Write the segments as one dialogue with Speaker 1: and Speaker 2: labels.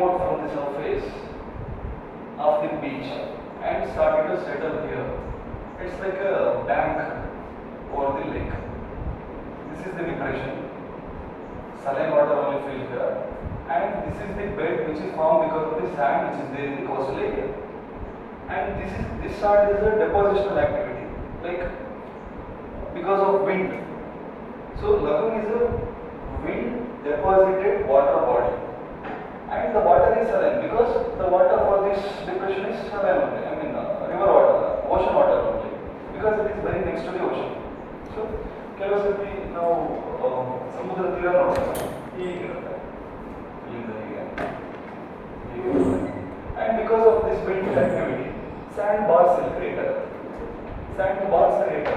Speaker 1: out from the surface of the beach and started to settle here. It's like a bank over the lake. This is the depression. Saline water only filled here, and this is the bed which is formed because of the sand which is there in the coastal area. And this sand is a depositional activity, like because of wind. So lagoon is a wind deposited water body, and the water is saline because the water for this depression is saline only. I mean river water, ocean water only, because it is very next to the ocean. So ಕೆಲವೊಂದ್ಸತಿ ನಾವು ಸಮುದ್ರ ತೀರ ನೋಡ್ತೀವಿ ಹೀಗಿರುತ್ತೆ ಇಲ್ಲಿಂದ ಹೀಗೆ. And because of this wind activity, sandbars will create. Sandbars create.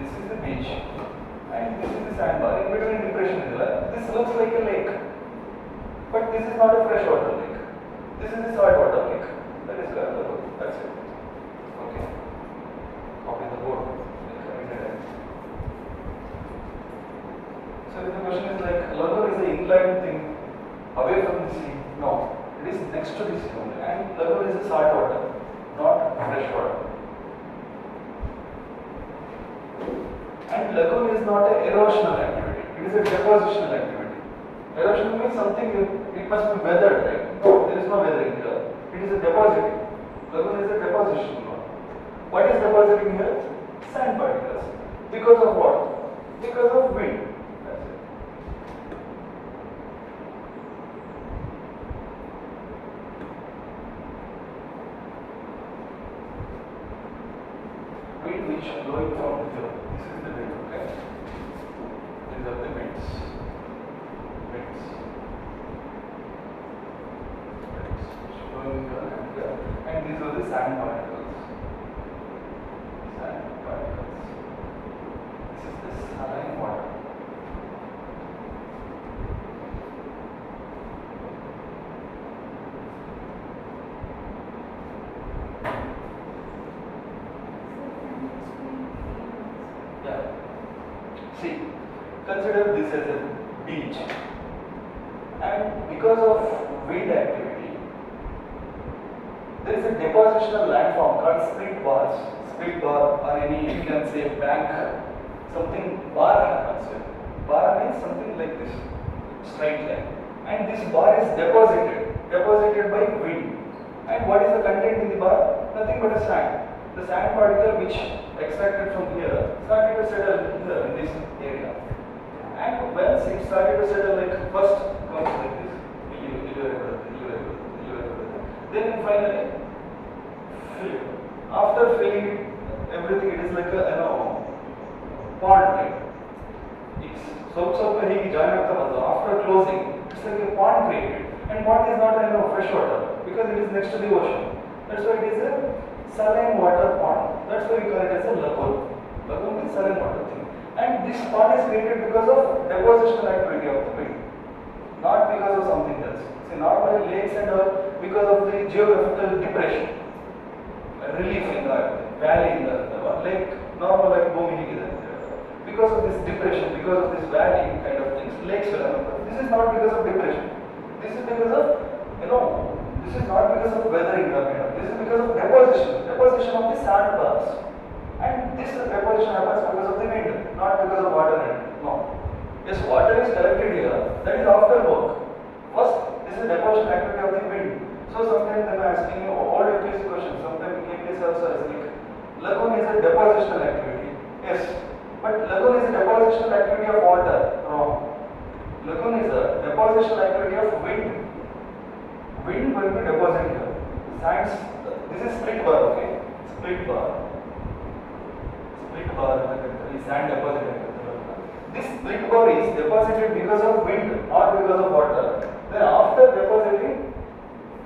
Speaker 1: This is the beach, and this is the sandbar. In between depression is there. This looks like a lake, but this is not a freshwater lake. This is a saltwater lake. That is correct. That's it. Okay. Copy the board. So if the question is like, lagoon is an inland thing away from the sea. No, it is next to the sea only. And lagoon is a salt water, not fresh water. And lagoon is not an erosional activity. It is a depositional activity. Erosion means something, it must be weathered, right? No, there is no weathering here. It is a depositing. Lagoon is a deposition. What is depositing here? Sand particles. Because of what? Because of wind. That's it. Wind which is blowing from here. This is the wind, okay? These are the winds. Winds. Winds which are blowing here and here. And these are the sand particles. Sand particles. This is the saline water. Yeah. See, consider this as a beach, and because of wind activity, there is a depositional landform called split bars. Split bar, or any, you can say bank, something bar happens here. Bar means something like this, straight line, and this bar is deposited by wind. And what is the content in the bar? Nothing but a sand. The sand particle which extracted from here started to settle here in this area. And once it started to settle, like first comes like this, then finally fill it. After filling it, everything, it is like a pond, right? It's so hege join ಆಗ್ತಾ ಬಂದು after closing, it's like a pond created. And pond is not fresh water because it is next to the ocean. That's why it is a saline water pond. That's why we call it as a lagoon. Lagoon is saline water thing. And this pond is created because of depositional activity of the wind, not because of something else. See, normally lakes and all because of the geographical depression, relief in the valley in the lake, normal like Bhumi higide. Because of this depression, because of this valley kind of things, lakes will happen. This is not because of depression. This is because of, this is not because of weathering or kind of. This is because of deposition of the sandbars. And this deposition happens because of the wind, not because of water. No. Yes, water is collected here. That is after work. First, this is deposition activity of the wind. So sometimes they are asking you all your basic questions. Sometimes KPS also asking, lagoon is a depositional activity. Yes, but lagoon is a depositional activity of water. Wrong. Lagoon is a depositional activity of wind. Wind going to deposit here. Sands. This is split bar, okay? Split bar. Split bar. Sand deposited. This split bar is deposited because of wind, not because of water. Then after depositing,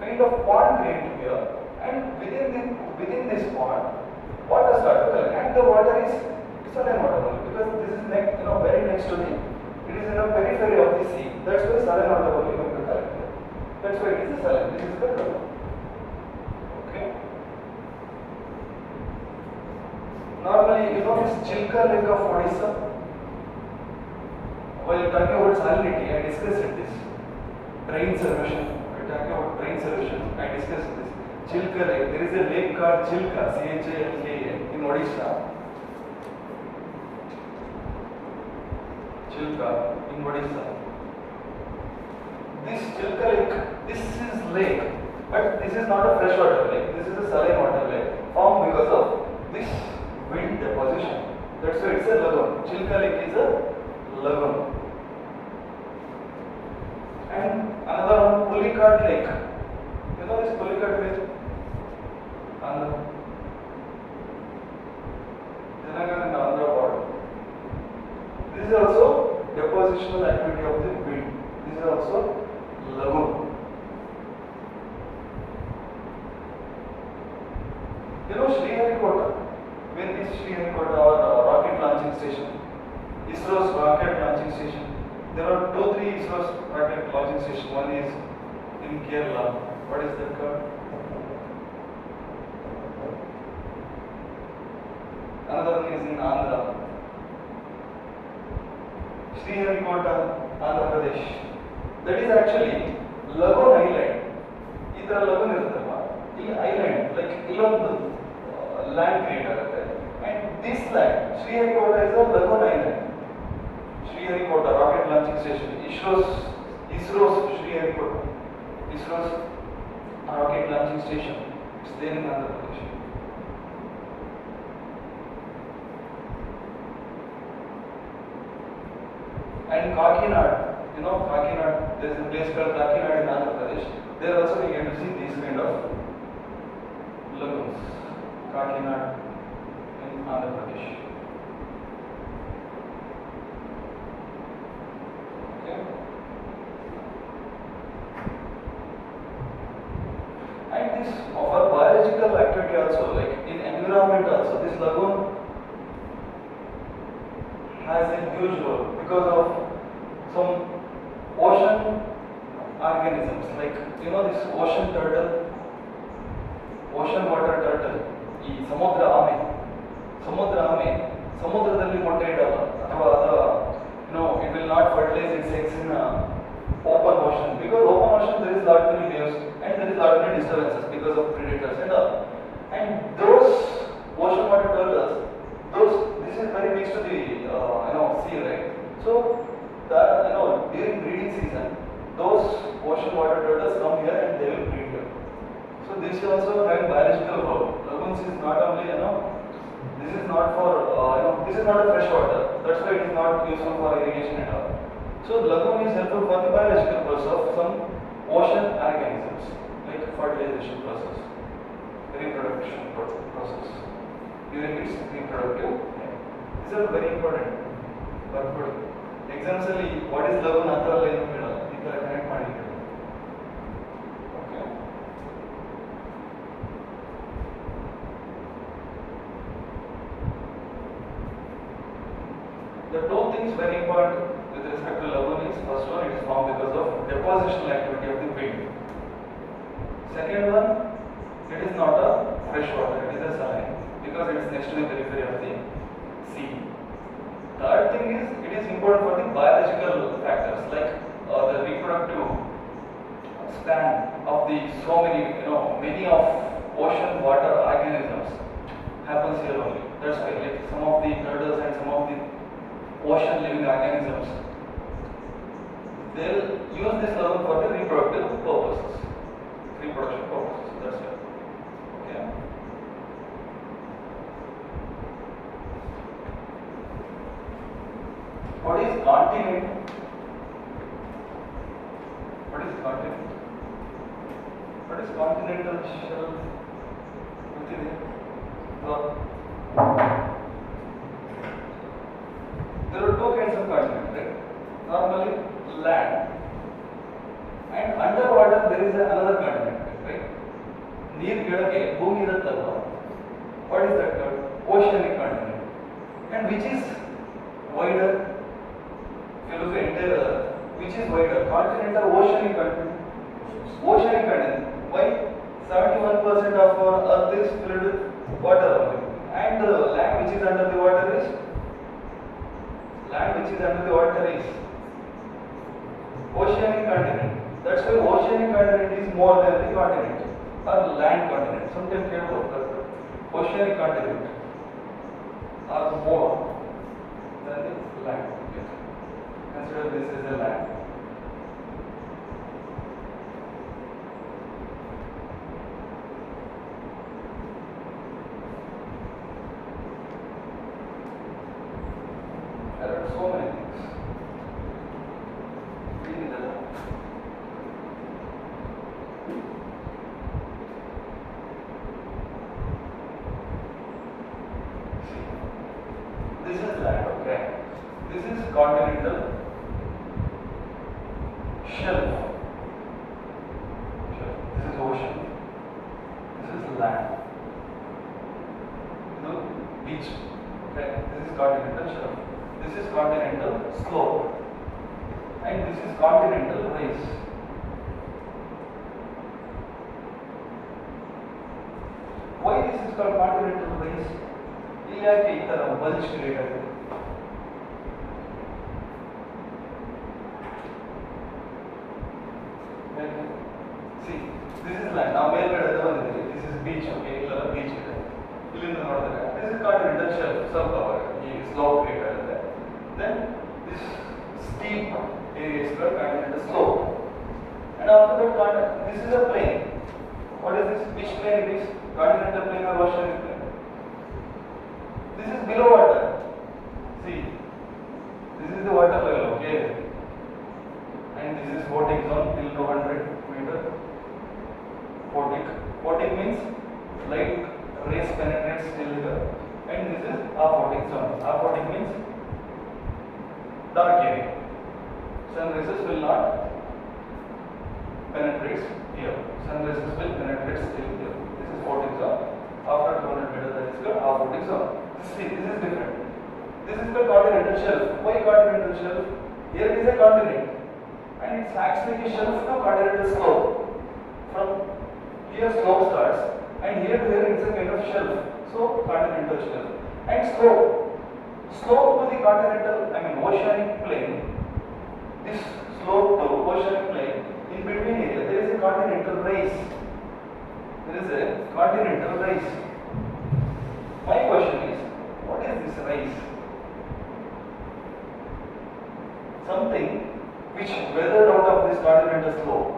Speaker 1: kind of pond created here, and within this pond, water starts to collect, and the water is saline water only because this is very next to the. It is in a periphery of the sea. That's why saline water only going to collect here. That's why it is a saline. This is the lagoon. Okay. Normally, this Chilka Lake of Odisha. While talking about salinity, I discussed this. Drain solution, talking about brain solution, I discussed this. Chilka Lake. There is a lake called Chilka, Chilka, in Odisha. Chilka in Odisha. This Chilka Lake, this is lake, but this is not a freshwater lake. This is a saline water lake formed because of this wind deposition. That's why it's a lagoon. Chilka Lake is a lagoon. And another one, Pulicat Lake. You know this Pulicat Lake? Andhra. Telangana and Andhra border. This is also depositional activity of the wind. This is also lagoon. You know Sriharikota? When is Sriharikota or rocket launching station? ISRO's rocket launching station. There are 2-3 ISRO's rocket launching stations. One is in Kerala. What is that called? Another one is in Andhra. Sriharikota, Andhra Pradesh. That is actually lagoon island. This lagoon is island, like ilondu land create agutte. And this land, Sriharikota is a lagoon island. Sriharikota rocket launching station. ISRO's Sriharikota. ISRO's rocket launching station. It's there in Andhra Pradesh. And Kakinad, you know Kakinad, there is a place called Kakinad in Andhra Pradesh. There also we get to see these kind of lagoons. Kakinad in Andhra Pradesh. Okay. And this of our biological activity also, like in environment also, this lagoon has a huge role because of some ocean organisms, like you know this ocean turtle, ocean water turtle, ಈ ಸಮುದ್ರ ಆಮೆ ಸಮುದ್ರದಲ್ಲಿ ಮೊಟ್ಟೆ ಇಡಲ್ಲ ಅಥವಾ ಅದು it will not fertilize its eggs in open ocean, because open ocean there is lot many waves and there is lot many disturbances because of predators and all, and those ocean water turtles, this is very next to the sea, right? So that during breeding season, those ocean water turtles come here and they will breed here. So this is also having biological role. Lagoons is not only this is not for this is not a fresh water. That's why it is not useful for irrigation at all. So lagoon is helpful for the biological process of some ocean organisms, like fertilization process, reproduction process during its reproductive time. These are very important. But exams ಅಲ್ಲಿ what is lagoon ಅಂತಲ್ಲ ಏನು ಹೇಳಲ್ಲ, ಈ ತರ connect ಮಾಡಿ ಹೇಳಿ. The two things very important with respect to lagoon is, first one, it is formed because of depositional activity of the wind. Second one, it is not a fresh water, it is a saline, because it is next to the periphery of the sea. Third thing is, it is important for the biological factors, like the reproductive span of the so many, many of ocean water organisms happens here only. That's why, like some of the turtles and some of the ocean living organisms, they'll use this lagoon for the reproduction purposes. That's it. Okay. What is continent? What is continent? What is continental shelf? There are two kinds of continent, right? Normally land, and underwater there is another continent, right? ನೀರು ಕೆಳಗೆ ಭೂಮಿ ಇರುತ್ತಲ್ವ, what is that called? Oceanic continent. And which is wider? If you look at entire Earth, which is wider, continent or oceanic continent? Oceanic continent. Why? 71% of our Earth is filled with water only, and the land which is under the water is oceanic continent. That's why oceanic continent is more than the continent or land continent. Sometimes you know that oceanic continent are more than the land. Consider this as a land. There are so many things. This is land, okay. This is continental shelf. This is ocean. This is land. No beach. Okay. This is continental shelf. This is continental slope. And this is continental rise. Why this is called continental rise? ಯಾಕೆ ಈ ತರ bulge create ಆಗಿದೆ? See, this is land. ನಾವು ಮೇಲ್ಗಡೆ ಬಂದಿದ್ದೀವಿ. This is beach, okay. ಇಲ್ಲೆಲ್ಲ beach ಇದೆ. ಇಲ್ಲಿಂದ ನೋಡಿದ್ರೆ this is continental shelf. ಸ್ವಲ್ಪ ಈ slope ಕ್ರಿಯೇಟ್ ಆಗುತ್ತೆ. Then this steep area is called continental slope. And after that, this is a plain. What is this? Which plain it is? Continental plain or oceanic plain? This is below water. See, this is the water level, okay? And this is photic zone till 200 meter. Photic means light rays penetrates till here. And this is aphotic zone. Aphotic means dark area. Sun rays will not penetrate here. Sun rays will penetrate till here. This is photic zone. After 200 meter, that is called aphotic zone. See, this is different. This is called continental shelf. Why continental shelf? Here it is a continent, and it acts like a shelf to continental slope. From here slope starts, and here to here it's a kind of shelf. So continental shelf. And slope to the continental, oceanic plain. This slope to oceanic plain, in between area there is a continental rise. There is a continental rise. My question is, what is this rise? Something which weathered out of this continental slope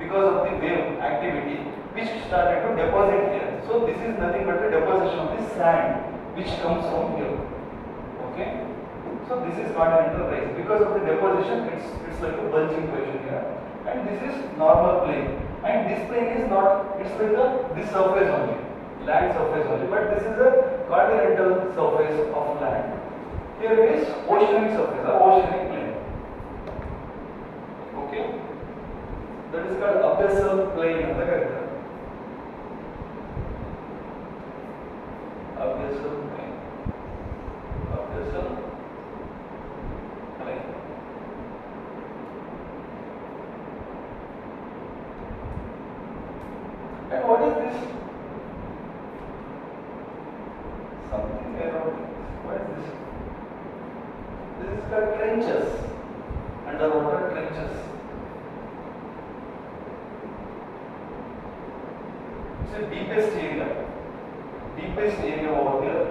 Speaker 1: because of the wave activity which started to deposit here. So this is nothing but a deposition of the sand which comes from here. Okay? So this is continental rise. Because of the deposition, it's like a bulging position here. And this is normal plane. And this plane is not, it's like this surface only. Land surface only, but this is a continental surface of land. Here is oceanic surface, or oceanic plane. Okay, that is called abyssal plane. Abyssal plane. Abyssal plane. And what is this? Something around this. What is this? This is called trenches. Underwater trenches. It's the deepest area. Deepest area over here,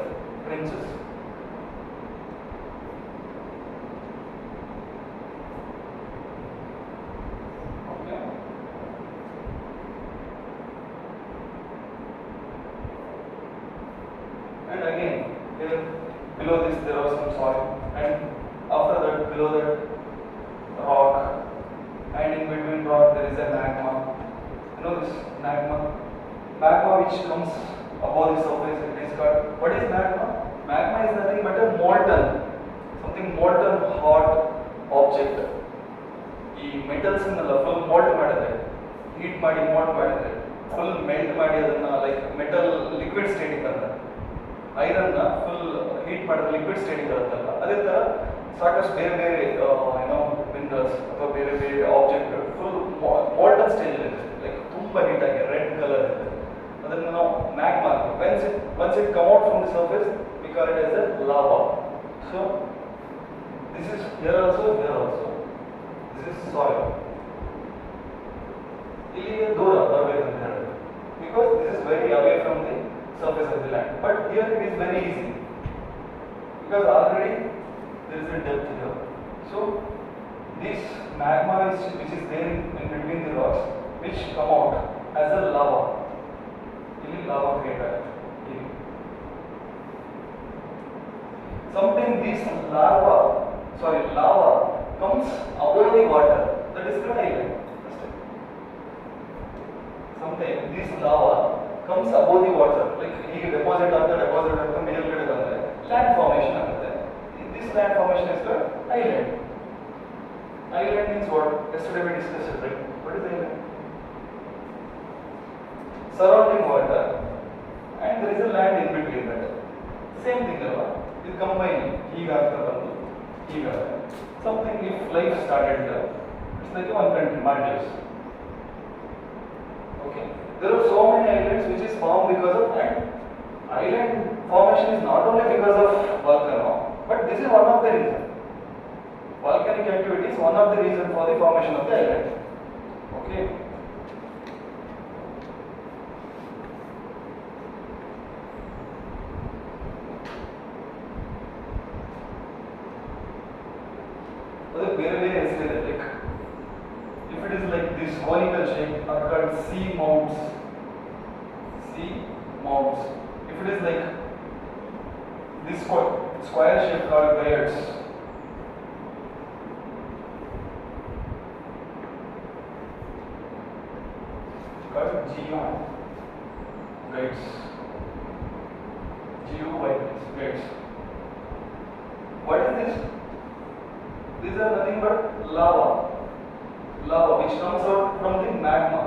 Speaker 1: trenches. Okay. And again, here below this there was some soil, and after that below that rock, and in between rock there is a magma. You know this magma which comes above the surface. It is called, what is magma? Magma is nothing but a something molten hot object. ಈ metals ಅನ್ನೆಲ್ಲ full ಮೋಲ್ಟ್ ಮಾಡಿದ್ರೆ, heat ಮಾಡಿ ಮೋಲ್ಟ್ ಮಾಡಿದ್ರೆ, full melt ಮಾಡಿ ಅದನ್ನ like metal liquid ಸ್ಟೇಟಿಗೆ ತಂದ್ರೆ, ಐರನ್ನ full heat ಮಾಡಿದ್ರೆ liquid ಸ್ಟೇಟಿಗೆ ಬರುತ್ತಲ್ಲ, ಅದೇ ಥರ ಸಾಕಷ್ಟು ಬೇರೆ ಬೇರೆ ಮಿನರಲ್ಸ್ ಅಥವಾ ಬೇರೆ ಬೇರೆ ಆಬ್ಜೆಕ್ಟ್ ಫುಲ್ ಮೋಲ್ಟನ್ ಸ್ಟೇಜ್ ಇದೆ, ಲೈಕ್ ತುಂಬ ಹೀಟ್ ಆಗಿ ರೆಡ್ ಕಲರ್ ಇದೆ. ಅದನ್ನು ನಾವು magma once it come out from the surface, we call it as a lava. So this is here also, this is soil. very away from the surface of the land. But here it is very easy because already there is a depth here. So this magma which is there in between the rocks, which come out as a lava. Ili lava crater. Something this lava comes above the water. That is called island. Something this lava comes above the water. Like he deposit land formation. This land formation is called island. Island means what? Yesterday we discussed it, right? What is island? Surrounding water, and there is a land in between that. Same thing, it combining. Something if life started here, it's like one country, Maldives. Okay. There are so many islands which is formed because of land. Island formation is not only because of volcano, but this is one of the reasons. Volcanic activity is one of the reasons for the formation of the island. Okay. If it is like this conical shape are called sea mounts. If it is like this square shape called bayards. Called geoids. What is this? These are nothing but lava which comes out from the magma.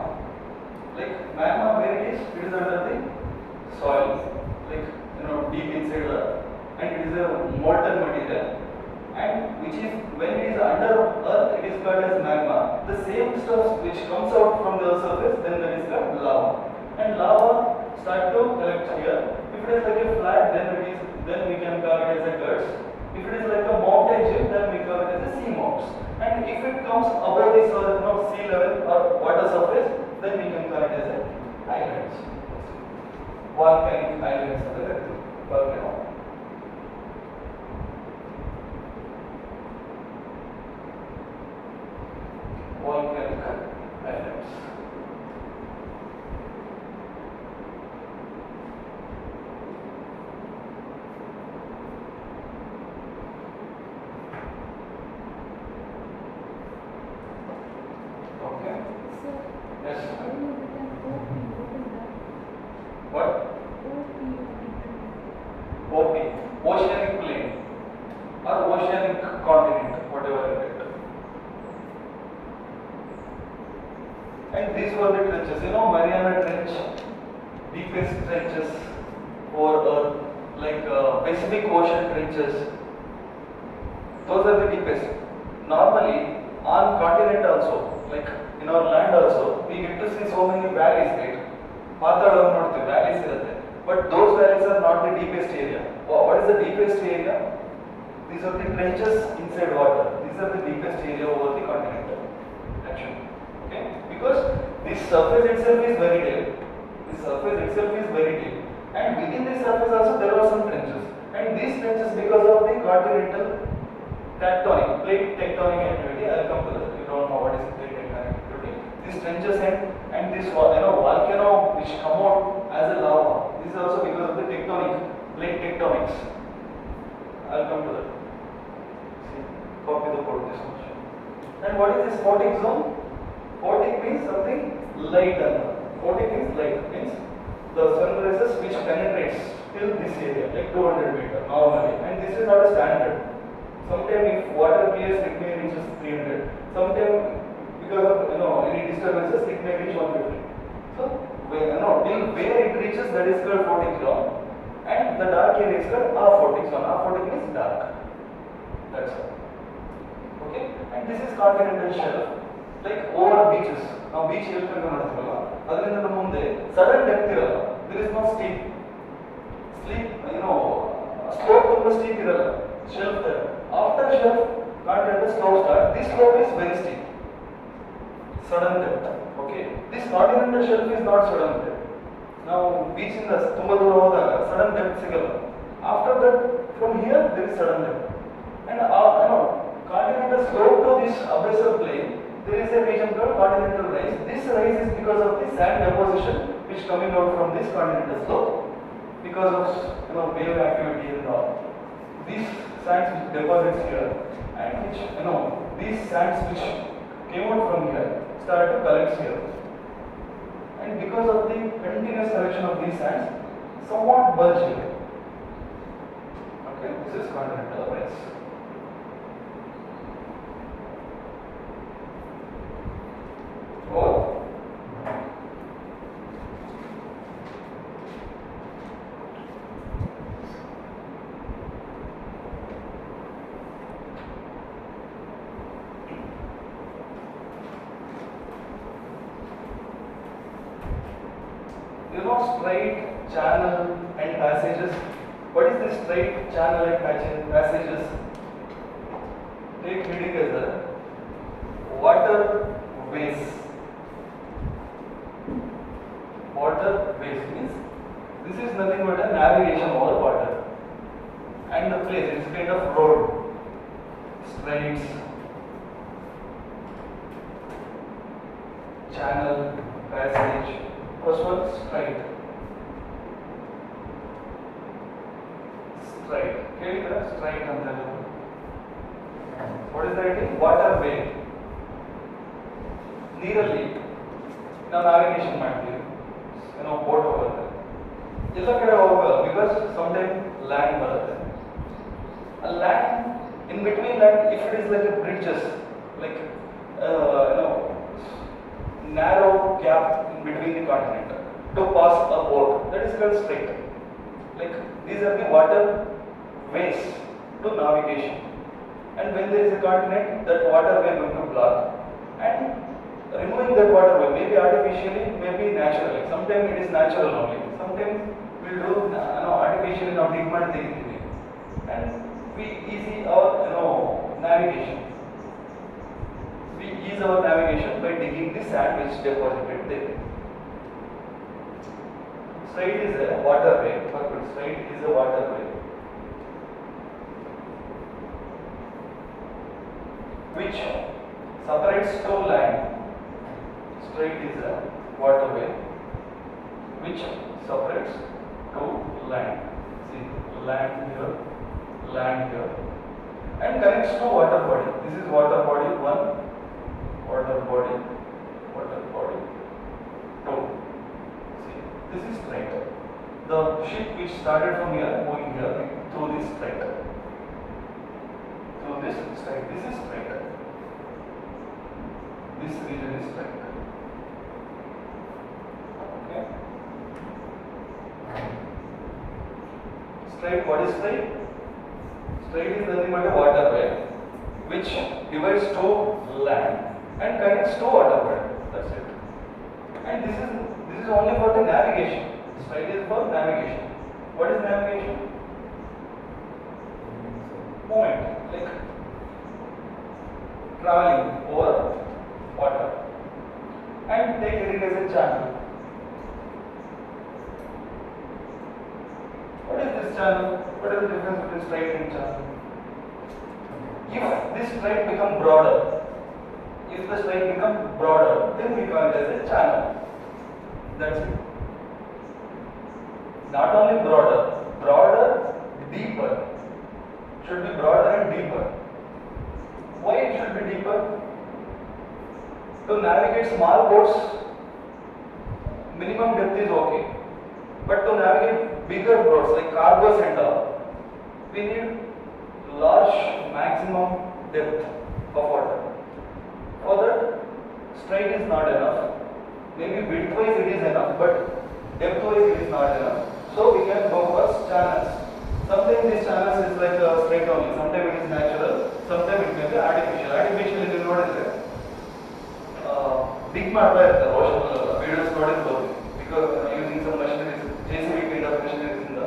Speaker 1: Like magma, where it is under the soil, like deep inside the, and it is a molten material, and which is when it is under earth, it is called as magma. The same stuff which comes out from the surface, then that is called lava. And lava start to collect here. If it is like a flat, then we can call it as a guts. If it is like a mountain shape, then we call it as a sea mounts. And if it comes above the sea level or water surface, then we can call it as a islands. Volcanic islands of the volcano. Volcanic islands. Oceanic plain or oceanic continent, whatever it is. And these were the trenches, Mariana Trench, deepest trenches over Earth, like Pacific Ocean trenches. Those are the deepest. Normally, on continent also, like in our land also, we get to see so many valleys, right? Valleys irutte. But those valleys are not the deepest area. What is the deepest area? These are the trenches inside water. These are the deepest area over the continent. Actually. Okay? Because this surface itself is very deep. And within this surface also there are some trenches. And these trenches, because of the continental plate tectonic activity, I will come to that. You don't know what is plate tectonic activity. These trenches and this volcano which come out as a lava. This is also because of the plate tectonics. I will come to that. See, copy the code this much. And what is this photic zone? Photic means something light. Photic means light, means the sun raises which penetrates till this area, like 200 meter normally. And this is not a standard. Sometimes if water clears, it may reach 300. Sometimes because of any disturbances, it may reach 150. So till where it reaches, that is called photic zone, and the dark area is called aphotic zone. Aphotic means dark. That's all. Okay, and this is continental shelf, like over beaches. Now beach shelf adrinda munde sudden depth iralla. There is no steep. Slope ತುಂಬ steep iralla. Shelf there. After shelf, continental slope start. This slope is very steep. Sudden depth. Okay. This continental shelf is not sudden depth. ನಾವು beach ಇಂದ ತುಂಬಾ ದೂರ ಹೋದಾಗ sudden depth ಸಿಗಲ್ಲ. After that from here there is sudden depth and continental slope to this abyssal plain there is a region called continental rise. This rise is because of the sand deposition which coming out from this continental slope because of wave activity and all. These sands which deposits here and which these sands which came out from here started to collect here. And because of the continuous collection of these sands, somewhat bulge here. Okay, this is continental rise. Or straight channel and passages. What is this straight channel and passages? Take reading as a waterways. Waterways means this is nothing but a navigation over water. And the place is kind of road, straits, channel, passage. First one, straight. Straight. Straight anta. What is that? Waterway. ನೀರಲ್ಲಿ ನಾವು navigation ಮಾಡ್ತೀವಿ, boat ಹೋಗುತ್ತೆ, ಎಲ್ಲ ಕಡೆ ಹೋಗಲ್ಲ because some time land ಬರುತ್ತೆ. ಆ land in between land if it is like A bridges like narrow gap in between the continent to pass a boat, that is called strait. Like these are the water ways to navigation, and when there is a continent, that waterway going to block, and removing that waterway maybe artificially, maybe naturally. Sometimes it is natural only, sometimes we will do artificially now dig mud ತೆಗಿತೀವಿ and we easy our navigation. We ease our navigation by digging the sand which deposited there. Strait is a waterway. Strait is a waterway which separates two land. Strait is a waterway which separates two land. See, land here, and connects to water body. This is water body 1. Water body 2. See, this is strait. The ship which started from here moving here through this strait. This is strait. This region is strait. Okay. Strait. What is strait? Strait is nothing but a waterway which divides two land and connects to water body. That's it. And this is only for the navigation. Strait is for navigation. What is navigation? Movement, like traveling over water. And take it as a channel. What is this channel? What is the difference between strait and channel? If this strait become broader, then we call it as a channel. That's it. Not only broader, deeper. Should be broader and deeper. Why it should be deeper? To navigate small boats, minimum depth is okay. But to navigate bigger boats like cargos and all, we need large maximum depth of water. For that, strait is not enough. Maybe width-wise it is enough, but depth-wise it is not enough. So we can go for channels. Sometimes these channels is like a strait only. Sometimes it is natural. Sometimes it may be artificial. Artificial is notice big ಮಾಡ್ತಾ ಇರ್ತಾರೆ ocean videos ನೋಡಿರ್ಬೋದು. Because using some machineries, JCB kind of machineries in the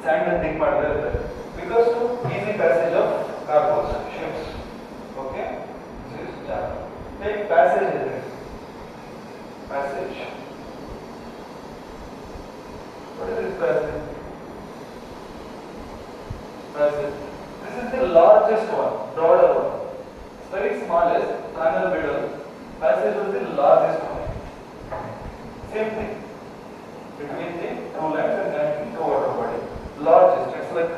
Speaker 1: sand and dig ಮಾಡ್ತಾ ಇರ್ತಾರೆ. Because to easy passage of cargoes, ships. Okay, this is channel. Take passage. passage. Passage. This is the largest one, broader one. Very smallest, panel middle. Passage was the largest one. Same thing. Between the two lines and connecting to water body. Largest. It's like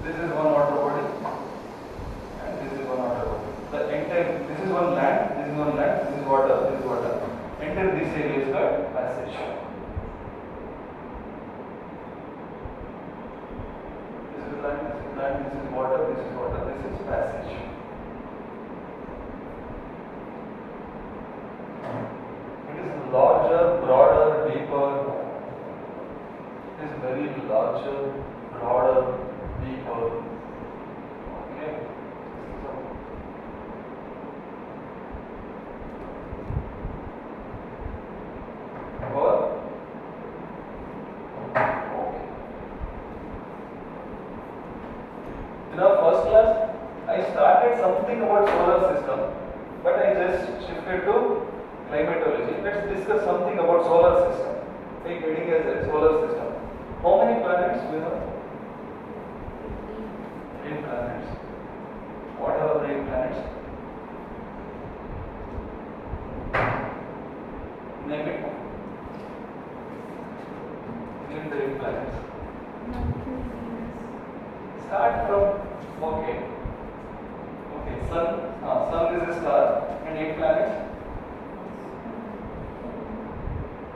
Speaker 1: this is one water body and this is one water body. The entire, this is one land, this is one land, this is water, this is water. Entire this area is called passage. This is land, this is land, this is water, this is water, this is passage. It is larger, broader, deeper. It is very larger, broader, deeper. Okay. Or okay. In our first class, I started something about solar system, but I just shifted to climatology. Let's discuss something about solar system. Take heading as a solar system. How many planets we have? 8 planets. What are the 8 planets? Name it. Name the 8 planets. Start from okay. Sun. Sun is a star and 8 planets.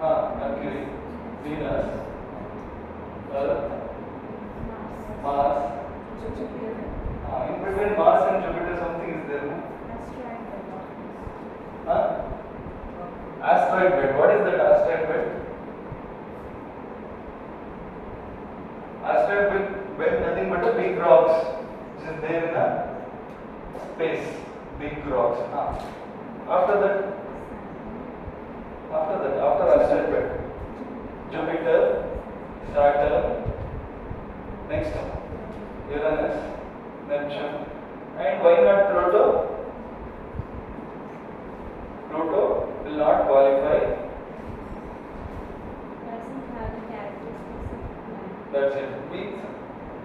Speaker 1: Mercury, Venus, Earth, Mars. In between Mars and Jupiter, something is there. No? Asteroid belt. What is that asteroid belt? Asteroid belt, nothing but the big rocks which is there in the space. Big rocks. After asteroid belt, Jupiter, Saturn, next Uranus, Neptune, and why not Pluto? Pluto will not qualify.
Speaker 2: Doesn't have the characteristics of planet.
Speaker 1: That's it. Means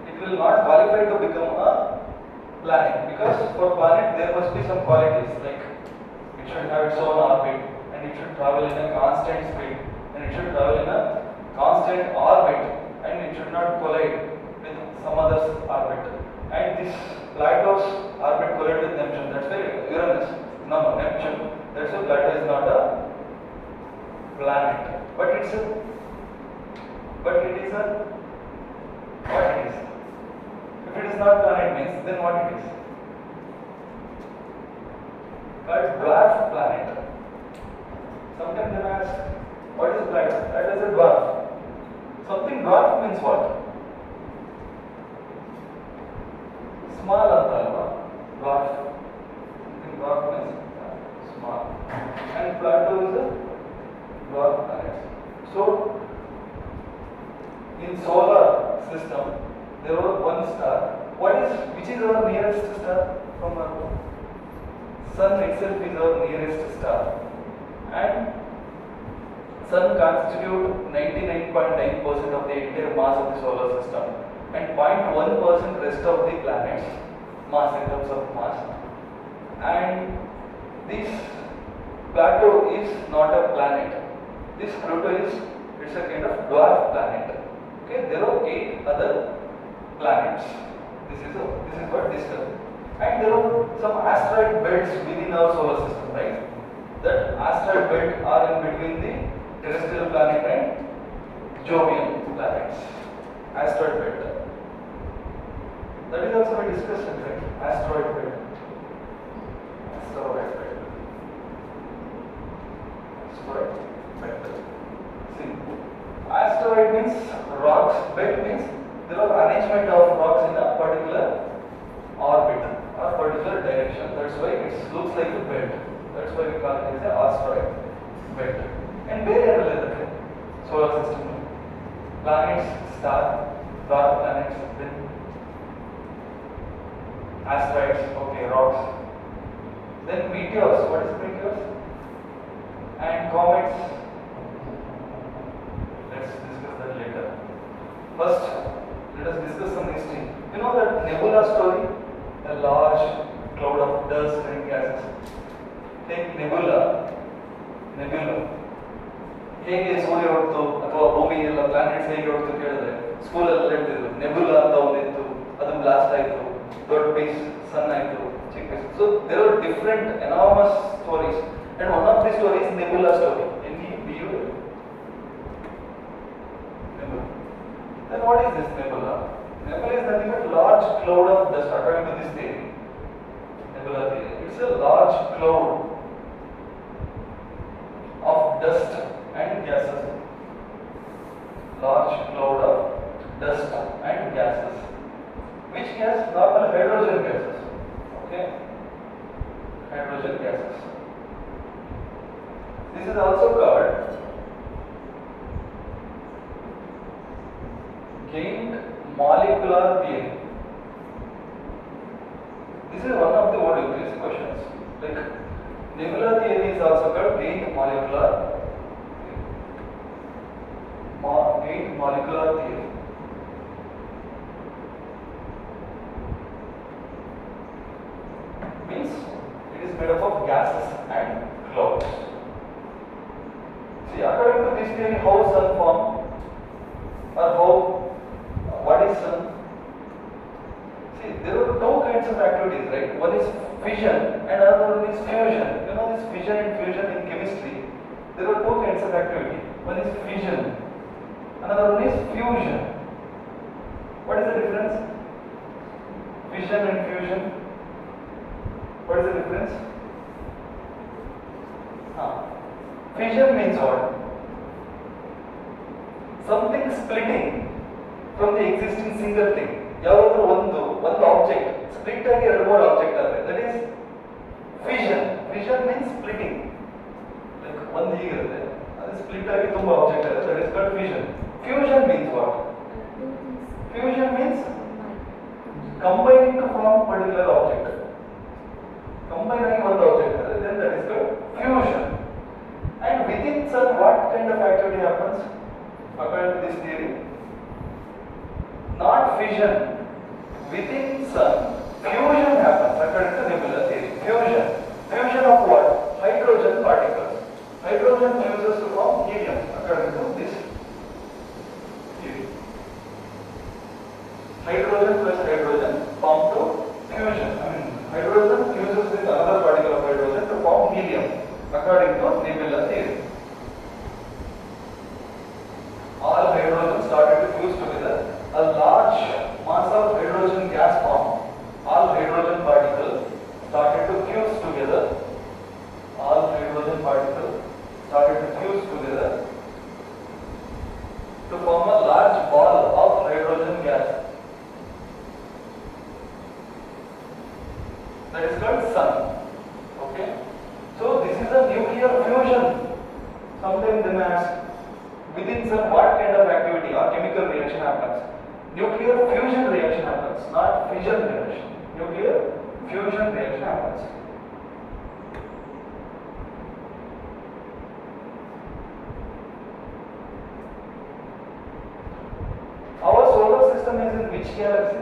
Speaker 1: it will not qualify to become a planet because for planet there must be some qualities like it should have its own orbit and it should travel in a constant speed and it should travel in a constant orbit and it should not collide with some other orbit. And this Plato's orbit collide with Neptune. That's why Uranus. No, Neptune. That's why Plato is not a planet. But it is a what it is. If it is not planet means then what it is? Called dwarf planet. Sometimes they ask, what is planet? That is a dwarf. Something dwarf means what? Small antalva. Dwarf. Something dwarf means small. And Plato is a dwarf planet. So in solar system there was one star. Which is our nearest star from our home? Sun itself is our nearest star. And Sun constitutes 99.9% of the entire mass of the solar system and 0.1% rest of the planets mass in terms of mass. And this Plato is not a planet. This Pluto is it's a kind of dwarf planet. Okay, there are 8 other planets. This is what discussed. And there are some asteroid belts within our solar system, right? That asteroid belt are in between the terrestrial planet and Jovian planets. Asteroid belt. That is also a discussion, right? Asteroid belt. Asteroid belt. Asteroid belt. See, asteroid means rocks. Belt means there are arrangement of rocks in a particular orbit or particular direction. That's why it looks like a belt. That's why we call it as an asteroid belt. And where are the solar system? Planets, stars, dwarf planets, then asteroids, okay, rocks. Then meteors. What is meteors? And comets. Let's ನೆಬ್ಯುಲಾ ಹೇಗೆ ಸೂರ್ಯ ಹೊರತು ಅಥವಾ ಭೂಮಿ ಎಲ್ಲ planets ಹೇಗೆ ಹೊರತು ಕೇಳಿದ್ರೆ ಸ್ಕೂಲಲ್ಲಿ ಹೇಳ್ತಿದ್ರು ನೆಬ್ಯುಲಾ ಅಂತ ಒಂದಿತ್ತು, ಅದು ಬ್ಲಾಸ್ಟ್ ಆಯಿತು, ದೊಡ್ಡ ಪೀಸ್ ಸನ್ ಆಯಿತು, ಚಿಕ್ಕ piece. So there are different enormous stories and one of the stories nebula story. Then what is this nebula? Nebula is nothing but large cloud of dust. According to this theory, nebula theory, it's a large cloud of dust and gases. Large cloud of dust and gases. Which gas? Normal hydrogen gases. Okay, hydrogen gases. This is also called gained molecular theory. This is one of the what UPSC questions. Like nebula theory is also called gained molecular theory. Means it is made up of gases and clouds. See, according to this theory, how sun form or how what is sun? See, there are two kinds of activities, right? One is fission and another one is fusion. You know this fission and fusion in chemistry. There are two kinds of activity. One is fission, another one is fusion. What is the difference? Fission and fusion. What is the difference? Fission means what? Something splitting from the existing single thing. ಯಾವಾದರೂ ಒಂದು object split ಆಗಿ ಎರಡು ಮೂರು object ಆದರೆ that is fusion. Fusion means splitting. Like ಒಂದು ಹೀಗಿರುತ್ತೆ, ಅದು split ಆಗಿ ತುಂಬ ಆಬ್ಜೆಕ್ಟ್ ಆಗುತ್ತೆ, that is called fusion. Fusion means what? Fusion means combining to form particular object. Combine ಆಗಿ ಒಂದು ಆಬ್ಜೆಕ್ಟ್ ಆದರೆ then that is called fusion. And within sun, what kind of activity happens? According to this theory, not fission. Within sun, fusion happens. According to nebula theory, fusion. Fusion of what? Hydrogen particles. Hydrogen fuses to form helium. According to this theory, hydrogen plus hydrogen form to fusion. Hydrogen fuses with another particle of hydrogen to form helium. According to nebula theory, all hydrogen started to fuse together. A large mass of hydrogen gas formed. All hydrogen particles started to fuse together. All hydrogen particles started to fuse together to form a large ball of hydrogen gas. That is called sun. Okay. So this is a nuclear fusion. Sometimes they may ask, within sun what kind of activity or chemical reaction happens? Nuclear fusion reaction happens, not fission reaction. Nuclear fusion reaction happens. Our solar system is in which galaxy?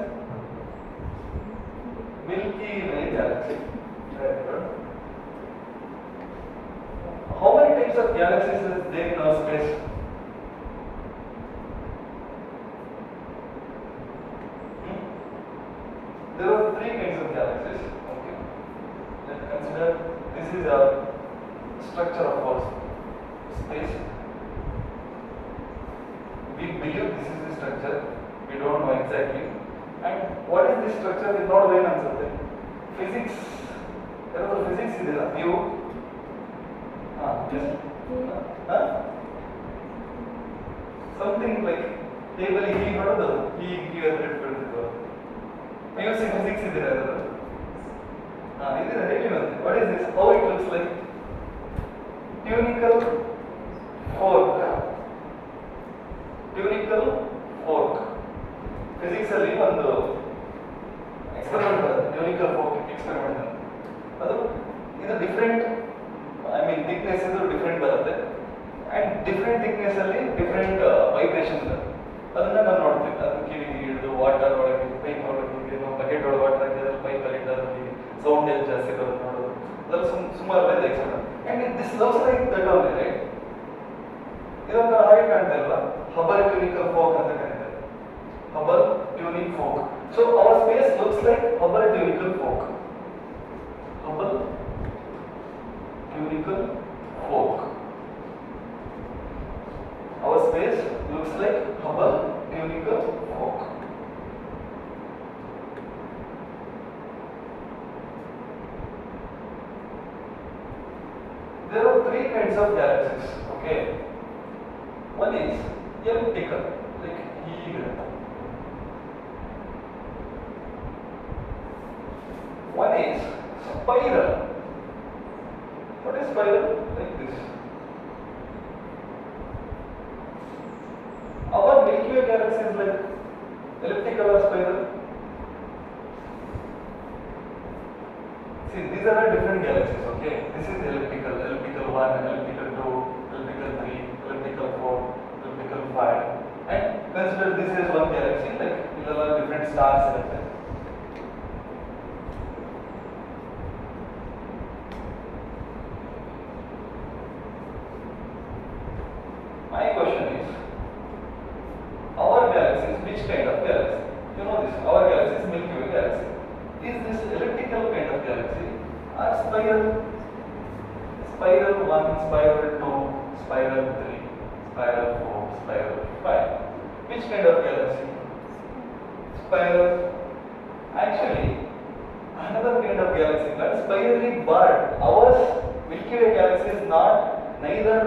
Speaker 1: Milky Way galaxy. Very good. How many types of galaxies is there in our space? There are three kinds of galaxies. Okay. Let's consider this is a structure of our space. We believe this is the structure. We don't know exactly. And what is this structure? We not know answer. Physics. There is physics in there. You. Yes. Something like table he ಮಾಡೋದು ಹೀಗೆ ಇಟ್ಬಿಡ್ತಿದ್ರು. PUC physics ಇದೆಯಾ ಅದು? ಇದೆಯಾ ಹೇಳಿ ಮತ್ತೆ. What is this? How it looks like? Tunical fork. Tunical fork. Physics ಅಲ್ಲಿ ಒಂದು experiment ಬರುತ್ತೆ. Tunical fork experiment. ಅದು ಇದು ಡಿಫರೆಂಟ್ thickness is different ಬರುತ್ತೆ and different thickness ಅಲ್ಲಿ different vibration ಬರುತ್ತೆ. ಅದನ್ನ ನಾನು ನೋಡ್ತೀನಿ. ಅದನ್ನ ಕಿವಿಗೆ ಹಿಡಿದು ವಾಟರ್ ಒಳಗೆ ಪೈಪ್ ಒಳಗೆ ಬಕೆಟ್ ಒಳಗೆ ವಾಟರ್ ಹಾಕಿದ್ರೆ ಪೈಪ್ ಅಲ್ಲಿ ಇಡೋದು ಸೌಂಡ್ ಎಷ್ಟು ಜಾಸ್ತಿ ಬರುತ್ತೆ ನೋಡೋದು. ಅದ್ರಲ್ಲಿ ಸುಮಾರು ಇದೆ experiment. this looks like that only, right? ಇದೊಂಥರ ಹಾಗೆ ಕಾಣ್ತಾ ಇಲ್ವಾ? ಹಬಲ್ ಟ್ಯೂನಿಕಲ್ ಫೋಕ್ ಅಂತ ಕರೀತಾರೆ. Hubble tunic folk. So our space looks like Hubble tunical fork. Hubble tunical fork. Our space looks like Hubble tunical fork. There are three kinds of galaxies. Okay. One is elliptical, like here. One is spiral. What is spiral? Like this. Our Milky Way galaxy is like elliptical or spiral. See, these are different galaxies, okay? This is elliptical, elliptical 1, elliptical 2, elliptical 3, elliptical 4, elliptical 5. And consider this is one galaxy, like there are different stars like that. My question is, our galaxy is which kind of galaxy? You know this, our galaxy is Milky Way galaxy. Is this elliptical kind of galaxy or spiral? Spiral 1, spiral 2, spiral 3, spiral 4, spiral 5. Which kind of galaxy? Spiral. Actually, another kind of galaxy called spirally barred. Our Milky Way galaxy is not neither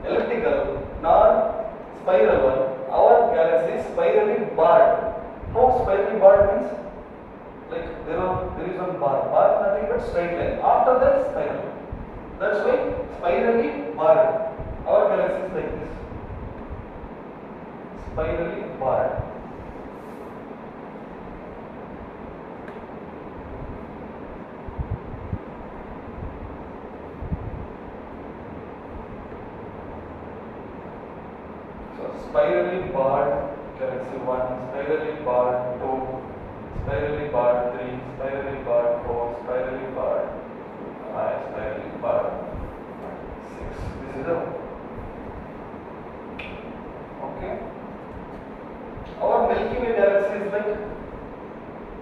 Speaker 1: elliptical nor spiral one. Our galaxy is spirally barred. How spirally barred means? Like there is one bar, nothing but straight line. After that, spiral. That's why spirally barred. Our galaxy is like this. Spirally barred. Spirally barred galaxy 1, spirally barred 2, spirally barred 3, spirally barred 4, spirally barred 5, spirally barred 6. This is a okay. Our Milky Way galaxy is like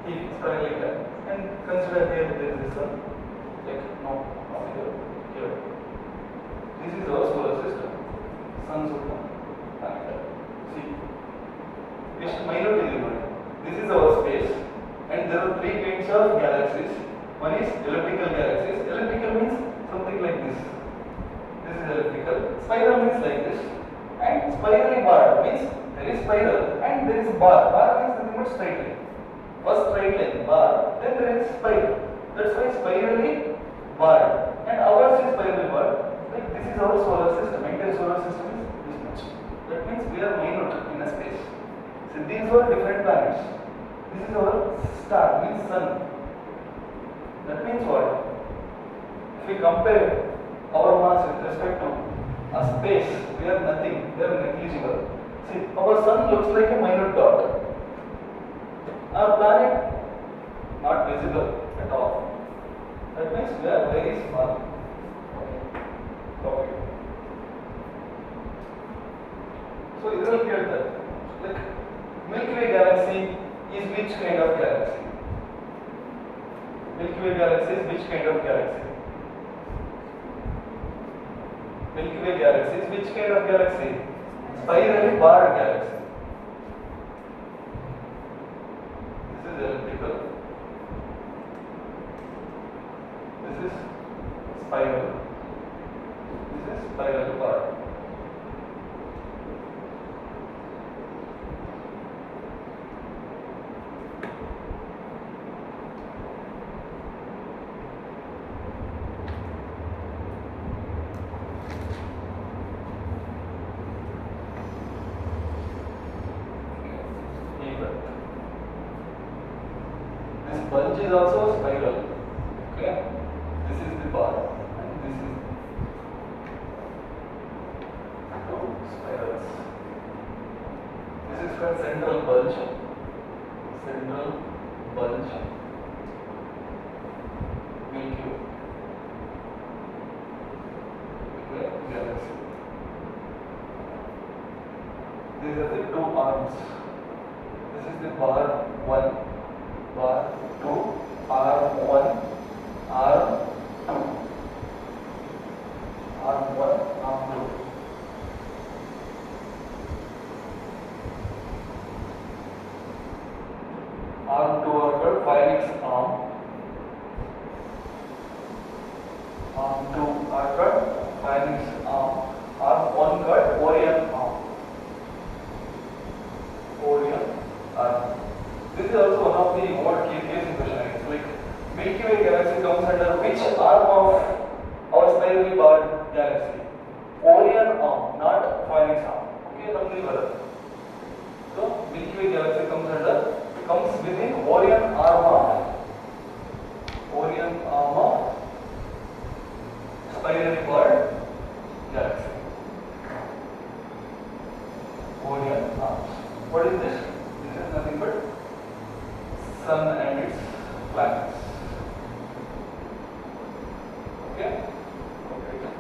Speaker 1: here, spirally like that. And consider here there is this one. Like no, not here. Here. This is our solar system. Sun system. See, just minute is important. This is our space, and there are three kinds of galaxies. One is elliptical galaxies. Elliptical means something like this. This is elliptical. Spiral means like this, and spirally barred means there is spiral and there is bar. Bar means nothing but straight line. First straight line, bar, then there is spiral. That's why spirally barred. And ours is spirally barred. Like this is our solar system. Entire solar system is this much. That means we are minute in a space. So these are different planets. This is our star, means sun. That means what? If we compare our mass with respect to a space, we are nothing, we are negligible. See, our sun looks like a minute dot. Our planet, not visible at all. That means we are very small. Okay. So, this is clear that like Milky Way galaxy is which kind of galaxy? Milky Way galaxy is which kind of galaxy? Milky Way galaxy is which kind of galaxy? Spirally barred galaxy. This is elliptical. This is spiral. This is spirally barred. Bulge is also spiral. Okay, this is the bar, and this is two spirals. This is called central bulge. Central bulge. Milky Way. galaxy. These are the two arms. This is the bar 1, bar 2, arm 1, arm 2, arm 1, arm 2. Arm 2 are called Phoenix arm. Arm 2 are called Phoenix arm. Arm 1 called Orion arm. Orion arm. This is also one of the more key case question. It's like Milky Way galaxy comes under which arm of our spirally barred galaxy? Orion arm, not Phoenix arm. Okay, now so Milky Way galaxy comes within Orion arm of spirally barred galaxy. Orion arms. What is this? This is nothing but Sun and its planets. Okay? Okay.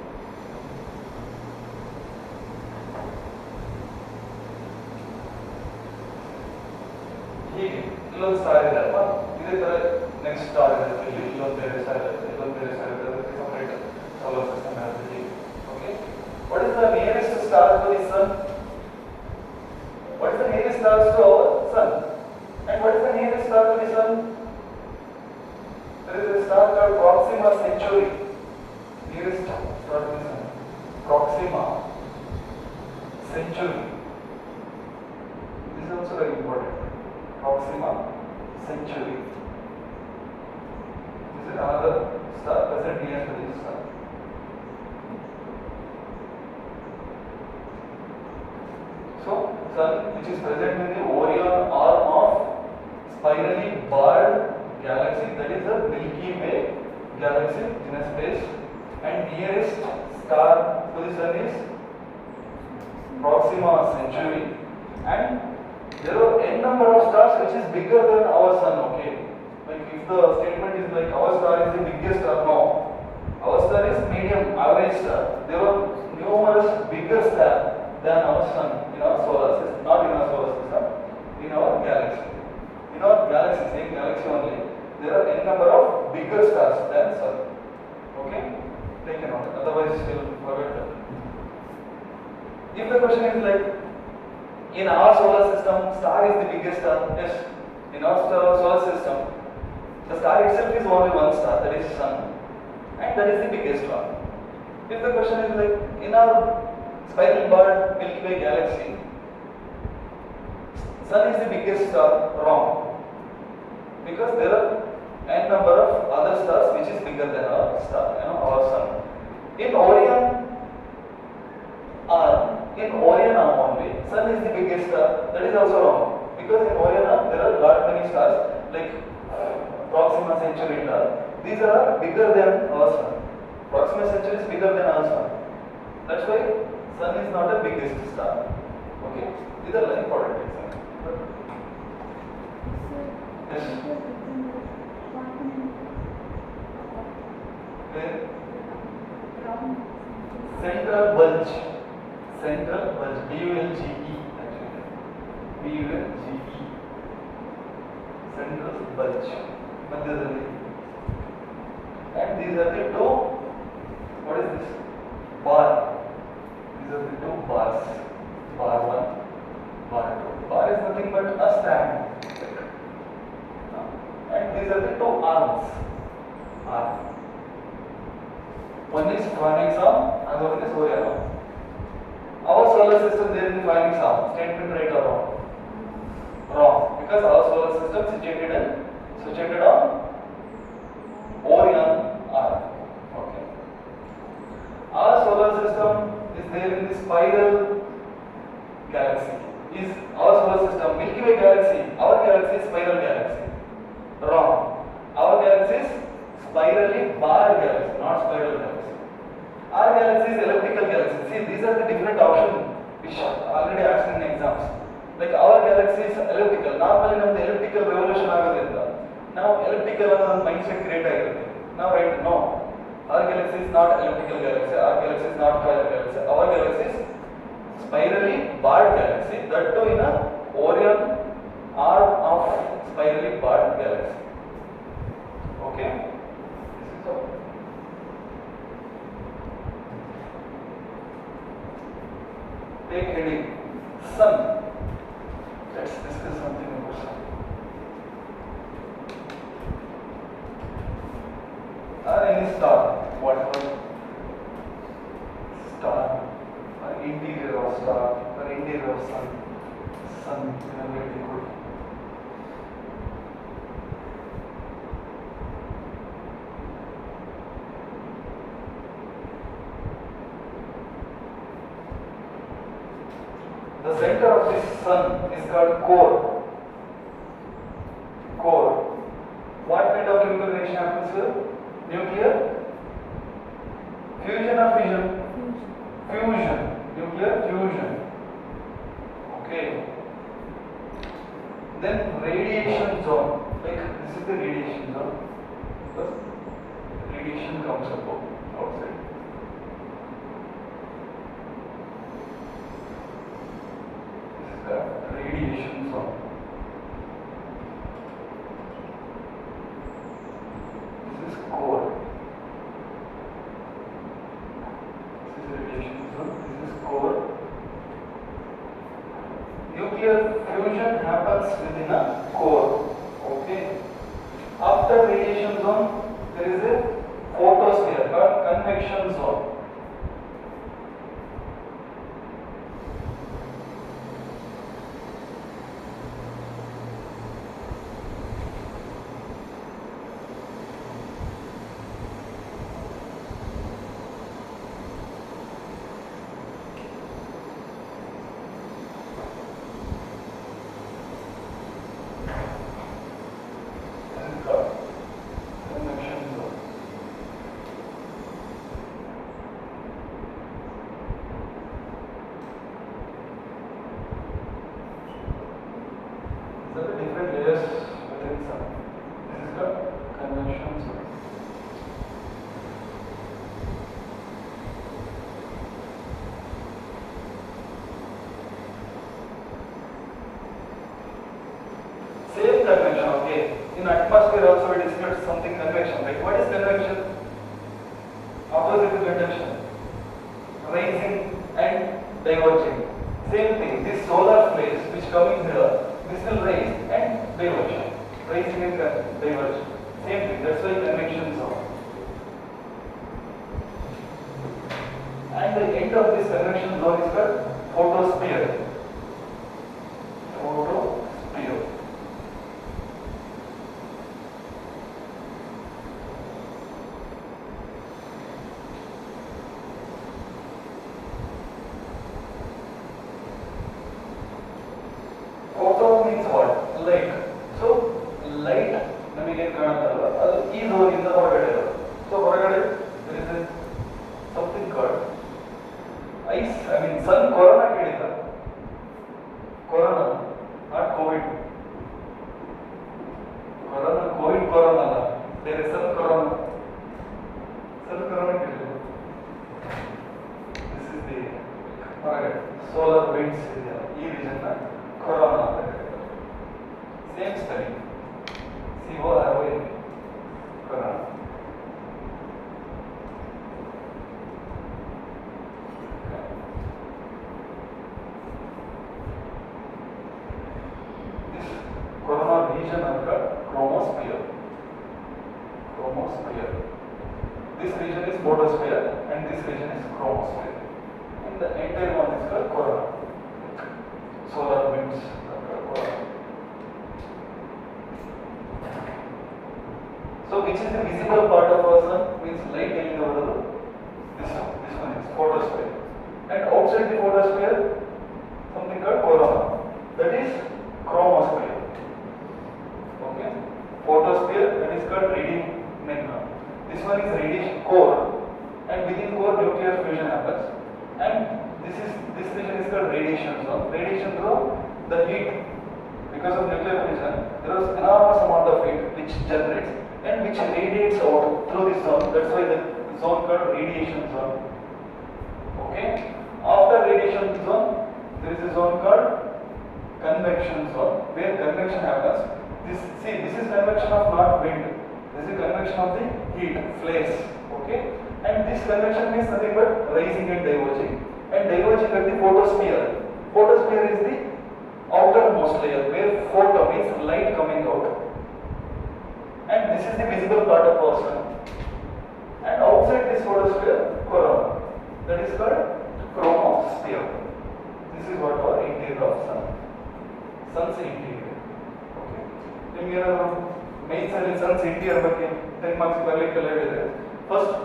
Speaker 1: ಹೀಗೆ ಇಲ್ಲೊಂದು star ಇದೆ ಅಲ್ವಾ, ಇದೇ ತರ next star ಇರುತ್ತೆ, ಇಲ್ಲಿ ಇಲ್ಲೊಂದು ಬೇರೆ ಸ್ಟಾರ್ ಇರುತ್ತೆ, ಇಲ್ಲೊಂದು ಬೇರೆ ಸ್ಟಾರ್ ಇರುತ್ತೆ, ಅದಕ್ಕೆ ಸಪರೇಟ್ ಸೋಲಾರ್ ಸಿಸ್ಟಮ್ ಇರುತ್ತೆ. Okay, what is the nearest star to the sun? What is the nearest star to our sun? And what is the nearest star to the sun? There is a star called Proxima Centauri. Nearest star to the sun. Proxima Centauri. This is also very important. Proxima Centauri. This is another star present near to this sun. So, Sun, which is present in the Orion arm of spirally barred galaxy, that is the Milky Way galaxy in a space, and nearest star to the Sun is Proxima Centauri, and there are n number of stars which is bigger than our Sun. Okay, like if the statement is like our star is the biggest star, no, our star is medium average star. There are numerous bigger stars than our Sun in our solar system, not in our solar system, in our galaxy. In our galaxy, same galaxy only, there are n number of bigger stars than Sun. Okay, take a note, otherwise you will forget that. If the question is like, in our solar system, star is the biggest star, yes, in our solar system, the star itself is only one star, that is Sun, and that is the biggest one. If the question is like, in our spiral barred Milky Way galaxy, Sun is the biggest star, wrong, because there are n number of other stars which is bigger than our star, our Sun. In Orion arm only, Sun is the biggest star. That is also wrong, because in Orion arm there are lot many stars like Proxima Centauri. These are bigger than our Sun. Proxima Centauri is bigger than our Sun. That's why Sun is not the biggest star. Okay, these are very important examples. Yes. Where? Central bulge. Central bulge. B-U-L-G-E actually. B-U-L-G-E. Central bulge. Madhyadali. And these are the two. What is this? Bar. These are the two bars. Bar 1, bar 2. Bar is nothing but a stand. And these are the two arms. Arm. One is Phoenix arm, and one is Orion arm. Our solar system there is the Phoenix arm. Statement right or wrong? Wrong. Because our solar system situated on Orion arm. Okay. Our solar system is there in the spiral galaxy. Is our solar system Milky Way galaxy? Our galaxy is spiral galaxy. Wrong. Our galaxy is spirally barred galaxy, not spiral galaxy. Our galaxy is elliptical galaxy. See, these are the different options which already asked in exams. Like our galaxy is elliptical. Normally, we elliptical revolution agodirilla. Now, elliptical mindset create agirutte. Now, right? No. Our galaxy is not elliptical galaxy. Our galaxy is not spiral galaxy. galaxy is spirally barred galaxy, that too in a Orion arm of spirally barred galaxy. Okay, this is all. Take heading Sun. Let's discuss something about Sun. Or any star, whatever star, or interior of star, or interior of Sun. Sun in a very good. The center of this Sun is called core. Core. What kind of chemical reaction happens here? Nuclear fusion or fission? Fusion. Nuclear fusion. Okay. Then radiation zone. Like this is the radiation zone. Because radiation comes up outside. This is the radiation zone. This is core. This is radiation zone. This is core. Nuclear fusion happens within a core. Okay. After radiation zone, there is a photosphere called convection zone. Convection zone. These are the different layers within Sun. This is the convection zone. Same convection, okay. In atmosphere also we discussed something convection, right? What is convection? Opposite to conduction. Rising and diverging. Same thing, this solar phase which coming here, this will rise and diverge. Rising and diverge. Same thing, that's why convection zone. And the end of this convection zone is called photosphere. Photosphere. Photo means what? Light. So light ನಮಗೆ ಕಾಣುತ್ತಲ್ಲ ಅದು ಈ zone ಇಂದ ಹೊರಗಡೆ ಇರೋದು. So ಹೊರಗಡೆ there is a something called ice. I mean sun corona ಕೇಳಿದ. Corona, not COVID. Corona, COVID corona ಅಲ್ಲ. There is sun corona. Sun corona ಕೇಳಿದ. This is the ಹೊರಗಡೆ solar winds ಇದೆಯಲ್ಲ ಈ region ನ corona ಅಂತ ಕರೀತಾರೆ. Same spelling. CORONA. Corona. This corona region are called chromosphere. Chromosphere. This region is photosphere and this region is chromosphere. And the entire one is called corona. Solar winds are called corona. So which is the visible part of our sun? Means light getting over the this one is photosphere. And outside the photosphere, something called corona. That is chromosphere. Okay. Photosphere, that is called radiant. This one is radiation core, and within core nuclear fusion happens. And this region is called radiation zone. Radiation zone, the heat because of nuclear fusion, there is enormous amount of heat which generates and which radiates out through this zone. That's why the zone called radiation zone. Okay. zone, there is a zone called convection zone, where convection happens. This is convection of not wind. This is convection of the heat, flares. Okay, and this convection means nothing but rising and diverging. And diverging at the photosphere. Photosphere is the outermost layer where photo means light coming out. And this is the visible part of our sun. And outside this photosphere, corona. That is called chromosphere. This is what our interior of sun. Sun's interior. Okay. Then here main side sun's interior ಬಗ್ಗೆ 10 marks ಬರಲಿಕ್ಕೆ ಹೇಳಿದ್ರೆ first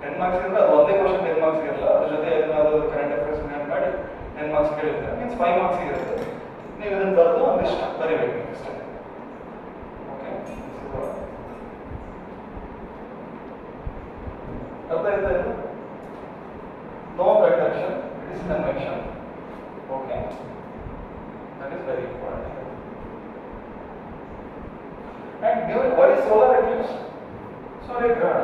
Speaker 1: 10 marks ಅಂದ್ರೆ ಅದು ಒಂದೇ question 10 marks ಇರಲ್ಲ, ಅದರ ಜೊತೆ ಏನಾದರೂ ಕರೆಂಟ್ ಅಫೇರ್ಸ್ ಮಾಡಿ 10 marks ಕೇಳಿದ್ರೆ ಮೀನ್ಸ್ 5 marks ಇರುತ್ತೆ. ನೀವು ಇದನ್ನ ಬರೆದು ಒಂದಿಷ್ಟು ಬರೀಬೇಕು ಅಷ್ಟೇ. ಓಕೆ, ಅರ್ಥ ಆಯ್ತಾ ಇದು? No conduction, it is convection. Okay, that is very important. And during what is solar eclipse? ಸೂರ್ಯಗ್ರಹಣ.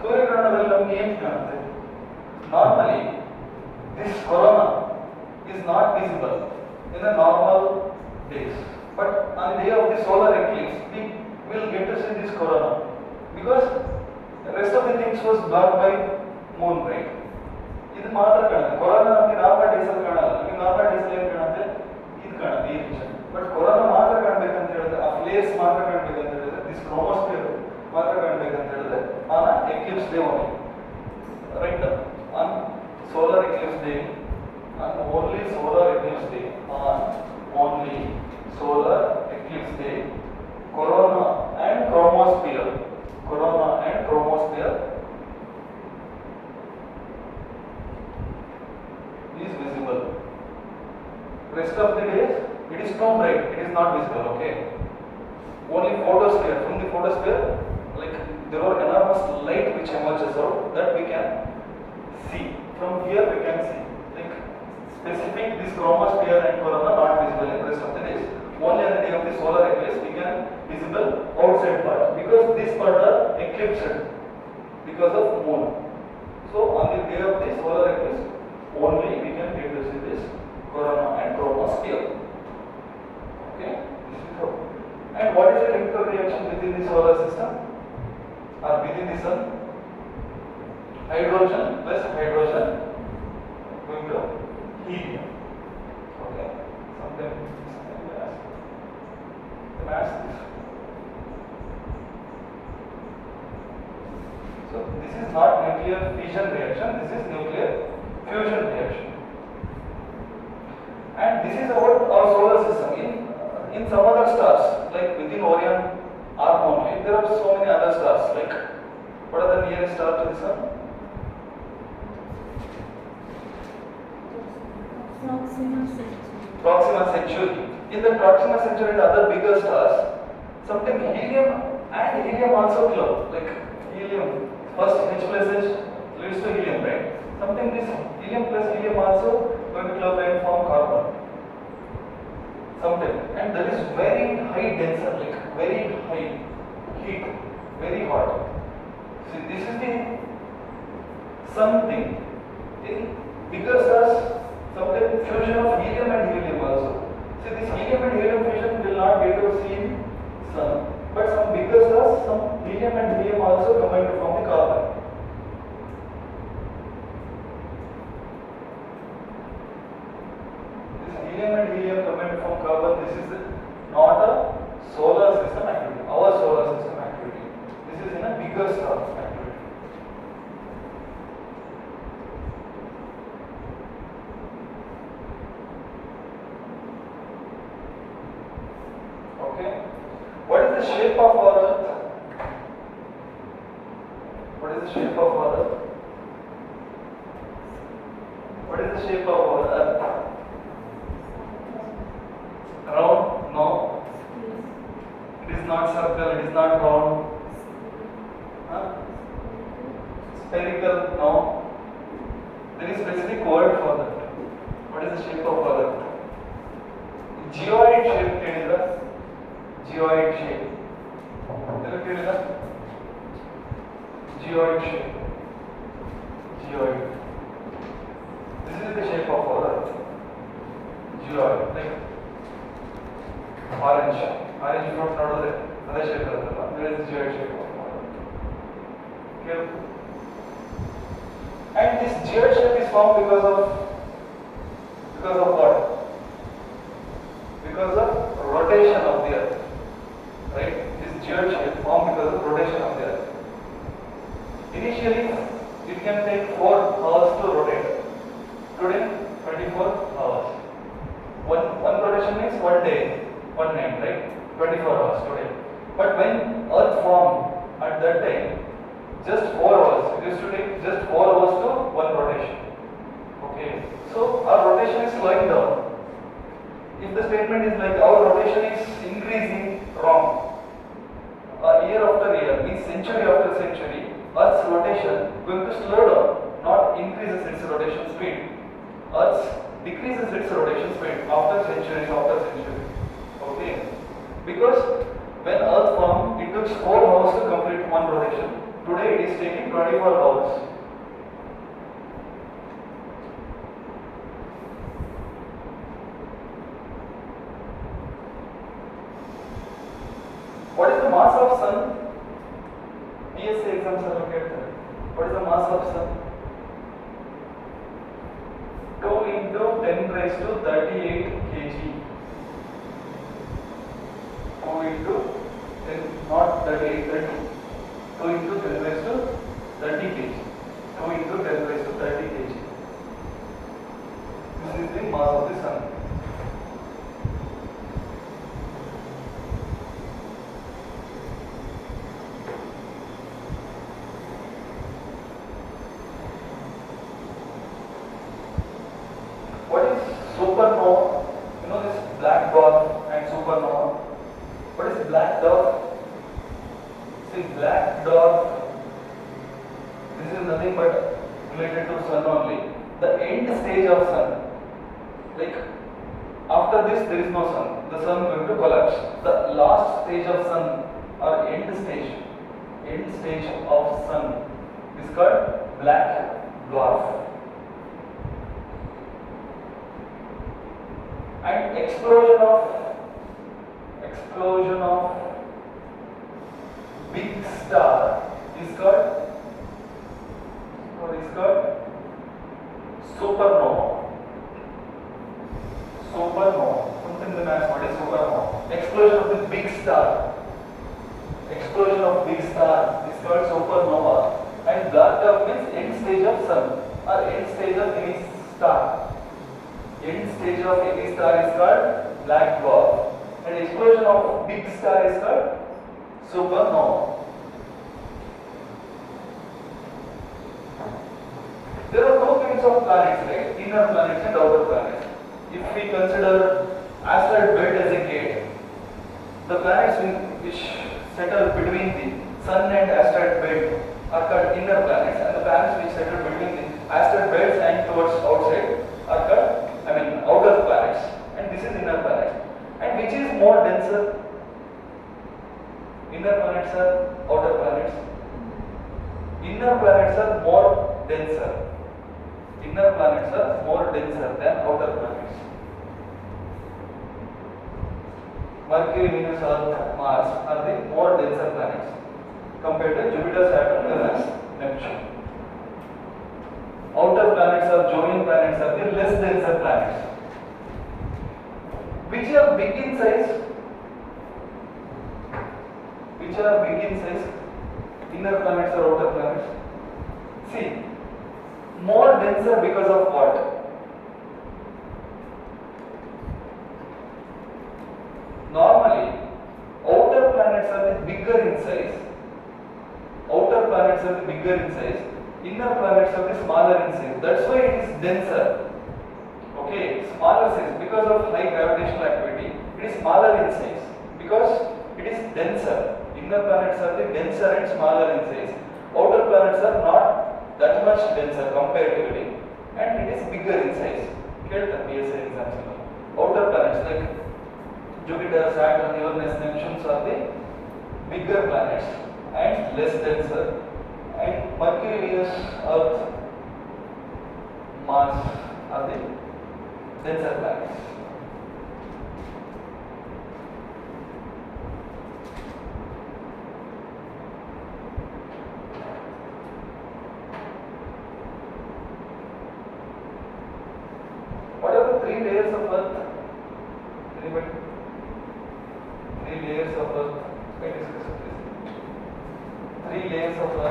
Speaker 1: ಸೂರ್ಯಗ್ರಹಣದಲ್ಲಿ ನಮಗೆ ಏನು ಕಾಣುತ್ತೆ? Normally this corona is not visible in the normal days, but on the day of the solar eclipse we will get to see this corona because the rest of the things was blocked by moon, right? ಇದು ಮಾತ್ರ ಕಾಣುತ್ತೆ. Corona ನಮಗೆ normal days ಅಲ್ಲಿ ಕಾಣಲ್ಲ. ನಮಗೆ normal days ಅಲ್ಲಿ ಏನು ಕಾಣುತ್ತೆ? ಇದು ಕಾಣುತ್ತೆ, ಈ ವಿಷಯ. ಬಟ್ ಕೊರೋನಾ ಮಾತ್ರ ಕಾಣಬೇಕಂತ ಹೇಳಿದ್ರೆ, ಆ ಫ್ಲೇರ್ಸ್ ಮಾತ್ರ ಕಾಣಬೇಕಂತ ಹೇಳಿದ್ರೆ, ದಿಸ್ ಕ್ರೋಮೋಸ್ಫಿಯರ್ ಮಾತ್ರ ಕಾಣಬೇಕಂತ ಹೇಳಿದ್ರೆ on Eclipse day only, right? On solar eclipse day, on only solar eclipse day, on only solar eclipse day, corona and chromosphere is visible. Rest of the days it is too bright, it is not visible. Okay, only photosphere, from the photosphere, like there are enormous light which emerges out, that we can see. From here we can see, like specific this chromosphere and corona not visible in the rest of the days. Only on the day of the solar eclipse we can visible outside part, because this part are eclipsed because of moon. So on the day of the solar eclipse only we can get to see this corona and chromosphere. Okay, this is how. And what is the chemical reaction within the solar system or within the sun? Hydrogen plus hydrogen going to helium. Okay, sometimes the mass is. So this is not nuclear fission reaction, this is nuclear fusion reaction. And this is about our solar system. In some other stars, like within Orion arm only, there are so many other stars. Like, what are the nearest stars to the sun? Proxima Centauri. In the Proxima Centauri and other bigger stars, sometimes helium and helium also club. Like helium, first H plus H leads to helium, right? Sometimes this helium plus helium also going to club and form carbon. Sometimes, and that is very high denser, like very high heat, very hot. See, this is the something. In bigger stars, sometimes fusion of helium and helium also. See, this helium and helium fusion will not get to see in sun, but some bigger stars, some helium and helium also combine to form the carbon. This helium and helium combine to form carbon. This is not a solar system activity, our solar system activity. This is in a bigger star activity. Okay, what is the shape of our Earth? What is the shape of our Earth? What is the shape of our Earth? Round? No. It is not circle, it is not round. Huh? Spherical? No. There is specific word for that. What is the shape of our Earth? Geoid shape ಕೇಳಿದ್ರಾ? Geoid shape. ಎಲ್ಲ ಕೇಳಿದ್ರಾ? Geoid shape. Geoid. This is the shape of our Earth. geoid, like orange fruit ನೋಡಿದ್ರೆ ಅದೇ shape ಇರುತ್ತಲ್ಲ, there is geoid shape of model. Okay. And this geoid shape is formed because of what? Because of rotation of the earth, right? This geoid shape formed because of rotation of the earth. Initially it can take 4 hours to rotate. Today 24 hours. One rotation means one day, one night, right? 24 hours today. But when earth formed at that time, just 4 hours. It used to take just 4 hours to one rotation. Okay. So our rotation is slowing down. If the statement is like our rotation is increasing, wrong. Year after year, means century after century, Earth's rotation going to slow down, not increases its rotation speed. Earth decreases its rotation speed after centuries after centuries. Okay? Because when Earth formed, it took 4 hours to complete one rotation. Today it is taking 24 hours. What is the mass of Sun? PSA exams are located. What is the mass of Sun? 2 into 10 raised to 38 kg. 2 into 10, not 38, 30. 2 into 10 raised to 30 kg. 2 into 10 raised to 30 kg. This is the mass of the Sun. What is supernova? You know this black dwarf and supernova. What is black dwarf? See, black dwarf, this is nothing but related to Sun only. The end stage of Sun. Like after this there is no Sun. The Sun going to collapse. The last stage of Sun or end stage of Sun is called black dwarf. And explosion of big star is called supernova. Something in the maths, what is supernova? Explosion of the big star. Explosion of big star is called supernova. And black dwarf means end stage of Sun or end stage of any star. End stage of any star is called black dwarf, and explosion of big star is called supernova. There are two kinds of planets, right? Inner planets and outer planets. If we consider asteroid belt as a gate, the planets which settle between the Sun and asteroid belt are called inner planets, and the planets which settle between the asteroid belts and towards outside are called outer planets, and this is inner planets. And which is more denser? Inner planets or outer planets? Inner planets are more denser. Inner planets are more denser than outer planets. Mercury, Venus, Earth, Mars are the more denser planets compared to Jupiter, Saturn, Uranus, Neptune. Outer planets or jovian planets are the less denser planets. Which are big in size? Inner planets or outer planets? See, more denser because of what? Normally, outer planets are the bigger in size. Inner planets are the smaller in size. That's why it is denser. Okay, smaller size because of high gravitational activity. It is smaller in size because it is denser. Inner planets are the denser and smaller in size. Outer planets are not that much denser comparatively, and it is bigger in size. Kelta PSA example. Outer planets like Jupiter, Saturn, Uranus, Neptune are the bigger planets and less denser. And Mercury, Venus, Earth, Mars are the denser planets. three layers of earth? Anybody? Three layers of earth. Let us discuss this. Three layers of earth.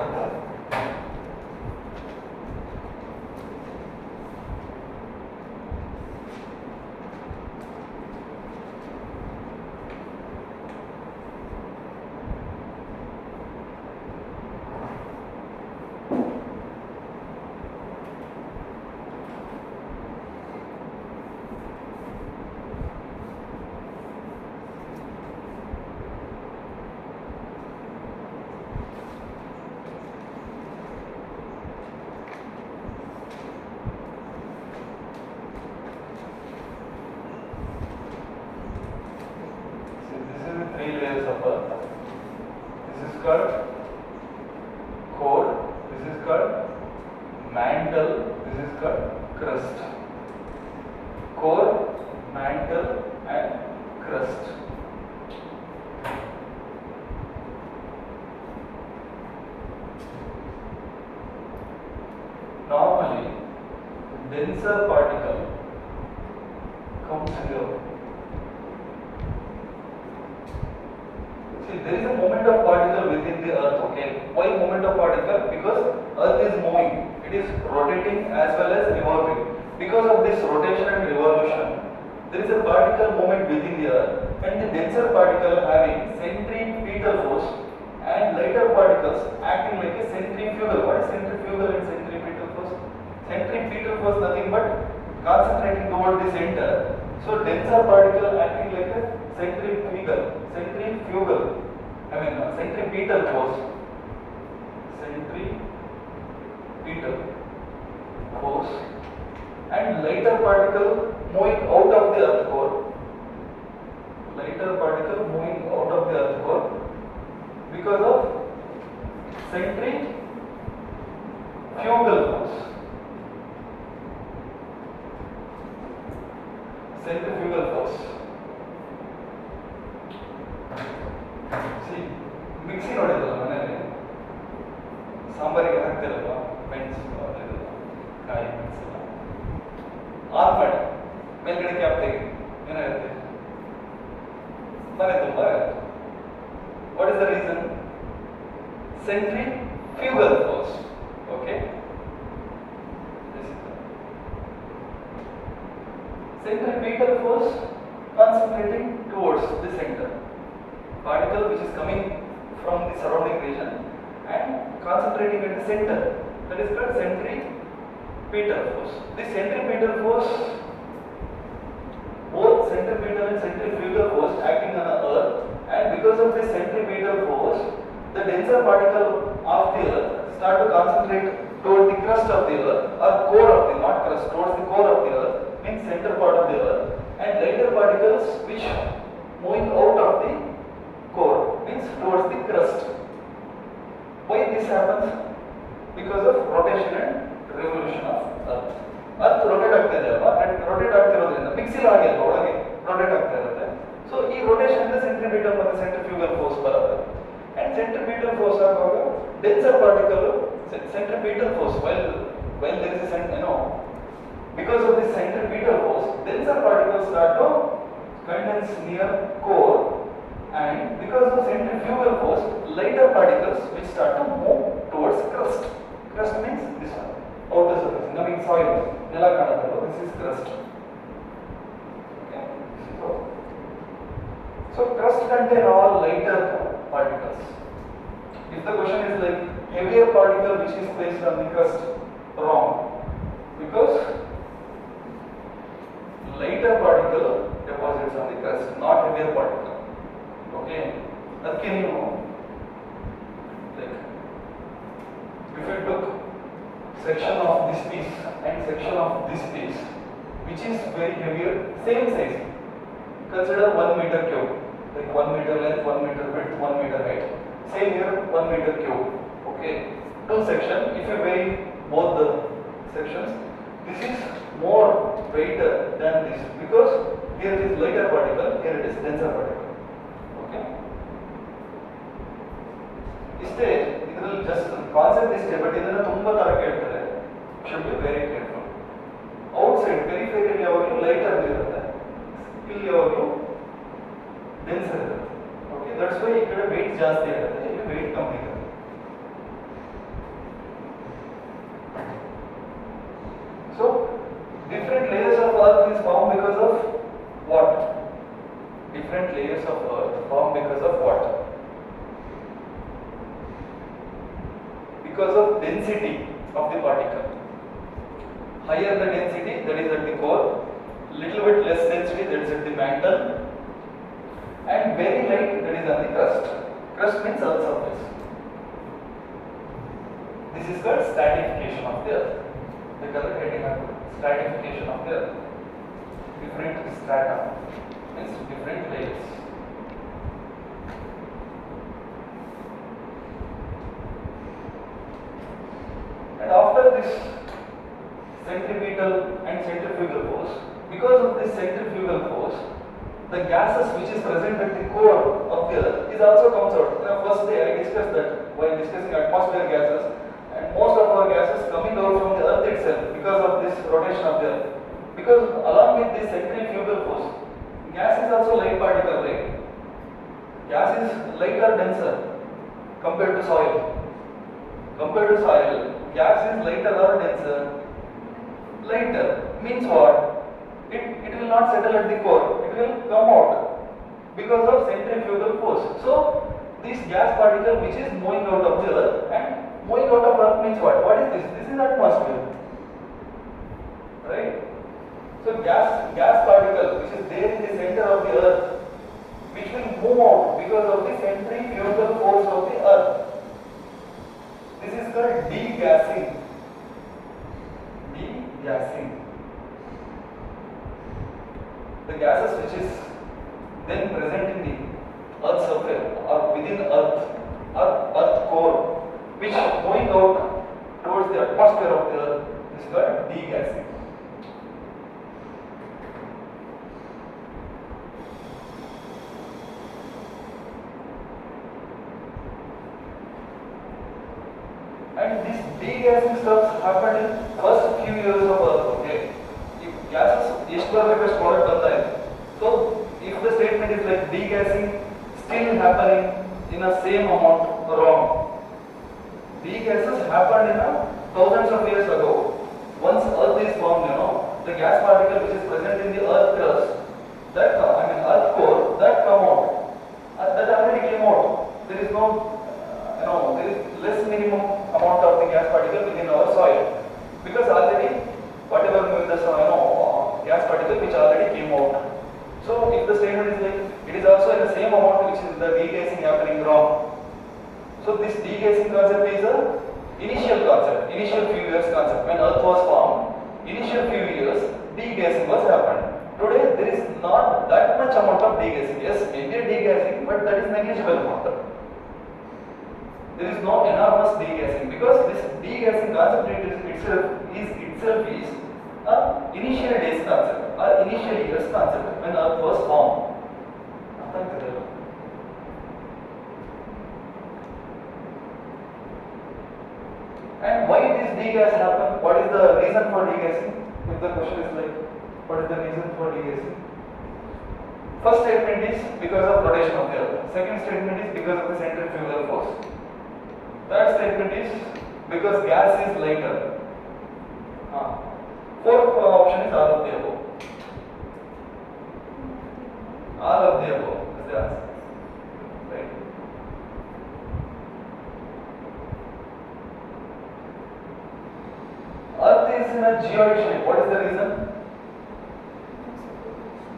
Speaker 1: Three layers of earth. This is called core, this is called mantle, this is called crust. Core, mantle and crust. Normally, denser particle comes here. See, there is a moment of particle within the earth, okay? Why moment of particle? Because earth is moving, it is rotating as well as revolving. Because of this rotation and revolution, there is a particle movement within the earth, and the denser particle having centripetal force and lighter particles acting like a centrifugal. What is centrifugal and centripetal force? Centripetal force nothing but concentrating toward the center. So denser particle acting like a centrifugal, centripetal force, and lighter particle moving out of the earth core, because of centrifugal force. See, mixing ನೋಡಿದ್ರಲ್ಲ ಮನೆಯಲ್ಲಿ ಸಾಂಬಾರಿಗೆ ಹಾಕ್ತಿರಲ್ಲ ಮೆಣಸು ಕಾಯಿ ಮೆಣಸೆಲ್ಲ of ಮಾಡಿ ಮೇಲ್ಗಡೆ cap ತೆಗಿ ಏನಾಗುತ್ತೆ ಮನೆ ತುಂಬ ಆಗುತ್ತೆ. What is the reason? Centrifugal force. Okay, centripetal force concentrating towards the center. Particle which is coming from the surrounding region and concentrating at the center, that is called centripetal force. This centripetal force, both centripetal and centrifugal force acting on the earth, and because of this centripetal force, the denser particle of the earth start to concentrate towards the crust of the earth, or core of the, not crust, towards the core of the earth, means center part of the earth, and lighter particles which moving out of the core, means towards the crust. Why this happens? Because of rotation and revolution of earth. Earth rotate ಆಗ್ತಿದೆ ಅಲ್ವಾ, rotate ಆಗ್ತಿರೋದ್ರಿಂದ ಮಿಕ್ಸಿಲ್ ಆಗಿಲ್ಲ ಒಳಗೆ rotate ಆಗ್ತಾ ಇರುತ್ತೆ. So ಈ rotation ಇಂದ centripetal ಮತ್ತು centrifugal force ಬರುತ್ತೆ. And centripetal force ಆಗುವಾಗ denser particle centripetal force, while there is a because of this centripetal force, denser particles start to condense near core, and because of centrifugal force, lighter particles which start to move towards crust. Crust means this one, outer surface, means soil. This is crust. Okay. So crust contain all lighter particles. If the question is like heavier particle which is placed on the crust, wrong, because lighter particle deposits on the crust, not heavier particle. Okay, that can you know, like if you took section of this piece and section of this piece, which is very heavier, same size, consider 1 meter cube, like 1 meter length, 1 meter width, 1 meter height. Same here, 1 meter cube. Okay, two section. If you weigh both the sections, this is more weighter than this, because here it is lighter particle, here it is denser particle. Okay, ಇಷ್ಟೇ ಇದರಲ್ಲಿ just concept ಇಷ್ಟೇ, but ಇದನ್ನ ತುಂಬಾ ತರ ಕೇಳ್ತಾರೆ. Should be very careful. Outside peripheral ಯಾವಾಗಲೂ lighter ಜಾಸ್ತಿ ಆಗುತ್ತೆ, ಇಲ್ಲಿ weight ಕಮ್ಮಿ ಇರುತ್ತೆ. So different layers of earth is formed because of what? Different layers of earth formed because of what? Because of density of the particle. Higher the density, that is at the core, little bit less density, that is at the mantle, and very light, that is on the crust. Crust means earth surface. This is called stratification of the earth. The color heading are stratification of the earth. Different strata means different layers. And after this centripetal and centrifugal force, because of this centrifugal force, the gases which is present at the core of the earth is also comes out. First day I discussed that while discussing atmospheric gases, and most of our gases coming out from the earth itself because of this rotation of the earth. Because along with this centrifugal force, gas is also light particle, right? Gas is lighter, denser compared to soil. Compared to soil, gas is lighter or denser? Lighter. Means what? It will not settle at the core. It will come out because of centrifugal force. So this gas particle which is moving out of the earth, and moving out of earth means what? What is this? This is atmosphere, right? So gas particle which is there in the center of the earth, which will move out because of the centrifugal force of the earth. This is called degassing. Degassing. The gases which is then present in the earth surface or within earth core, which going out towards the atmosphere of the earth, is called degassing. And this degassing stuff happened in first few years of earth, okay? If gases request product banda hai, so if the statement is like degassing still happening in a same amount, wrong. Degases happened in thousands of years ago. Once earth is formed, the gas particle which is present in the earth crust, earth core, that come out. That already came out. There is no, there is less minimum amount of the gas particle within our soil, because already whatever the gas particle which already came out. So if the statement is like it is also in the same amount which is the degassing happening, wrong. So this degassing concept is a initial concept, initial few years concept. When earth was formed, initial few years degassing was happened. Today there is not that much amount of degassing. Yes, maybe degassing, but that is negligible amount. There is no enormous degassing, because this degassing concept itself is a initial days concept or initial years concept when earth was formed. And why this degas happen? What is the reason for degassing? If the question is like, what is the reason for degassing? First statement is because of rotation of the earth. Second statement is because of the centrifugal force. Third statement is because gas is lighter. Fourth option is all of the above. All of the above is the answer. Right? Earth is in a geoid shape. What is the reason?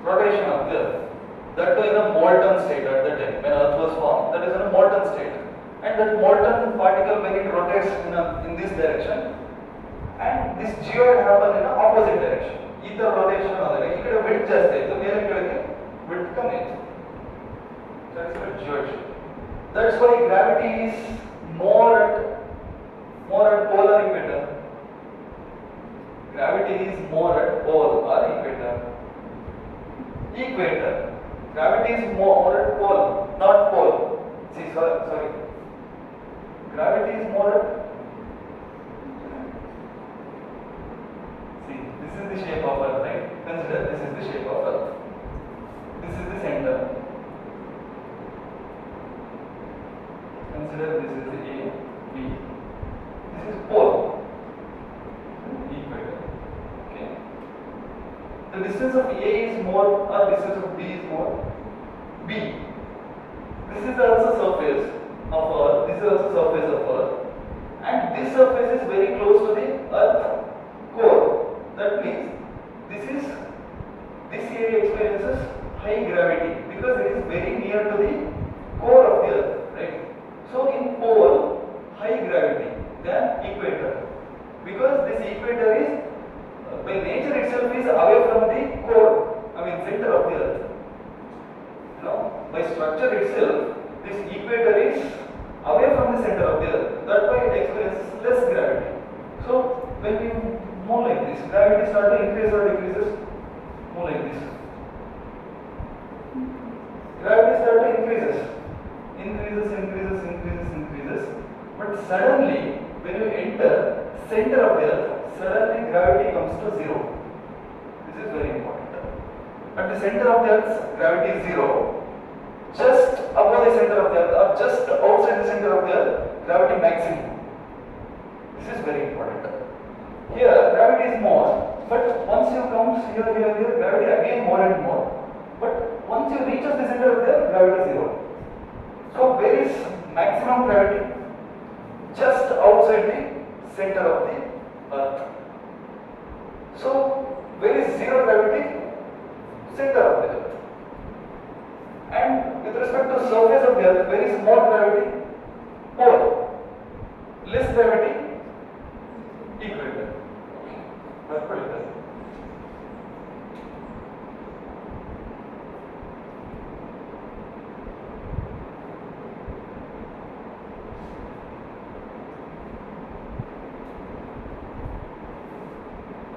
Speaker 1: Rotation of the earth. That was in a molten state at the time when earth was formed. That is in a molten state. And that molten particle, when it rotates in this direction, and this geoid happen in the opposite direction. Either rotation or the ikkada width jaste the mere ikkadake width kame. That is called geoid shape. That's why gravity is more at polar equator. Gravity is more at pole or equator. Equator. Gravity is more at pole, not pole. See, sorry. Gravity is more at. See, this is the shape of Earth, right? Consider this is the shape of Earth. This is the center. Consider this is A, B. This is pole, equator. Okay. The distance of A is more, or distance of B is more. B. This is also surface of Earth. This is also surface of Earth, and this surface is very close to the Earth core. That means this area experiences high gravity because it is very near to the core of the Earth, right? So in pole, high gravity than equator, because this equator is by nature itself is away from the core, center of the Earth. By structure itself, this equator is away from the center of the Earth. That's why it experiences less gravity. So when you move like this, gravity starts to increase or decreases. Move like this. Gravity starts to increases. But suddenly, when you enter center of the Earth, suddenly gravity comes to zero. This is very important. At the center of the Earth, gravity is zero. Just above the center of the Earth, or just outside the center of the Earth, gravity maximum. This is very important. Here, gravity is more, but once you come here, gravity again more and more. But once you reach the center of the Earth, gravity is zero. So where is maximum gravity? Just outside the center of the Earth. So where is zero gravity? Center of the Earth. And with respect to surface of the Earth, where is more gravity? Pole. Less gravity? Equator. Perpendicular.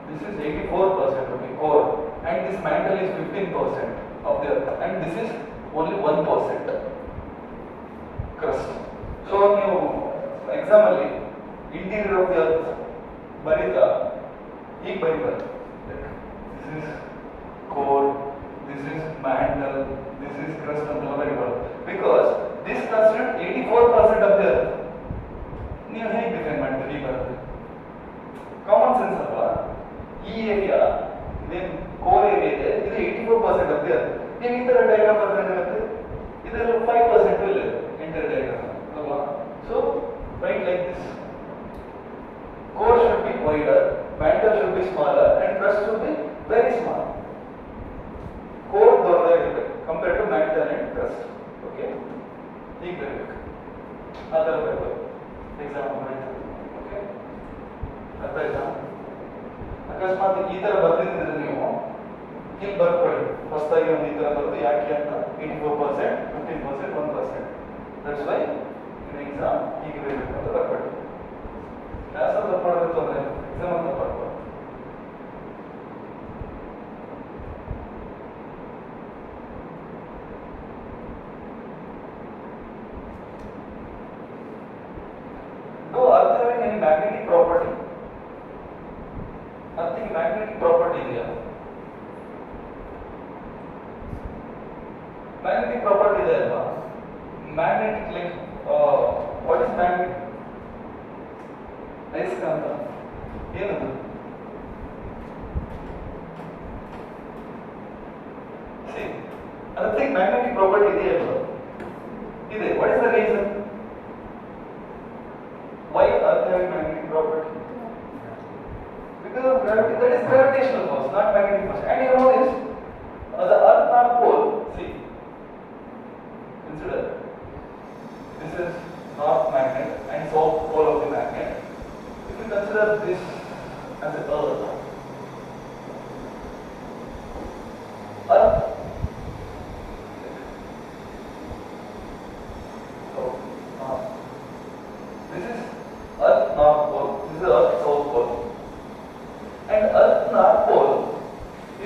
Speaker 1: This is 84% of the core, and this mantle is 15% of the Earth, and this is only 1% crust. So ನೀವು example interior of the Earth ಬರೀತಾ ಹೀಗೆ ಬರೀತಾರೆ. This is core, this is mantle, this is crust ಅಂತೆಲ್ಲ ಬರೀಬಾರ್ದು. Because this constitutes 84% of the Earth. ನೀವು ಹೇಗೆ define ಮಾಡ್ತೀರಿ ಈ ಬರುತ್ತೆ? ಕಾಮನ್ ಸೆನ್ಸ್ ಅಲ್ವಾ? ಈ ಏರಿಯಾ ಇದೇನು ಕೋರ್ ಏರಿಯಾ ಇದೆ, ಇದು 84% of the Earth. ನೀವು ಈ ತರ ಡಯಾಗ್ರಾಮ್ ಬರೆದ್ರೆ ಇದರಲ್ಲಿ 5% ಇಲ್ಲ ಎಂಟರ್ ಡಯಾಗ್ರಾಮ್ ಅಲ್ವಾ? So right like this. Core should be wider, mantle should be smaller, and crust should be very small. Core ದೊಡ್ಡದಾಗಿರಬೇಕು compared to mantle and crust. Okay? ಹೀಗೆ ಬರಬೇಕು. ಆ ಥರ ಬರಬೇಕು. ಎಕ್ಸಾಂಪಲ್ ಆಯ್ತು. ಓಕೆ? ಅರ್ಥ ಆಯ್ತಾ? ಅಕಸ್ಮಾತ್ ಈ ಥರ ಬರ್ತಿದ್ರೆ ನೀವು ಇಲ್ಲಿ ಬರ್ಕೊಳ್ಳಿ. ಹೊಸದಾಗಿ ಒಂದು ಈ ಥರ ಬರೋದು ಯಾಕೆ ಅಂತ 84%, 15%, 1%. That's why in exam ಹೀಗೆ ಬರಬೇಕು ಅಂತ ಬರ್ಕೊಳ್ಳಿ. ಕ್ಲಾಸ್ ಅಂತ ತಪ್ಪಾಡಿದ್ರೆ ತೊಂದರೆ ಇಲ್ಲ, ಎಕ್ಸಾಮ್ ಅಂತ ತಪ್ಪಾಡ್ಬಾರ್ದು. Do Earth having any magnetic property? Earthing magnetic property ಇದೆಯಾ? Magnetic property ಇದೆ ಅಲ್ವಾ? Magnetic like what is magnet? ಅಯಸ್ಕಾಂತ ಏನದು? See, Earthing magnetic property ಇದೆಯಾ ಅಲ್ವಾ? ಇದೆ. What is the reason? Why Earth having magnetic property? Because of gravity. That is gravitational force, not magnetic force. And you know this, the Earth North Pole. See, consider this is north magnet and south pole of the magnet. If you consider this as a Earth, this is Earth North Pole, this is Earth South Pole, and Earth North Pole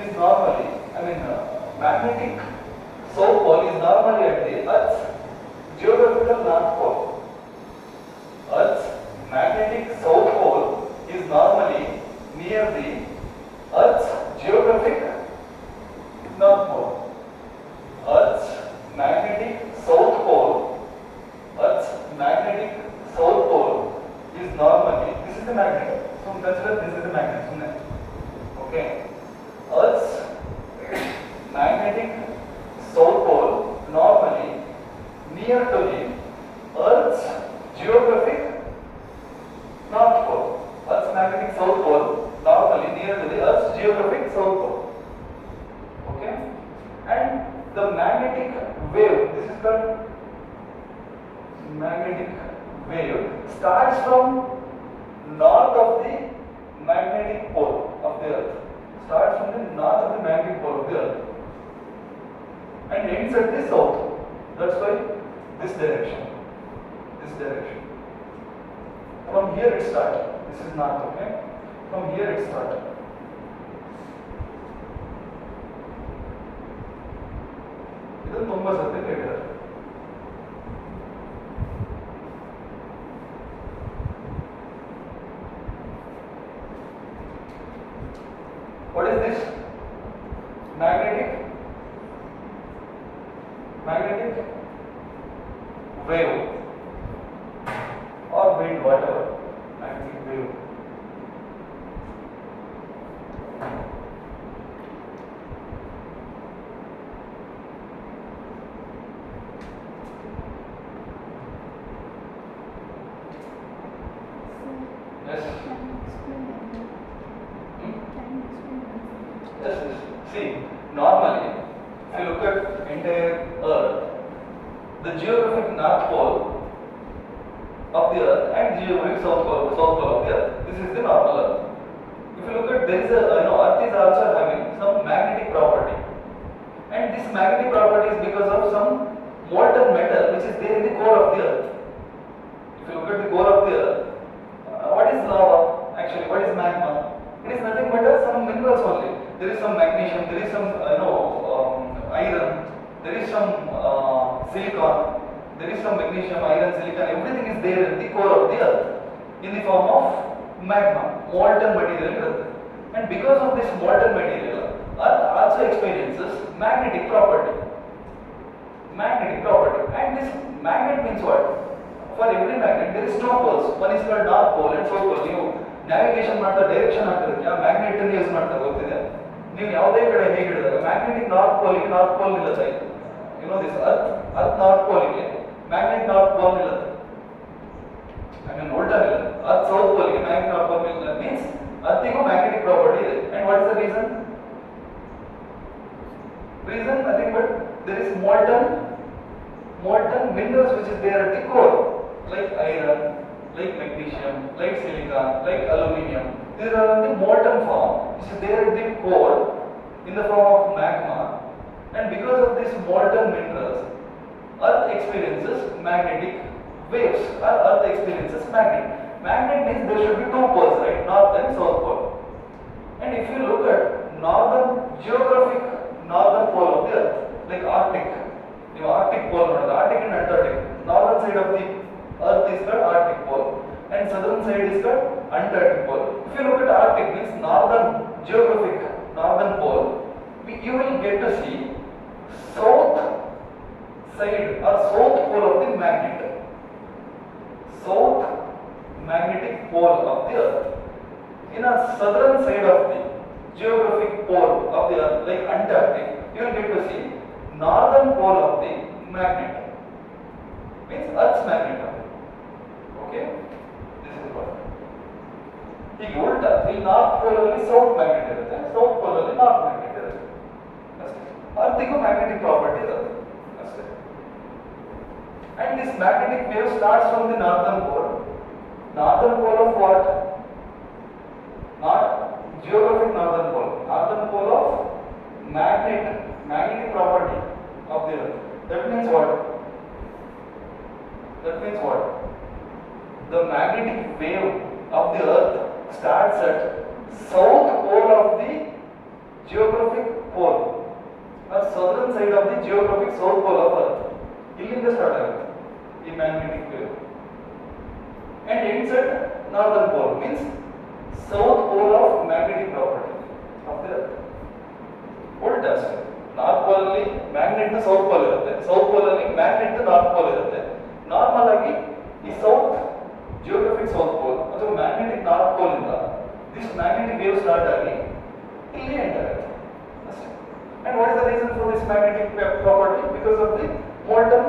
Speaker 1: is normally, magnetic South Pole is normally at the Earth's geographical North Pole. Earth's magnetic South Pole is normally near the Earth's geographic North Pole. Earth's magnetic South Pole, Earth's magnetic called magnetic wave starts from north of the magnetic pole of the earth. Starts from the north of the magnetic pole of the earth and ends at the south. That's why this direction. This direction. From here it starts. This is north, okay? From here it starts. ಇದನ್ನು ತುಂಬಾ ಸತ್ಯ ಹೇಳಿದ್ದಾರೆ. What is this? Magnetic wave or wind, whatever. Magnetic wave. Yes. Yes, yes. See, normally, if you look at entire Earth, the geographic north pole of the Earth and geographic south pole of the Earth, this is the normal Earth. If you look at, there is a, Earth is also having some magnetic property, and this magnetic property is because of some molten metal which is there in the core of the Earth. If you look at the core of the Earth, what is lava? Actually, what is magma? It is nothing but some minerals only. There is some magnesium, there is some iron, there is some silicon, there is some magnesium, iron, silicon. Everything is there in the core of the Earth in the form of magma, molten material. And because of this molten material, Earth also experiences magnetic property. Magnetic property. And this magnet means what? For every magnet, there is two poles. One is called north pole and south pole. You navigation ಮಾಡ್ತಾ direction ಹಾಕೋದಕ್ಕೆ ಆ magnet ಅನ್ನು use ಮಾಡ್ತಾ ಗೊತ್ತಿದೆ. ನೀವು ಯಾವುದೇ ಕಡೆ ಹೇಗೆ ಹಿಡಿದಾಗ ಮ್ಯಾಗ್ನೆಟಿಕ್ ನಾರ್ತ್ ಪೋಲ್ ನಿಲ್ಲುತ್ತೆ. You know this earth north pole ಗೆ ಮ್ಯಾಗ್ನೆಟ್ ನಾರ್ತ್ ಪೋಲ್ ನಿಲ್ಲುತ್ತೆ. ಐ ಮೀನ್ ಉಲ್ಟಾ ನಿಲ್ಲುತ್ತೆ. ಅರ್ತ್ ಸೌತ್ ಪೋಲ್ ಗೆ ಮ್ಯಾಗ್ನೆಟ್ ನಾರ್ತ್ ಪೋಲ್ ನಿಲ್ಲುತ್ತೆ. ಮೀನ್ಸ್ ಅರ್ಥಿಗೂ ಮ್ಯಾಗ್ನೆಟಿಕ್ ಪ್ರಾಪರ್ಟಿ ಇದೆ. And what is the reason? Reason nothing but there is molten minerals which is there at the core, like iron, like magnesium, like silicon, like aluminium. These are in the molten form which is there at the core in the form of magma, and because of these molten minerals, Earth experiences magnetic waves, or Earth experiences magnet. Magnet means there should be two poles, right? North and south pole. And if you look at geographic northern pole of the Earth, like Arctic, Arctic pole, Arctic and Antarctic. Northern side of the Earth is called Arctic pole, and southern side is called Antarctic pole. If you look at Arctic, means geographic northern pole, you will get to see south side or south pole of the magnet, south magnetic pole of the Earth. In a southern side of the geographic pole of the Earth, like Antarctic, you will get to see northern pole of the magnet, means Earth's magnet. Okay, this is what. ಈಗ ಉಲ್ಟಾ ಇಲ್ಲಿ north pole ಅಲ್ಲಿ south magnet ಇರುತ್ತೆ, south pole ಅಲ್ಲಿ north magnet ಇರುತ್ತೆ ಅಷ್ಟೇ. ಅರ್ಥಿಗೂ magnetic property ಇರುತ್ತೆ ಅಷ್ಟೇ. And this magnetic wave starts from the northern pole of what? Not geographic northern pole of magnetic property of the Earth. That means what? The magnetic wave of the Earth starts at south pole of the geographic pole, or southern side of the geographic south pole of Earth. Illinda start agutte ee magnetic wave, and ends at northern pole, means south pole of magnetic property of the Earth. ಉಲ್ಟಾ ಅಷ್ಟೇ. North pole ಅಲ್ಲಿ magnet south pole ಇರುತ್ತೆ, south pole ಅಲ್ಲಿ magnet north pole ಇರುತ್ತೆ. Normal ಆಗಿ ಈ geographic south pole ಅಥವಾ magnetic north pole ಇಂದ ದಿಸ್ ಮ್ಯಾಗ್ನೆಟಿಕ್ ವೇವ್ ಸ್ಟಾರ್ಟ್ ಆಗಿ ಇಲ್ಲಿ ಎಂಟರ್ ಆಗುತ್ತೆ ಅಷ್ಟೇ. And what is the reason for this magnetic property? Because of the molten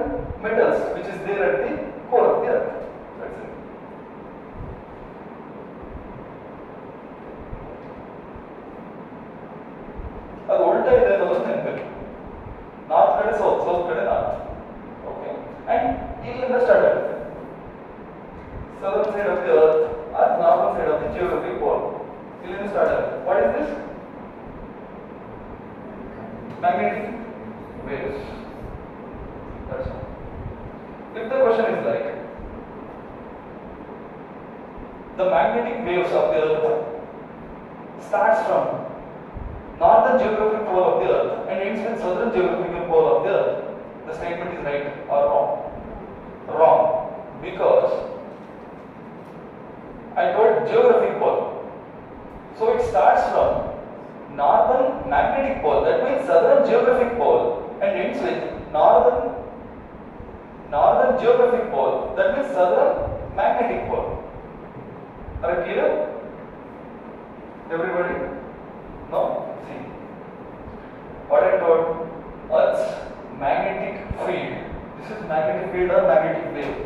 Speaker 1: metals which is there at the core of the Earth. That's it. ಅದು ಉಲ್ಟಾ ಇದೆ ಅನ್ನೋದು ನೆನಪಿರಲಿ. ನಾರ್ತ್ ಕಡೆ ಸೌತ್, ಸೌತ್ ಕಡೆ north. magnetic waves. That's all. If the question is like the magnetic waves of the earth starts from northern geographic pole of the earth and ends with southern geographical pole of the earth, the statement is right or wrong? Wrong, because I told geographic pole. So it starts from northern magnetic pole, that means southern geographic pole, and ends with northern geographic pole, that means southern magnetic pole. Are you clear? Everybody? No? See. What I told, Earth's magnetic field. This is magnetic field or magnetic wave.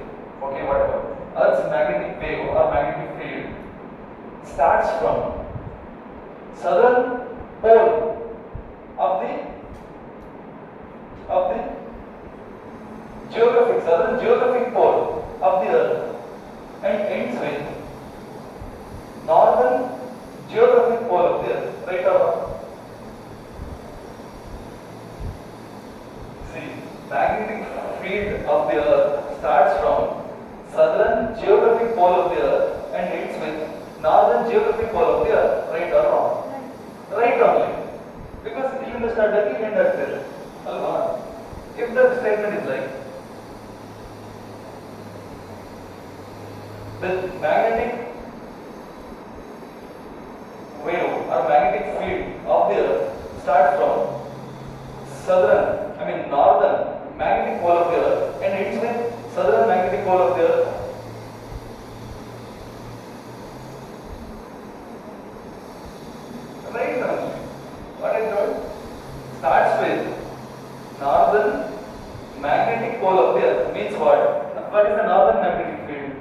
Speaker 1: Okay, whatever. Earth's magnetic wave or magnetic field starts from southern pole of the southern geographic pole of the earth and ends with northern geographic pole of the earth. Right or wrong? See, magnetic field of the earth starts from southern geographic pole of the earth and ends with northern geographic pole of the earth. Right or wrong? Right only. Because ಇಲ್ಲಿಂದ start ಆಗಿ end ಆಗ್ತದೆ ಅಲ್ವಾ? If the statement is like the magnetic wave or magnetic field of the earth starts from northern magnetic pole of the earth and ends with southern magnetic pole of the earth. Right now, what I told starts with northern magnetic pole of the earth means what? What is the northern magnetic field?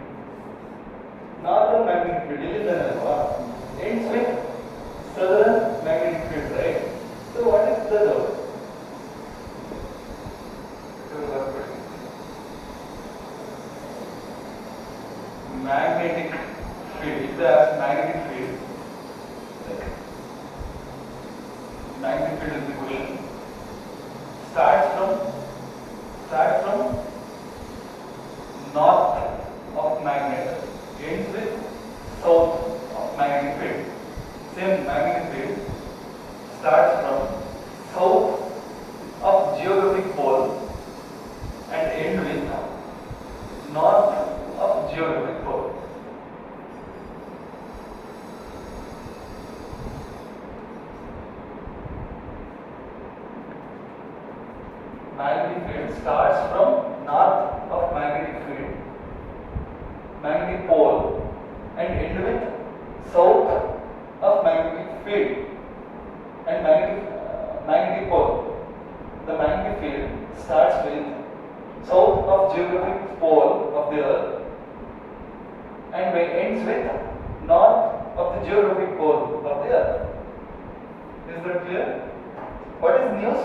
Speaker 1: Northern magnetic field ends with southern magnetic field, right? So what is the magnetic field? If they ask magnetic field, like magnetic field is the question. Starts from north of magnet, ends with south of magnetic field. Same magnetic field starts from south of geographic pole and end with north of geographic pole. Magnetic field starts from north of magnetic field, magnetic pole, and end with south of magnetic field and magnetic pole. The magnetic field starts with south of geographic pole of the earth and ends with north of the geographic pole of the earth. Is that clear? What is news?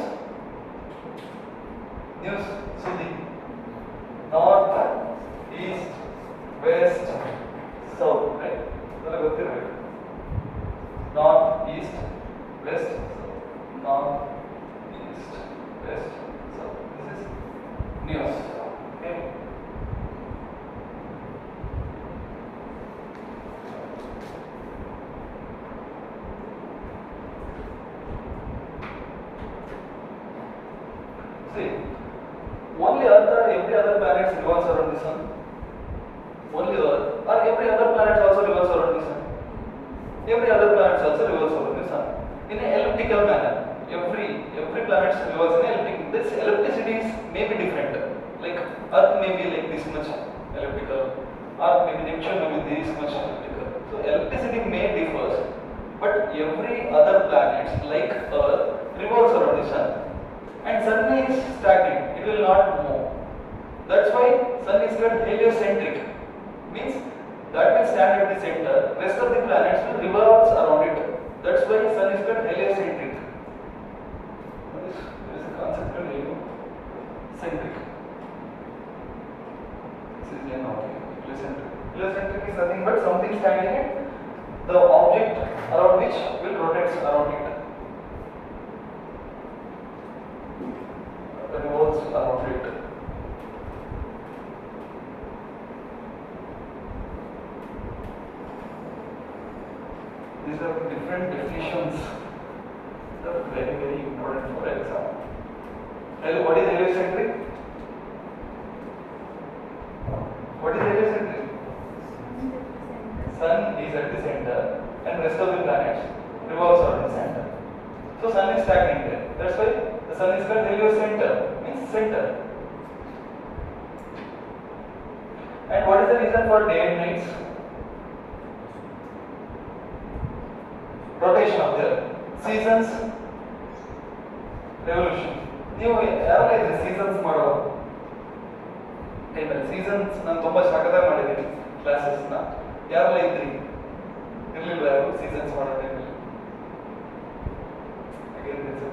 Speaker 1: News, Sudhi. North, east, west, south, right? North, east, west, south. North, east, west, south. This is news. Okay. See, only Earth or every other planet revolves around the sun? Only Earth or every other planet also revolves around the sun? Every other planet also revolves around the sun in an elliptical manner. Every planet revolves in elliptical. This ellipticities may be different. Like Earth may be like this much elliptical, or maybe Neptune may be this much elliptical. So ellipticity may differ, but every other planet like Earth revolves around the sun. And sun is static, it will not move. That's why sun is called heliocentric. Means that will stand at the center, rest of the planets will revolve around it. That's why sun is called heliocentric. There is a concept called heliocentric. This is heliocentric. Heliocentric is nothing but something standing at the object around which will rotate around it. different definitions are very, very important for exam. What is heliocentric? What is heliocentric? Sun is at the center and rest of the planets revolves around the center. So sun is stagnant there. That's why the sun is called heliocenter, means center. And what is the reason for day and nights? Rotation of the seasons, revolution. ನೀವು ಯಾವಾಗ ಇದ್ರಿ seasons ಮಾಡೋ ಟೈಮಲ್ಲಿ seasons ನಾನು ತುಂಬ ಸಖತ್ತಾಗಿ ಮಾಡಿದ್ದೀನಿ ಕ್ಲಾಸಸ್ನ. ಯಾರೆಲ್ಲ ಇದ್ರಿ? ಇರಲಿಲ್ಲ ಯಾರು ಸೀಸನ್ಸ್ ಮಾಡೋ ಟೈಮಲ್ಲಿ?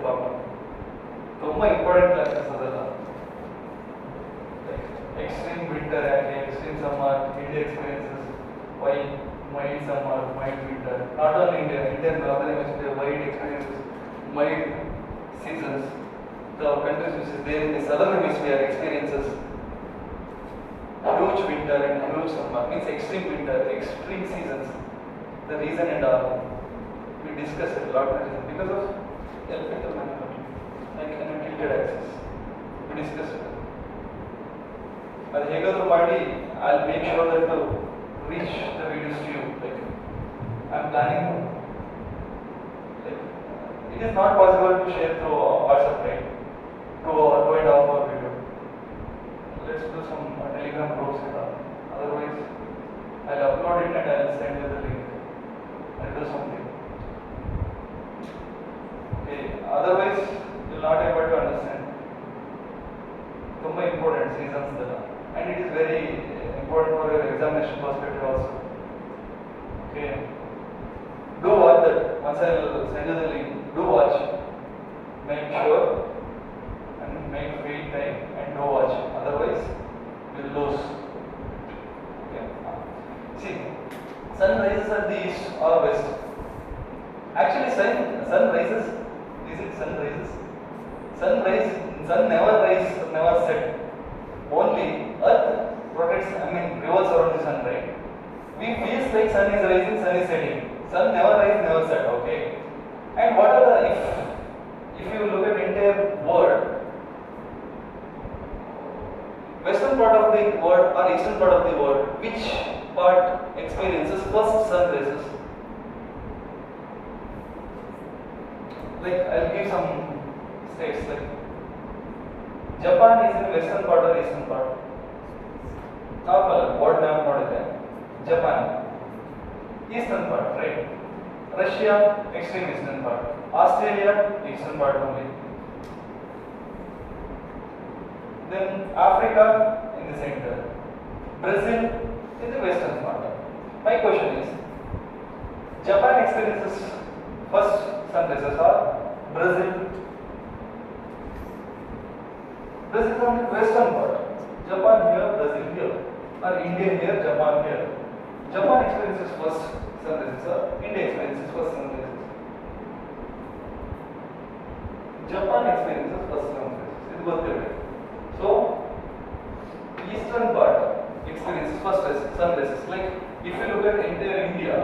Speaker 1: ಪ್ರಾಬ್ಲಮ್. ತುಂಬ ಇಂಪಾರ್ಟೆಂಟ್ ಕ್ಲಾಸಸ್ ಅದೆಲ್ಲ. ಎಕ್ಸ್ಟ್ರೀಮ್ ವಿಂಟರ್ ಯಾಕೆ, extreme summer, India experiences, why mild summer, mild winter. Not only India, Indian northern hemisphere, wide experiences, mild seasons. The countries which is there in the southern hemisphere experiences huge winter and huge summer, means extreme winter, extreme seasons. The reason and all we discussed a lot of reason because of electrical management, like an tilted axis. We discussed it. ಅದು ಹೇಗಾದರೂ ಮಾಡಿ I'll make sure that to reach the videos to you. Like I'm planning. Like it is not possible to share through WhatsApp, right? To 2.5 hour video. Let's do some Telegram groups and all. Otherwise, I'll upload it and I'll send you the link. I'll do something. Okay. Otherwise, you'll not able to understand. Very important seasons there, and it is very important for your examination perspective also. Okay. Do watch that. Once I will send you the link, do watch. Make sure and make free time and do watch. Otherwise, you will lose. Okay. See, sun rises at the east or west. Actually, sun rises. Is it sun rises? Sun never rises, never set. Only Earth rotates, revolves around the sun, right? We feel like sun is rising, sun is setting. Sun never rises, never set, okay? And what are the, if you look at the entire world, western part of the world or eastern part of the world, which part experiences first sun rises? Like, I'll give some states, like Japan is in western part or eastern part? Normal, world map model. Japan, eastern part, right? Russia, extreme eastern part. Australia, eastern part only. Then Africa in the center. Brazil in the western part. My question is, Japan experiences first sun rises or Brazil? Brazil is on the western part. Japan here, Brazil here. Or India here, Japan here. Japan experiences first sun rises or India experiences first sun rises? Japan experiences first sun rises. It is both correct. So, eastern part experiences first sun rises. Like, if you look at entire India,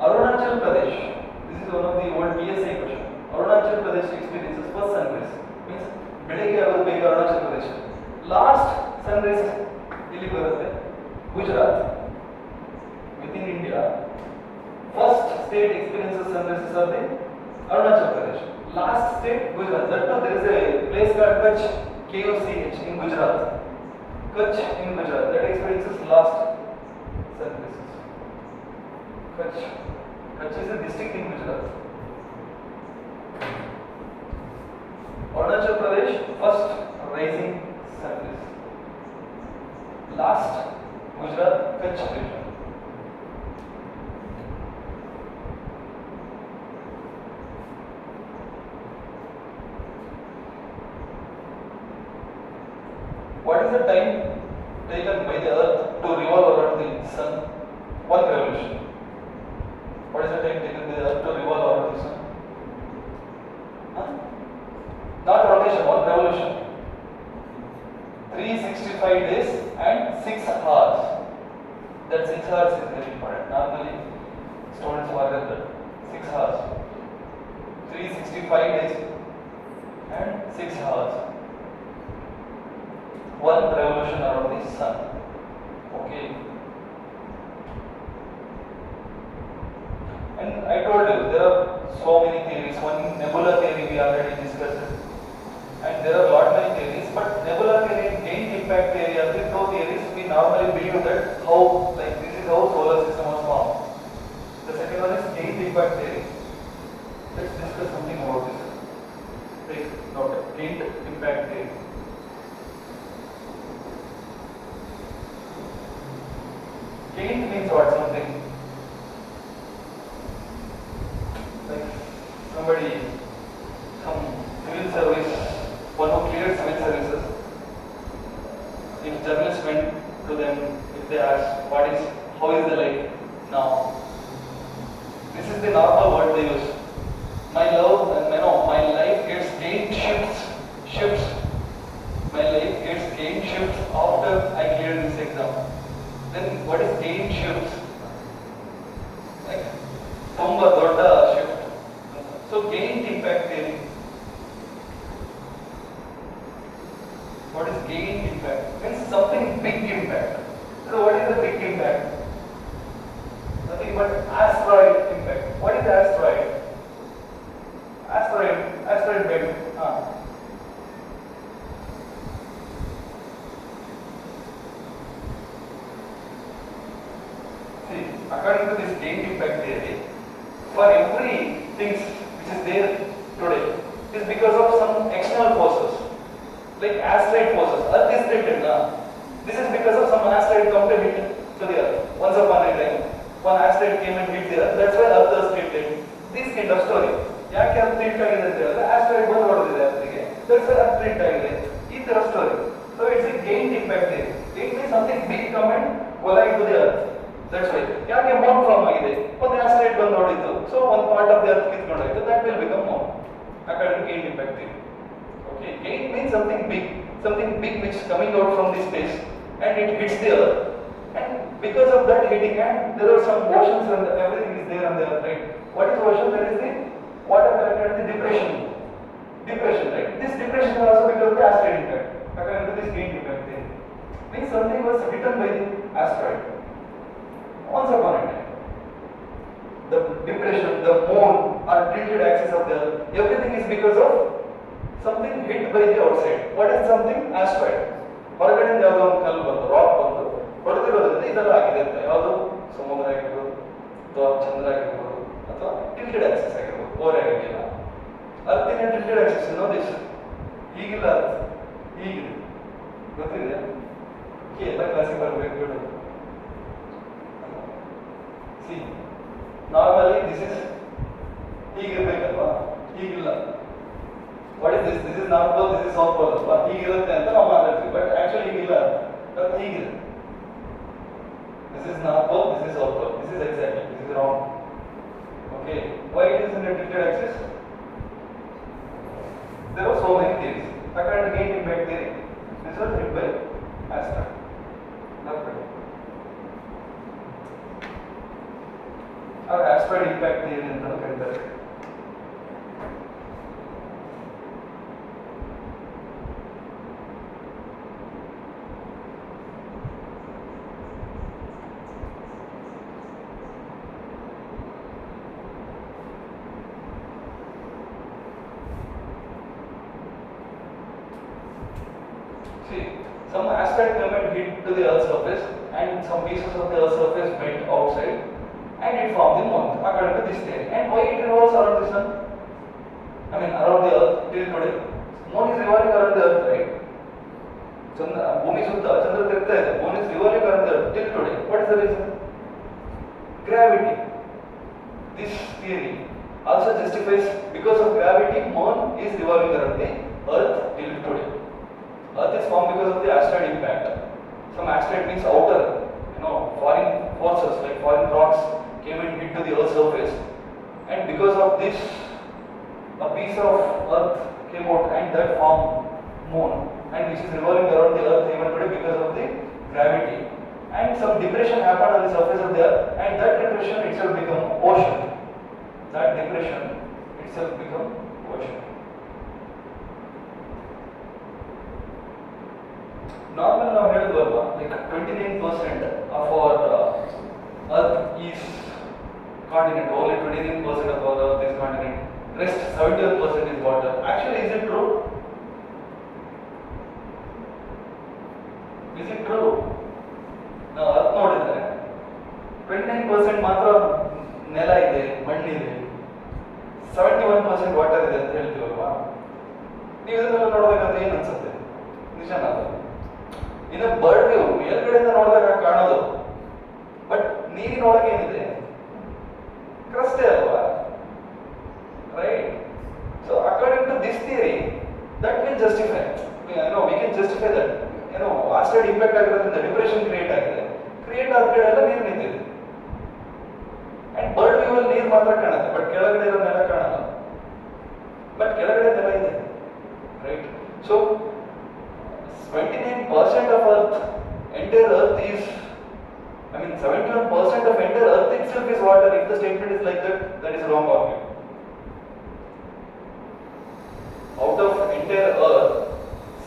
Speaker 1: Arunachal Pradesh, this is one of the old PSA question. Arunachal Pradesh experiences first sunrise. Means ಬೆಳಗ್ಗೆ ಅವರು ಬೇಗ Arunachal Pradesh. Last sunrise ಇಲ್ಲಿ ಬರುತ್ತೆ Gujarat. Within India first state experiences sunrises are the Arunachal Pradesh. Last state Gujarat. That too there is a place called Kutch, KUCH in Gujarat. Kutch in Gujarat that experiences last sunrises. Kutch is a district in Gujarat. Arunachal Pradesh, first rising sunrise. Last, Gujarat, Kutch region. What is the time taken by the Earth to revolve around the Sun? One revolution. What is the time taken by the Earth to revolve around the Sun? Not rotation, one revolution. 365 days and 6 hours. That 6 hours is very important. Normally, students forget that. 6 hours. 365 days and 6 hours. One revolution around the sun. Okay. And I told you there are so many theories. One nebula theory we already discussed. And there are lot many theories, but nebula theory and gain impact theory are the two theories we normally believe that how, like this is how solar system was formed. The second one is gain impact theory. Let's discuss something about this. Take note. Gain impact theory. Gain means what? Something like somebody, some civil service, one who cleared civil services. If journalists went to them, if they asked, how is the life now? This is the normal word they use. My love, my life gets gained shifts. My life gets gained shifts after I cleared this exam. Then what is gain shifts? Like Tumba Dodda shift. So gain impact theory. What is gain impact? Means something big impact. So what is the big impact? Nothing but asteroid impact. What is asteroid? Asteroid belt. See, according to this gain impact theory, for every thing which is there today, it is because of some external forces, like asteroid forces. Earth is tilted now. This is because of some asteroid come to hit to the Earth. Once upon a time, one asteroid came and hit the Earth. That's why Earth was tilted. This kind of story. ಯಾಕೆ ಅದು tilt ಆಗಿದೆ ಅಂತ ಹೇಳಿದ್ರೆ asteroid ಬಂದು ಹೊಡೆದಿದೆ ಅರ್ತಿಗೆ, that's why ಅದು tilt ಆಗಿದೆ. ಈ ತರ story. So it's a gain impact theory. It means something big come and collide to the earth. That's why. ಯಾಕೆ ಮೂನ್ ಫಾರ್ಮ್ ಆಗಿದೆ? ಒಂದು ಆಸ್ಟ್ರಾಯ್ಡ್ ಬಂದು ಹೊಡಿತು, ಸೊ ಒಂದು ಪಾರ್ಟ್ ಆಫ್ ದಿ ಅರ್ತ್ ಕಿತ್ಕೊಂಡಾಯ್ತು, that will become moon. According to gain impact theory. Okay, gate means something big which is coming out from the space and it hits the earth, and because of that hitting, and there are some oceans and everything is there on the earth, right? What is ocean? That is the water collected in the depression, right? This depression is also because of the asteroid impact. According to this gate impact theory, means something was hidden by the asteroid once upon a time. The depression, the moon or tilted axis of the earth, everything is because of something hit by the outside. What is something? Asteroid. ಹೊರಗಡೆಯಿಂದ ಯಾವುದೋ ಒಂದು ಕಲ್ಲು ಬಂತು, rock ಬಂತು, ಹೊಡೆದಿರೋದ್ರಿಂದ ಇದೆಲ್ಲ ಆಗಿದೆ ಅಂತ. ಯಾವುದು? ಸಮುದ್ರ ಆಗಿರ್ಬೋದು, ಅಥವಾ ಚಂದ್ರ ಆಗಿರ್ಬೋದು, ಅಥವಾ ಟಿಲ್ಟೆಡ್ ಆಕ್ಸಿಸ್ ಆಗಿರ್ಬೋದು. ಓರೆ ಆಗಿಲ್ಲ. ಅರ್ತಿನ ಟಿಲ್ಟೆಡ್ ಆಕ್ಸಿಸ್ ಅನ್ನೋದು ಎಷ್ಟು? ಈಗಿಲ್ಲ ಅರ್ಥ, ಹೀಗಿದೆ. ಗೊತ್ತಿದೆ? ಎಲ್ಲ ಕ್ಲಾಸಿಗೆ ಬರಬೇಕು ಬಿಡು. ಸಿ ನಾರ್ಮಲಿ ದಿಸ್ ಇಸ್ ಹೀಗಿರ್ಬೇಕಲ್ವಾ? ಹೀಗಿಲ್ಲ. What is this? This is North Pole, this is South Pole. But ಹೀಗಿರುತ್ತೆ ಅಂತ ನಾವು ಮಾತಾಡ್ತೀವಿ, ಬಟ್ ಆಕ್ಚುಲಿ ಹೀಗಿಲ್ಲ. ಬಟ್ ಹೀಗಿದೆ. This is North Pole, this is South Pole. This is exactly, this is wrong. Okay. Why it is in a tilted axis? There are so many theories. According to gate impact theory, this was hit by asteroid. Left right. Or asteroid impact theory ಅಂತ ಕರೀತಾರೆ. Some asteroid came and hit to the Earth's surface, and some pieces of the Earth's surface went outside, and it formed the moon, according to this theory. And why it revolves around the sun? I mean, around the Earth till today. Moon is revolving around the Earth, right? Chandra, Bhumi Sutta, Chandra tirta ಇದೆ. Moon is revolving around the Earth till today. What is the reason? Gravity. This theory also justifies because of gravity, moon is revolving around the Earth till today. Earth is formed because of the asteroid impact. Some asteroid means outer, foreign forces like foreign rocks came and hit to the Earth's surface, and because of this, a piece of Earth came out and that formed moon, and which is revolving around the Earth even today because of the gravity. And some depression happened on the surface of the Earth, and that depression itself became ocean. that depression itself become ocean. Normal ನಾವು ಹೇಳಿದ್ವಲ್ವಾ, like 29% of our earth is continent, only 29% of our earth is continent, rest 71% is water. Actually, is it true? Is it true? ನಾವು earth ನೋಡಿದ್ರೆ 29% ಮಾತ್ರ ನೆಲ ಇದೆ, ಮಣ್ಣಿದೆ, 71% water ಇದೆ ಅಂತ ಹೇಳ್ತೀವಲ್ವಾ. ನೀವು ಇದನ್ನೆಲ್ಲ ನೋಡಿದಾಗ ಏನು ಅನ್ಸುತ್ತೆ? ನಿಜಾನ ಅದು? ಇನ್ನು ಬರ್ಡ್ ವ್ಯೂ ಮೇಲ್ಗಡೆಯಿಂದ ನೋಡಿದಾಗ ಕಾಣೋದು, ಬಟ್ ನೀರಿನೊಳಗೆ ಏನಿದೆ? ಕ್ರಸ್ಟೇ ಅಲ್ವಾ, right? So according to this theory, that will justify, we can justify that asteroid impact ಆಗಿರೋದ್ರಿಂದ ಡಿಪ್ರೆಷನ್ ಕ್ರಿಯೇಟ್ ಆಗಿದೆ. ಕ್ರಿಯೇಟ್ ಆದ ಕಡೆ ಎಲ್ಲ ನೀರು ನಿಂತಿದೆ. ಅಂಡ್ ಬರ್ಡ್ ವ್ಯೂ ಅಲ್ಲಿ ನೀರು ಮಾತ್ರ ಕಾಣುತ್ತೆ, ಬಟ್ ಕೆಳಗಡೆ ಇರೋ ನೆಲ ಕಾಣಲ್ಲ. ಬಟ್ ಕೆಳಗಡೆ ನೆಲ ಇದೆ, right? So 29% of earth, entire earth is, 71% of entire earth itself is water. If the statement is like that, that is wrong argument. Out of entire earth,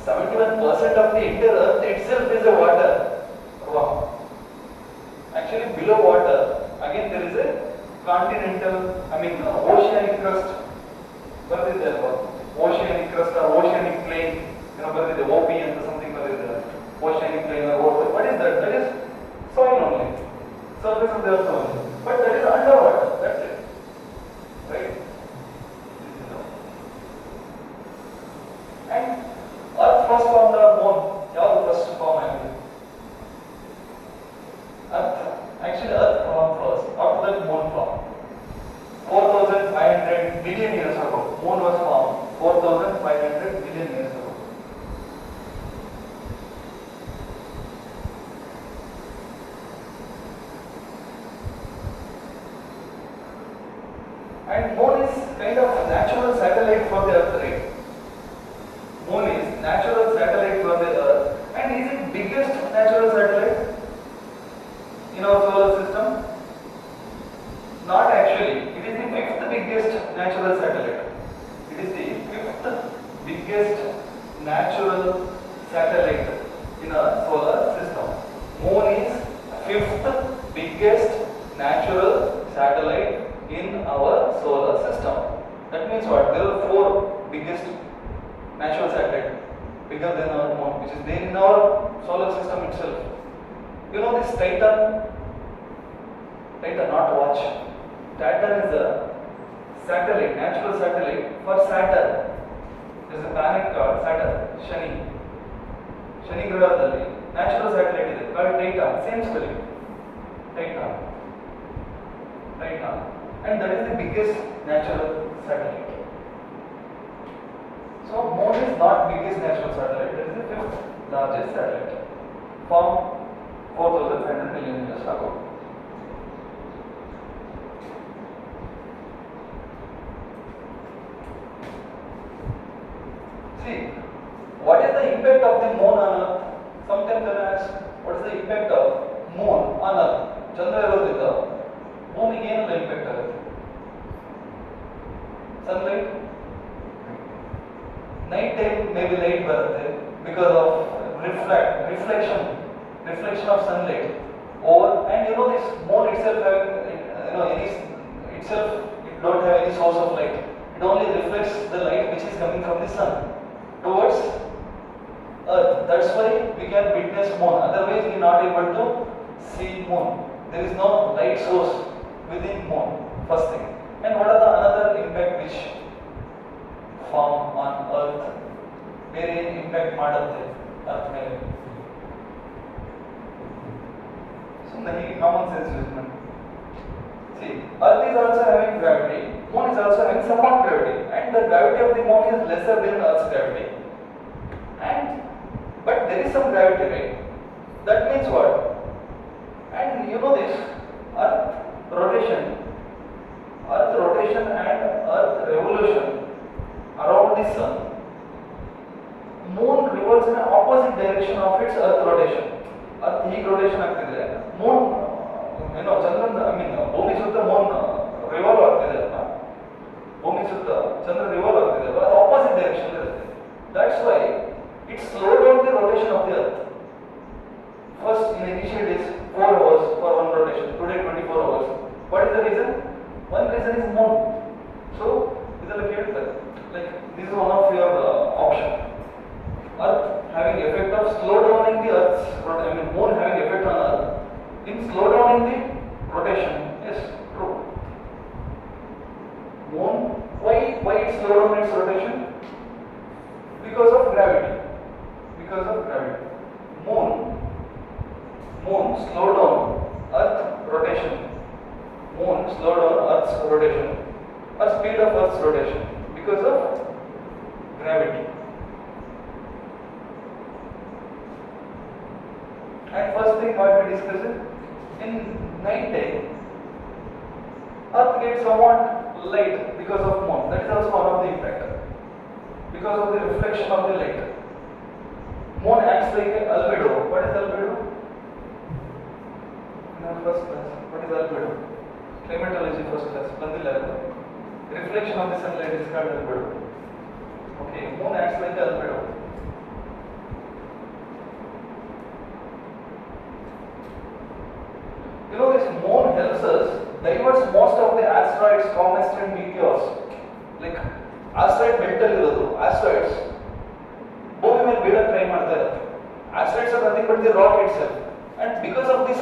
Speaker 1: 71% of the entire earth itself is a water. Wrong. Actually, below water, again there is a continental, oceanic crust. What is that? Oceanic crust or oceanic plain. There is OP and something, there is oceanic plain or water. What is that? That is soil only, surface of the earth only. But that is underwater. That's it, right? And earth first formed the moon. How first form actually? Earth. Actually, earth formed first. After that, moon formed. 4,500 billion years ago, moon was formed. 4,500 billion years ago. And moon is kind of natural satellite for the earth, right? Moon is natural satellite for the earth. And is it biggest natural satellite in our solar system? Not actually. It is the 5th biggest natural satellite. It is the 5th biggest natural satellite in our solar system. Moon is 5th biggest natural satellite in our solar system. That means what? There are 4 biggest natural satellites bigger than our moon, which is there in our solar system itself. You know this Titan, not watch. Titan is a satellite, natural satellite for Saturn. There is a planet called Saturn, Shani ಗ್ರಹದಲ್ಲಿ natural satellite ಇದೆ called Titan, same spelling, Titan. And that is the biggest natural satellite. So moon is not biggest natural satellite, it is the 5th largest satellite, formed 4,500 million years ago. See, what is the impact of the moon on earth? Sometimes I ask, what is the impact of moon on earth? ಚಂದ್ರ ಇರೋದ್ರಿಂದ ಭೂಮಿಗೆ ಏನೆಲ್ಲ impact ಆಗುತ್ತೆ? Sunlight, night time may be light ಬರುತ್ತೆ because of reflection of sunlight over, and this moon itself having it don't have any source of light. It only reflects the light which is coming from the sun towards earth. That's why we can witness moon, otherwise we are not able to see moon. There is no light source within moon, first thing. And what are the another impact which form on earth? Where impact ಮಾಡುತ್ತೆ earth ಮೇಲೆ? So the common sense judgment. See, earth is also having gravity, moon is also having somewhat gravity, and the gravity of the moon is lesser than earth's gravity. But there is some gravity, right? That means what? And this earth rotation and earth revolution around the sun, moon revolves in the opposite direction of its earth rotation. Earth hೀಗೆ rotation ಆಗ್ತಿದ್ರೆ moon ಚಂದ್ರನ ಭೂಮಿ ಸುತ್ತ moon revolve ಆಗ್ತಿದೆ ಅಲ್ವಾ? ಭೂಮಿ ಸುತ್ತ ಚಂದ್ರ revolve ಆಗ್ತಿದೆ ಅದು ಆಪೋಸಿಟ್ ಡೈರೆಕ್ಷನ್ ಇರುತ್ತೆ. That's why it slow down the rotation of the earth. First in initial days 4 hours for one rotation, today 24 hours. What is the reason? One reason is moon. So ಇದೆಲ್ಲ ಕೇಳ್ತಾರೆ, like this is one of your option. Earth having effect of slow downing the earth's moon having effect on earth in slow downing the rotation. Yes, true. Moon, why it slow down its rotation? Because of gravity. Moon slow down earth rotation. Moon slow down earth's rotation or speed of earth's rotation because of gravity. And first thing what we discussed, in night time earth gets somewhat light because of moon. That is also one of the impact, because of the reflection of the light. Moon acts like a albedo. What is albedo? In our first class, what is albedo? Climatology first class, bandilla. Reflection of the sunlight is called albedo. Okay, moon acts like albedo. You know, this moon helps us diverts most of the asteroids, comets and meteors. Like asteroid belt ಅಲ್ಲಿ ಇರೋದು asteroids ಭೂಮಿ ಮೇಲೆ ಬೀಳಕ್ಕೆ try ಮಾಡ್ತಾ ಇರುತ್ತೆ. Asteroids are nothing but the rock itself. And because of this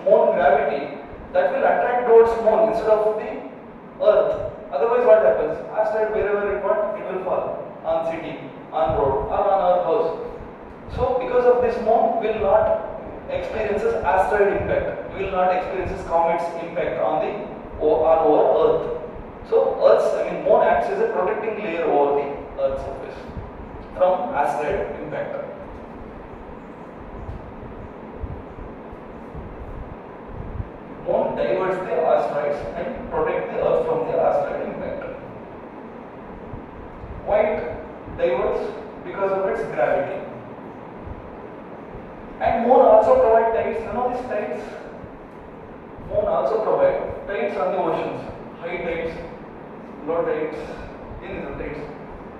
Speaker 1: moon gravity, that will attract towards moon instead of the earth. Otherwise what happens? Asteroid wherever it will fall on city, on road or on our house. So because of this moon will not experiences asteroid impact. We will not experiences comets impact on our earth. So moon acts as a protecting layer over the earth's surface from asteroid impact. Moon diverts the asteroids and protect the earth from the asteroid impact. Why it diverts? Because of its gravity. And moon also provide tides. You know these tides? Moon also provide tides on the oceans. High tides, low tides. These are tides.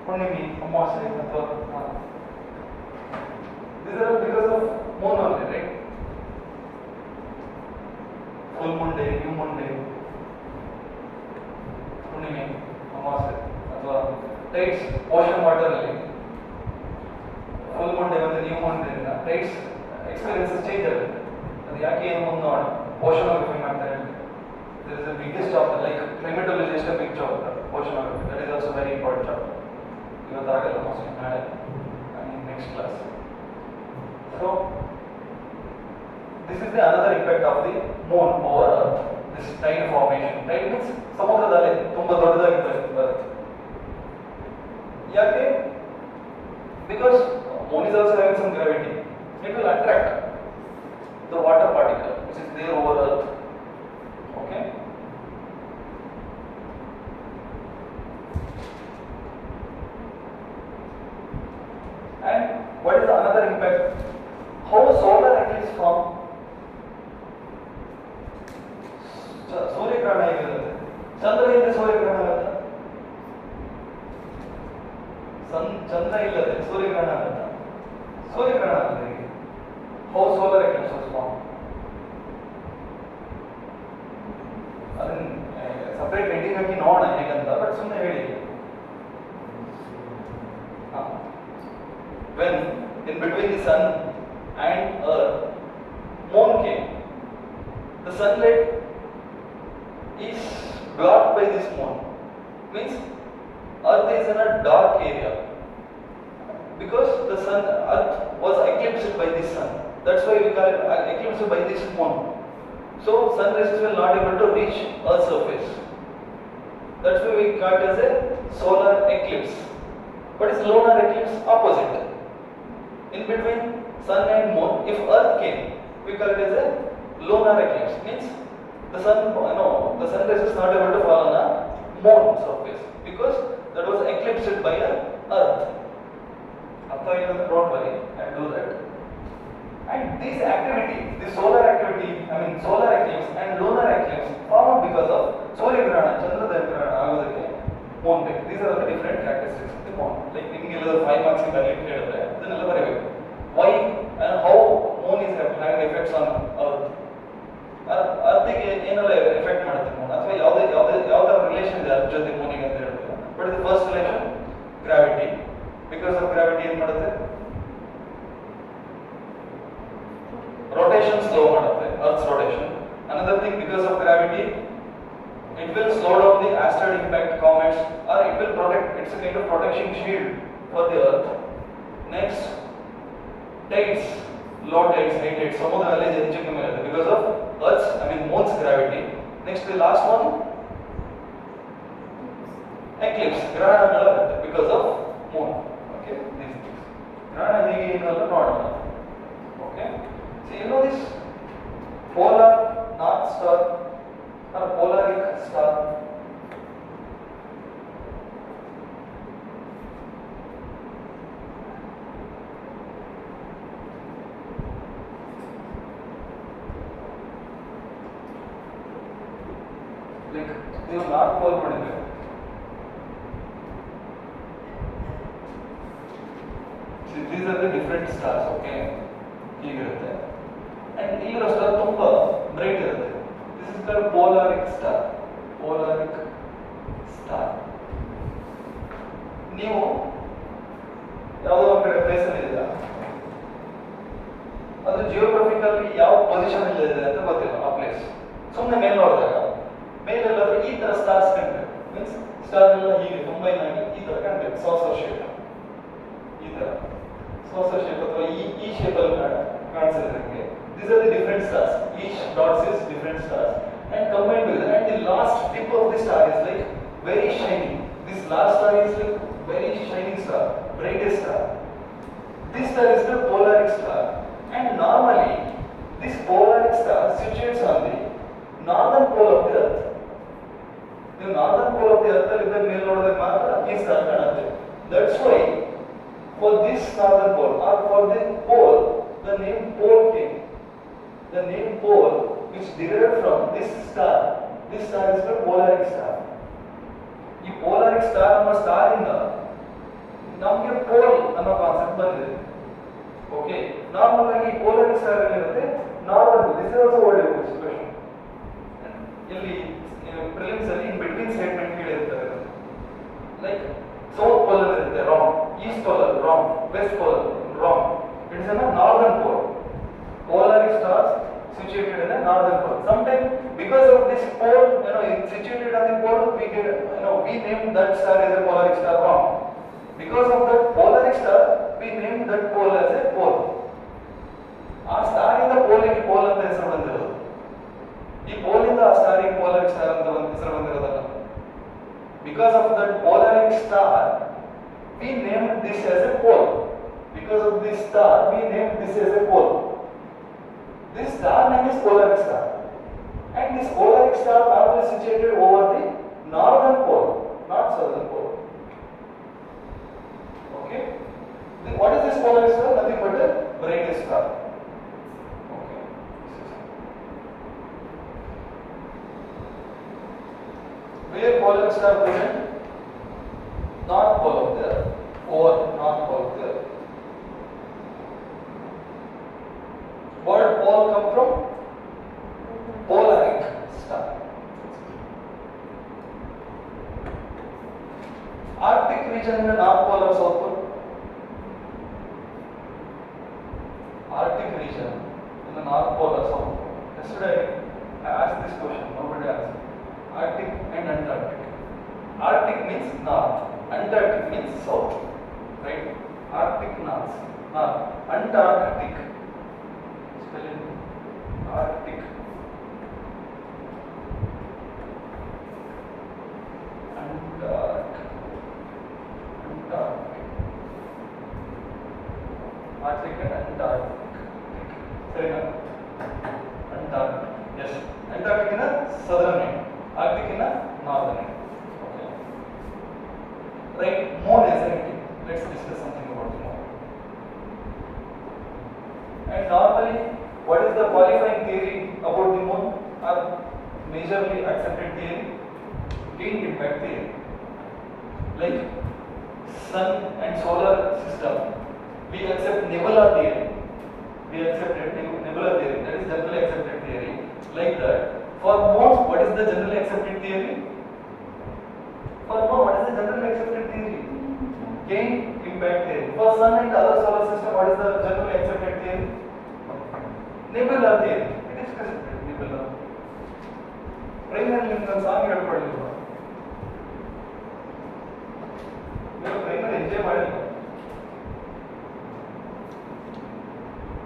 Speaker 1: Purnimi, Amavasya, Athva. These are because of moon only, right? Full moon day, new moon day. Purnimi, Amavasya, Athva. Tides, ocean water only. Full moon day and new moon day. Tides experiences change ಆಗುತ್ತೆ. ಅದು ಯಾಕೆ ಏನು ಒಂದು ನೋಡಿ ಓಷನೋಗ್ರಫಿ ಮಾಡ್ತಾ ಇದ್ದಾರೆ. There is the biggest chapter, like climatology is a big chapter. Oceanography, that is also very important chapter. ಇವತ್ತಾಗಲ್ಲ mostly ನಾಳೆ next class. So this is the another impact of the moon over earth. This tide formation. Tide means ಸಮುದ್ರದ ಅಲೆ ತುಂಬಾ ದೊಡ್ಡದಾಗಿ ಬರುತ್ತೆ. ಯಾಕೆ? Because moon is also having some gravity. It will attract the water particle which is there over earth. Okay. And what is the another impact? How solar eclipse form? ಸೂರ್ಯಗ್ರಹಣ ಹೇಗಿರುತ್ತೆ? ಚಂದ್ರ ಇಲ್ಲದೆ ಸೂರ್ಯಗ್ರಹಣ ಆಗುತ್ತಾ? ಚಂದ್ರ ಇಲ್ಲದೆ ಸೂರ್ಯಗ್ರಹಣ ಆಗುತ್ತಾ? ಸೂರ್ಯಗ್ರಹಣ ಆಗುತ್ತೆ. How solar eclipse was formed? ಅದನ್ನ ಸಪರೇಟ್ ಹೆಡಿಂಗ್ ಹಾಕಿ ನೋಡೋಣ ಹೇಗಂತ, ಬಟ್ ಸುಮ್ಮನೆ ಹೇಳಿ. When in between the sun and earth, moon came. The sunlight is blocked by this moon. Means earth is in a dark area. Because the earth was eclipsed by the sun. That's why we call it eclipsed by this moon. So sun rays will not able to reach Earth's surface. That's why we call it as a solar eclipse. But it's lunar eclipse opposite. In between sun and moon, if Earth came, we call it as a lunar eclipse. Means the sun rays is not able to fall on a moon surface because that was eclipsed by Earth. Don't worry, I'll do that. And this activity, the solar activity, solar eclipse and lunar eclipse formed because of Surya Grahana, Chandra Grahana 5 marks ಬರಲಿಕ್ಕೆ ಹೇಳಿದ್ರೆ ಇದನ್ನೆಲ್ಲ ಬರೀಬೇಕು. Why and how moon is having effects on earth. ಅರ್ತಿಗೆ ಏನೆಲ್ಲ effect ಮಾಡುತ್ತೆ Moon, ಅಥವಾ ಯಾವ ತರ relation ಇದೆ ಅರ್ತ್ ಜೊತೆ ಮೂನಿಗೆ ಅಂತ ಹೇಳ್ತಾರೆ. But the first relation gravity. Because of gravity ಏನು ಮಾಡುತ್ತೆ, rotation slow ಮಾಡುತ್ತೆ, earth's rotation. Another thing, because of gravity it will slow down the asteroid impact, comets, or it will protect, it's a kind of protection shield for the earth. Next, tides, low tides, high tides, samudra alli ಹೆಚ್ಚು ಕಮ್ಮಿ ಆಗುತ್ತೆ because of earth's, moon's gravity. Next, the last one, eclipse, ಗ್ರಹಣಗಳಾಗುತ್ತೆ because of moon. Okay, these things. ಗ್ರಹಣ ಹೇಗೆ ಏನಲ್ಲ ನೋಡೋಣ. Okay, so you know this polar north star or polaric star. Like ನೀವು north pole ಮಾಡಿದ್ರೆ these are the different stars. Okay, ಹೀಗಿರುತ್ತೆ. And ಇಲ್ಲಿರೋ star ತುಂಬಾ bright ಇರುತ್ತೆ. This is called polaric star. Polaric star. ನೀವು ಯಾವುದೋ ಒಂದು ಕಡೆ ಪ್ಲೇಸ್ ಅಲ್ಲಿ ಇದ್ದೀರಾ, ಅದು ಜಿಯೋಗ್ರಫಿಕಲಿ ಯಾವ ಪೊಸಿಷನ್ ಅಲ್ಲಿ ಇದೆ ಅಂತ ಗೊತ್ತಿಲ್ಲ ಆ ಪ್ಲೇಸ್. ಸುಮ್ಮನೆ ಮೇಲೆ ನೋಡಿದಾಗ ಮೇಲೆಲ್ಲಾದ್ರೂ ಈ ತರ ಸ್ಟಾರ್ಸ್ ಕಂಡ್ರೆ, ಮೀನ್ಸ್ ಸ್ಟಾರ್ ಎಲ್ಲ ಹೀಗೆ ಕಂಬೈನ್ ಆಗಿ ಈ ತರ ಕಂಡ್ರೆ ಸಾಸರ್ ಶೇಪ್, ಈ ತರ ಸಾಸರ್ ಶೇಪ್ ಅಥವಾ ಈ ಶೇಪ್ ಅಲ್ಲಿ ಕಾಣಿಸಿದ್ರೆ ನಿಮಗೆ. These are the different stars. Each dots is different stars and combined together. And the last tip of the star is like very shiny. This last star is like very shining star, brightest star. This star is the polaric star. And normally this polaric star situates on the northern pole of the earth. The northern pole of the earth ಅಲ್ಲಿ ಇದ್ದ ಮೇಲೆ ನೋಡಿದಾಗ ಮಾತ್ರ ಈ star ಕಾಣುತ್ತೆ. That's why for this northern pole or for the pole the name pole came. The name pole which derived from this star is the polaric star. ಈ polaric star ನಮ್ಮ star ಇಂದ ನಮಗೆ ಪೋಲ್ ಅನ್ನೋ concept ಬಂದಿದೆ. Okay, normal ಆಗಿ polaric star ಏನಿರುತ್ತೆ normal, this is also world expression. ಇಲ್ಲಿ prelims ಅಲ್ಲಿ ಇನ್ ಬಿಟ್ವೀನ್ ಸ್ಟೇಟ್ಮೆಂಟ್ ಹೇಳಿರ್ತಾರೆ, ಲೈಕ್ ಸೌತ್ ಪೋಲ್ ಅಲ್ಲಿ ಇರುತ್ತೆ ರಾಂಗ್, ಈಸ್ಟ್ ಪೋಲ್ ಅಲ್ಲಿ wrong, west pole wrong. It is a northern pole. Polaric stars situated in the northern pole. Sometimes because of this pole, it's situated on the pole, we get, we name that star as a polaric star wrong. Because of that polaric star, we name that pole as a pole. ಆ star ಇಂದ ಪೋಲಿಗೆ pole ಅಂತ ಹೆಸರು ಬಂದಿರೋದು. ಈ pole ಇಂದ ಆ ಸ್ಟಾರಿಗೆ polaric star ಅಂತ ಒಂದು ಹೆಸರು ಬಂದಿರೋದಲ್ಲ. Because of that polaric star, we named this as a pole. Because of this star, we named this as a pole. This star name is polaric star, and this polaric star is situated over the northern pole, not southern pole. Okay. Then what is this polaric star? Nothing but a brightest star. Okay. Where polaric star present? North pole of the earth, over north pole of the earth. Word pole come from polaric star. Arctic region in the north pole or south pole? Arctic region in the north pole or south pole? Yesterday I asked this question, nobody answered. Arctic and Antarctic. Arctic means north, Antarctic means south, right? Arctic north, Antarctic. Arctic. Arctic and Antarctic. Sorry, no? Antarctic. Yes. Antarctic in a southern end. Arctic in a northern end. Okay. Right. Moon is anything. Let's discuss something about the moon. And normally, what is the qualifying theory about the moon? Or majorly accepted theory? Gain impact theory. Like sun and solar system, we accept nebula theory. We accepted nebula theory, that is generally accepted theory. Like that, for moons, what is the generally accepted theory? For moon, what is the generally accepted theory? Gain impact theory. For sun and other solar system, what is the generally accepted theory? Nebula theory. It is accepted nebula. Primarily in the song ಹೇಳ್ಕೊಳ್ಳಿಲ್ಲ. ನೀವು primary enjoy ಮಾಡಿಲ್ಲ.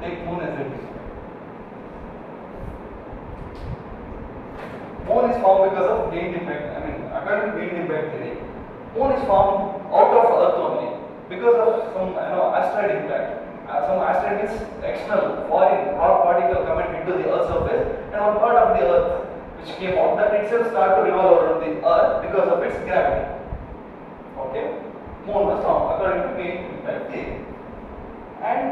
Speaker 1: Take moon as it is. Moon is formed because of gain impact. I mean, according to gain impact theory, moon is formed out of Earth only because of some asteroid impact. Some asteroid is external, foreign rock particle coming into the Earth's surface, and one part of the Earth which came out, that itself started to revolve around the Earth because of its gravity. Okay, moon was formed according to gain impact theory. And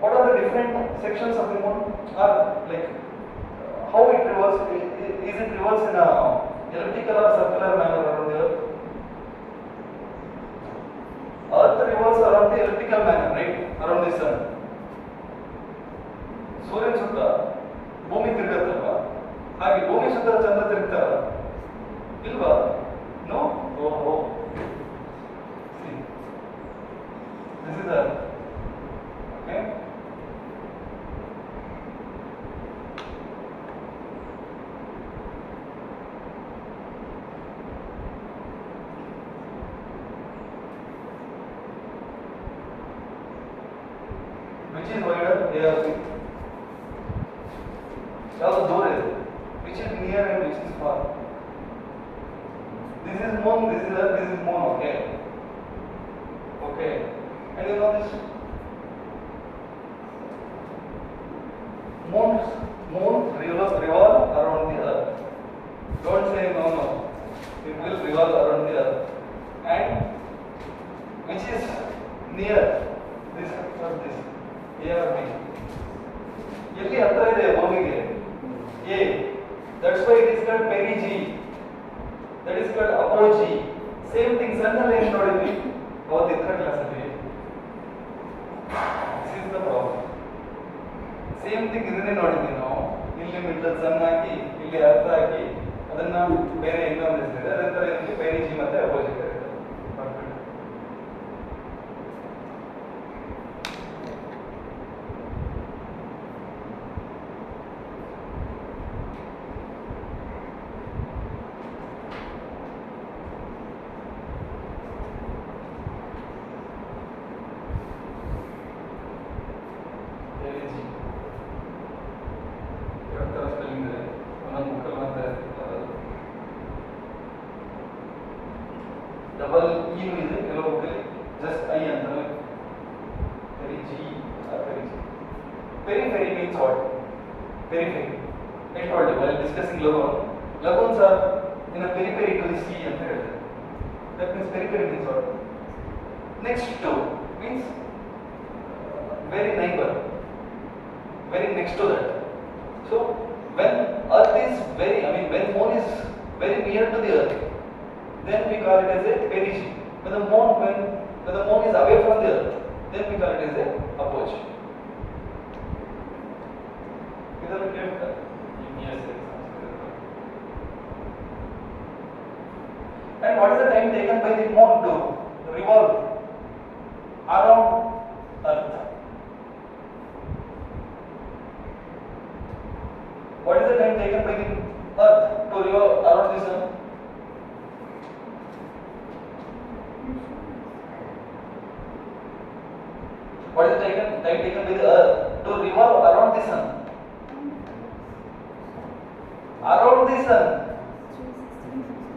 Speaker 1: what are the different sections of the moon? Are like how it revolves? Is it revolves in a elliptical or circular manner around the Earth? Earth revolves around the elliptical manner, right? Around the sun. ಸೂರ್ಯನ ಸುತ್ತ ಭೂಮಿ ತಿರುಗುತ್ತಲ್ವಾ, ಹಾಗೆ ಭೂಮಿ ಸುತ್ತ ಚಂದ್ರ ತಿರುಗ್ತಾರ ಇಲ್ವಾ? No. ಓಹೋ, this is Earth. Okay. Which is wider? A or B? ಯಾವುದು ದೂರ ಇದೆ? Which is near and which is far? This is moon, this is Earth, this is moon. Okay. Okay. And you know this? Moon revolve around the Earth. Don't say no. It will revolve around the Earth. And which is near? This or this? A or B? ಎಲ್ಲಿ ಹತ್ರ ಇದೆ ಭೂಮಿಗೆ? A. That's why it is called perigee. That is called apogee. Same thing. Sun ಅಲ್ಲಿ ಏನು ನೋಡಿದ್ವಿ ಅವತ್ತು ಇತರ ಕ್ಲಾಸಲ್ಲಿ? This is the problem. Same thing ಇದನ್ನೇ ನೋಡಿದ್ವಿ ನಾವು. ಇಲ್ಲಿ ಮಿಡ್ಲ್ ಸನ್ ಹಾಕಿ ಇಲ್ಲಿ ಅರ್ಥ ಹಾಕಿ ಅದನ್ನ ಬೇರೆ ಇನ್ನೊಂದು ಹೆಸರಿದೆ. ಅದರ ಇದಕ್ಕೆ perigee ಮತ್ತೆ apogee ಕರೀತಾರೆ. ಡಬಲ್ ಇ ಇದೆ ಕೆಲವು ಜಸ್ಟ್ ಐ ಅಂತಾರೆ. perigee or perigee. Periphery means what? Periphery. I told you while discussing lagoon. Lagoons are in a periphery to the sea ಅಂತ ಹೇಳ್ತಾರೆ. That means periphery means what? Next to means very neighbor, very next to that. So when Earth is when moon is very near to the Earth, then we call it as a perigee. When the moon is away from the Earth, then we call it as a apogee. ಇದನ್ನು ಕೇಳ್ತಾರೆ yes. And what is the time taken by the moon to revolve around Earth? What is the time taken by the Earth to revolve around the sun? What is the time taken by the Earth to revolve around the sun? Around the sun,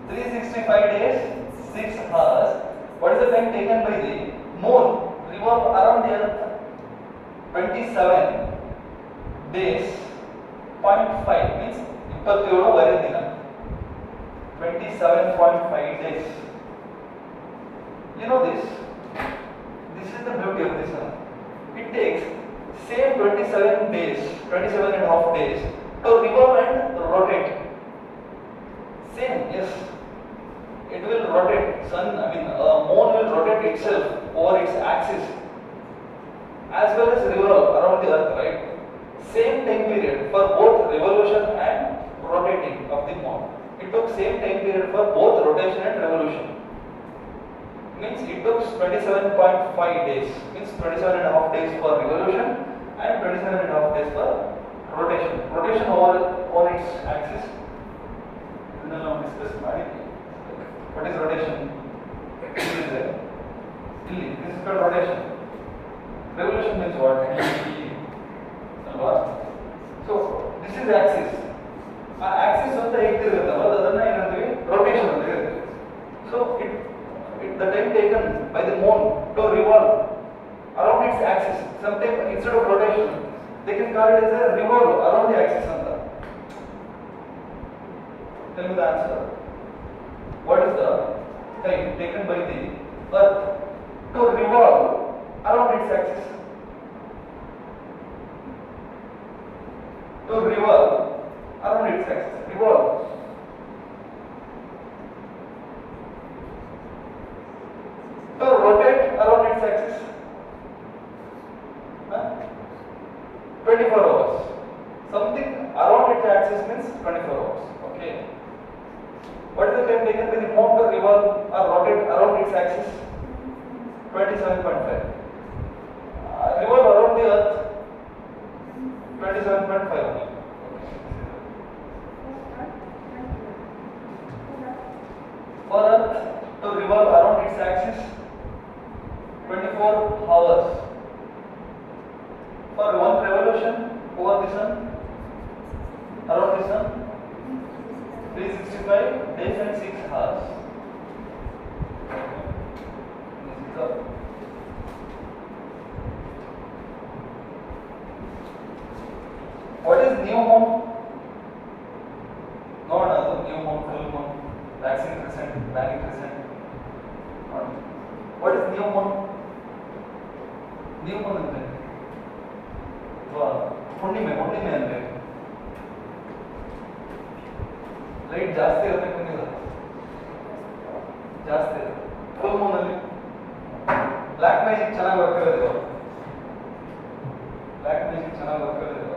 Speaker 1: 365 days, 6 hours. What is the time taken by the moon revolve around the Earth? 27 days, 0.5 means 27 ದಿನ. 27.5 days. You know this? This is the beauty of the sun. It takes same 27 days, 27 and a half days to revolve and rotate. Same, yes. It will rotate. Moon will rotate itself over its axis as well as revolve around the earth, right? Same time period for both revolution and rotating of the moon. It took same time period for both rotation and revolution. Means it took 27.5 days. Means 27 and a half days for revolution and 27 and a half days for rotation. Rotation over its axis. Now discuss what is rotation? This is called rotation. Revolution means what? So this is axis. Axis ಅಂತ ಹೇಗಿರುತ್ತಲ್ಲ ಅದನ್ನ ಏನಂತೀವಿ rotation ಅಂತ ಹೇಳ್ತೀವಿ. So the time taken by the moon to revolve around its axis, sometimes instead of rotation they can call it as a revolve around the axis anta. Tell me the answer. What is the time taken by the earth to revolve around its axis? To revolve around its axis. Revolve. To rotate around its axis. 24 hours. Something around its axis means 24 hours. Okay. What is the time taken by the moon to revolve or rotate around its axis? 27.5. Revolve around the earth 27.5 only. For earth to revolve around its axis 24 hours. For one revolution over the sun, around the sun, 365 days and 6 hours. What is new moon? No, new moon, full moon, waxing crescent, waning crescent. What is new moon? New moon ಅಂದ್ರೆ ಹುಣ್ಣಿಮೆ ಅಂದ್ರೆ light ಜಾಸ್ತಿ ಇರಬೇಕು ಅಂತಿಲ್ಲ, ಜಾಸ್ತಿ ಇರುತ್ತೆ. Full Moon ಅಲ್ಲಿ black magic ಚೆನ್ನಾಗಿ ವರ್ಕ್ ಆಗೋದು. ಬ್ಲ್ಯಾಕ್ ಮ್ಯಾಜಿಕ್ ಚೆನ್ನಾಗಿ ವರ್ಕ್ ಆಗೋದು.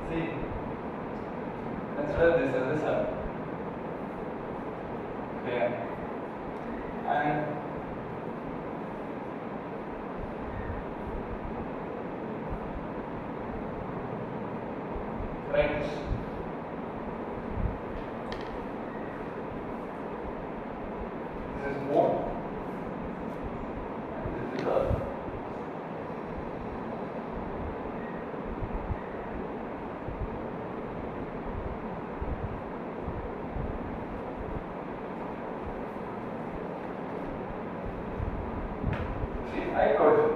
Speaker 1: See, consider this as the sun. Okay, and write this. This is moon and this is earth. See, I told you,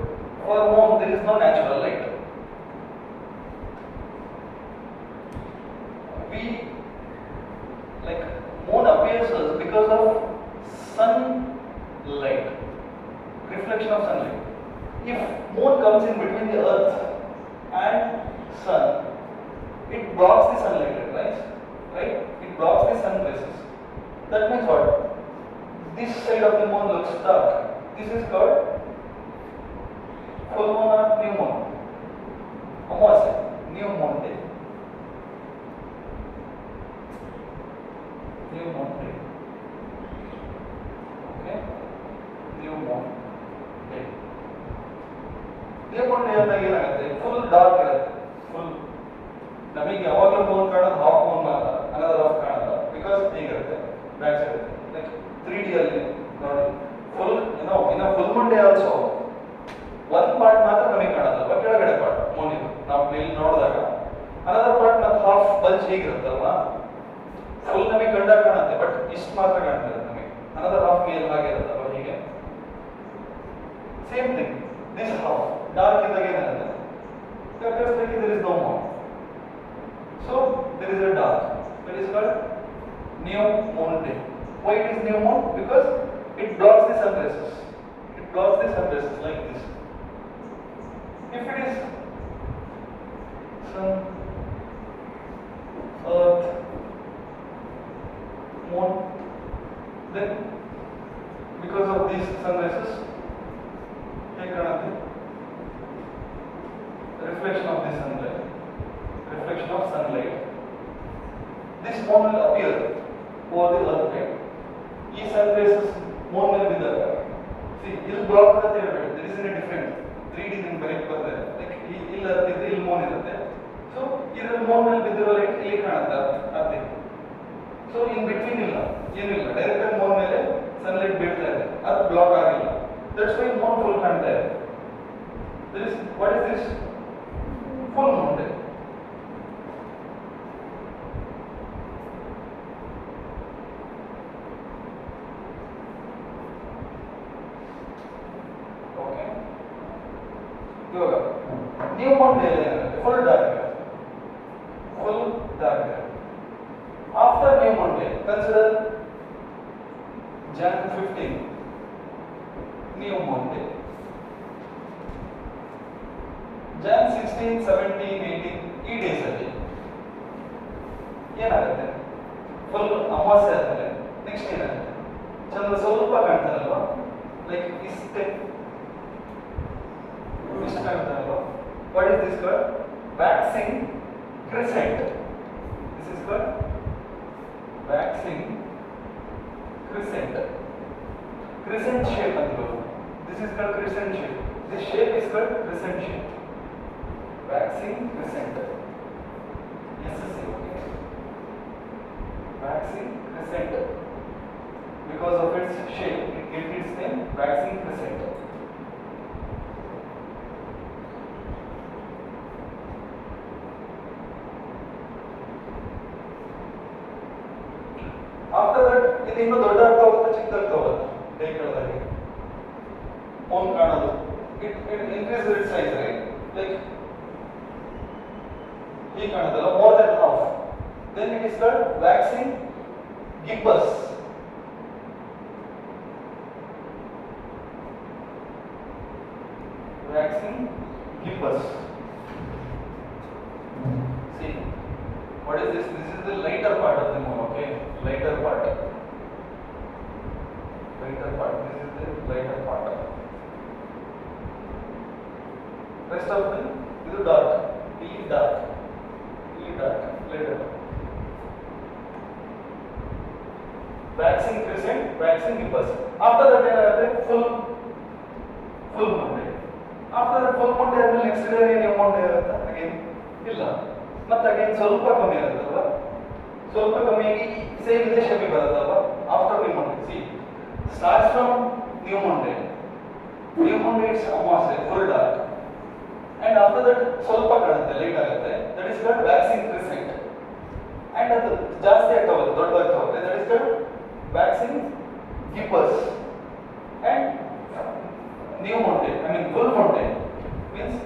Speaker 1: for moon there is no natural light. Moon appears because of sunlight, reflection of sunlight. If moon comes in between the earth and sun, it blocks the sunlight, right? It blocks the sun rays. That means what? This side of the moon looks dark. This is called full moon or new moon. Amavasya, new moon day. New moon day. Okay? New moon day. New moon day ಅಂದಾಗ ಏನಾಗುತ್ತೆ? Full dark ಇರುತ್ತೆ. Full ನಮಗೆ ಯಾವಾಗಲೂ moon ಕಾಣೋದು half moon ಮಾತ್ರ, another half ಕಾಣಲ್ಲ. Because ಹೀಗಿರುತ್ತೆ, back side like 3D ಅಲ್ಲಿ ನೋಡಿ ಫುಲ್ ಇನ್ನ ಫುಲ್ ಮೂನ್ ಡೇ ಆಲ್ಸೋ ಒಂದು ಪಾರ್ಟ್ ಮಾತ್ರ ನಮಗೆ ಕಾಣಲ್ಲ, ಕೆಳಗಡೆ ಪಾರ್ಟ್ ಮೂನ್ ನಾವು ಇಲ್ಲಿ ನೋಡಿದಾಗ ಅನದರ್ ಪಾರ್ಟ್ ಮತ್ತೆ ಹಾಫ್ ಬಲ್ಜ್ ಹೀಗಿರುತ್ತಲ್ವಾ, ಫುಲ್ ನಮಗೆ ಕಂಡಾಗ ಕಾಣುತ್ತೆ, ಬಟ್ ಇಷ್ಟು ಮಾತ್ರ ಕಾಣ್ತದೆ ನಮಗೆ. ಅನದರ್ ಹಾಫ್ ಮೇಲ್ ಆಗಿರುತ್ತಲ್ವ, ಹೀಗೆ same thing. This half dark ಇದ್ದಾಗ ಏನಾಗುತ್ತೆ? there is no moon, so there is a dark. That is called new moon day. Why it is new moon? Because it blocks the sun rays. It blocks the sun rays like this. If it is sun, earth, moon. Then because of these sunrises, here kanate reflection of the sunlight. Reflection of sunlight. This moon will appear over the earth plate. These sunrises moon ಮೇಲೆ ಬಿದ್ದಾಗ see ಇಲ್ಲಿ block ಅಂತ ಹೇಳ್ಬೇಡಿ, there is a different 3D ನಿಮ್ಗೆ ಬರೆಯಕ್ಕೆ ಬರ್ತದೆ. Like ಇಲ್ಲಿ ಅರ್ಥ ಇದೆ, ಇಲ್ಲಿ ಮೂನ್ ಇರುತ್ತೆ. ಸೊ ಇದರಲ್ಲಿ ಮೂನ್ ಮೇಲೆ ಬಿದ್ದಿರೋ ಲೈಟ್ ಇಲ್ಲಿ ಕಾಣುತ್ತೆ ಅರ್ಥ. ಸೊ ಇನ್ ಬಿಟ್ವೀನ್ ಇಲ್ಲ, ಏನಿಲ್ಲ, ಡೈರೆಕ್ಟ್ ಆಗಿ ಮೂನ್ ಮೇಲೆ ಸನ್ಲೈಟ್ ಬೀಳ್ತಾ ಇದೆ, ಅದು ಬ್ಲಾಕ್ ಆಗಿಲ್ಲ. ದಟ್ಸ್ ವೈ ಮೂನ್ ಫುಲ್ ಕಾಣ್ತಾ ಇದೆ. There is what is this? Full moon day. Okay. ಇವಾಗ new moon day full dark, full dark. After new moon day consider Jan 15 new moon day. Jan 16, 17, 18 ಈ days ಅಲ್ಲಿ ಏನಾಗುತ್ತೆ? Full ಅಮಾವಾಸ್ಯೆ ಆದ್ಮೇಲೆ next ಏನಾಗುತ್ತೆ? ಚಂದ್ರ ಸ್ವಲ್ಪ ಕಾಣ್ತಾರಲ್ವಾ, ಲೈಕ್ ಇಷ್ಟೇ ಇಷ್ಟು ಕಾಣ್ತಾರಲ್ವಾ. What is this called? Waxing crescent. This is called waxing crescent. Crescent shape antilu. This is called crescent shape. This shape is called crescent shape. Waxing crescent. Yes, okay. Waxing crescent. Because of its shape, it gets its name waxing crescent. After that, ಇದು ಇನ್ನೂ ದೊಡ್ಡ ಆಗ್ತಾ ಹೋಗುತ್ತೆ, ಚಿಕ್ಕದಾಗ್ತಾ ಹೋಗುತ್ತೆ. ಹೇಗೆ ಹೇಳಿದಾಗೆ moon ಕಾಣೋದು, it increase it size, right? Like ಹೀಗೆ ಕಾಣುತ್ತಲ್ಲ, more then half. Then it is called waxing gibbous. Waxing gibbous. See, what is this? This is the lighter part of the moon, okay? Lighter part. Lighter part. This is the lighter part. Rest of the is dark. Dark. Dark. Lighter. Waxing crescent, waxing gibbous. After that, full moon day. After that full moon day, next day new moon day again. ಇಲ್ಲ, ಮತ್ತೆ again ಸ್ವಲ್ಪ ಕಮ್ಮಿ ಆಗುತ್ತಲ್ವಾ, ಸ್ವಲ್ಪ ಕಮ್ಮಿಯಾಗಿ same ಇದೇ ಶೇಪಿಗೆ ಬರುತ್ತಲ್ವಾ. After new moon day, see starts from new moon day. New moon day it's ಅಮಾವಾಸ್ಯೆ, full dark, and after that ಸ್ವಲ್ಪ ಕಾಣುತ್ತೆ, ಲೈಟ್ ಆಗುತ್ತೆ. That is called waxing crescent. And ಅದು ಜಾಸ್ತಿ ಆಗ್ತಾ ಹೋಗುತ್ತೆ, ದೊಡ್ಡದಾಗ್ತಾ ಹೋಗುತ್ತೆ. That is called waxing gibbous. And new moon day, I mean full moon day means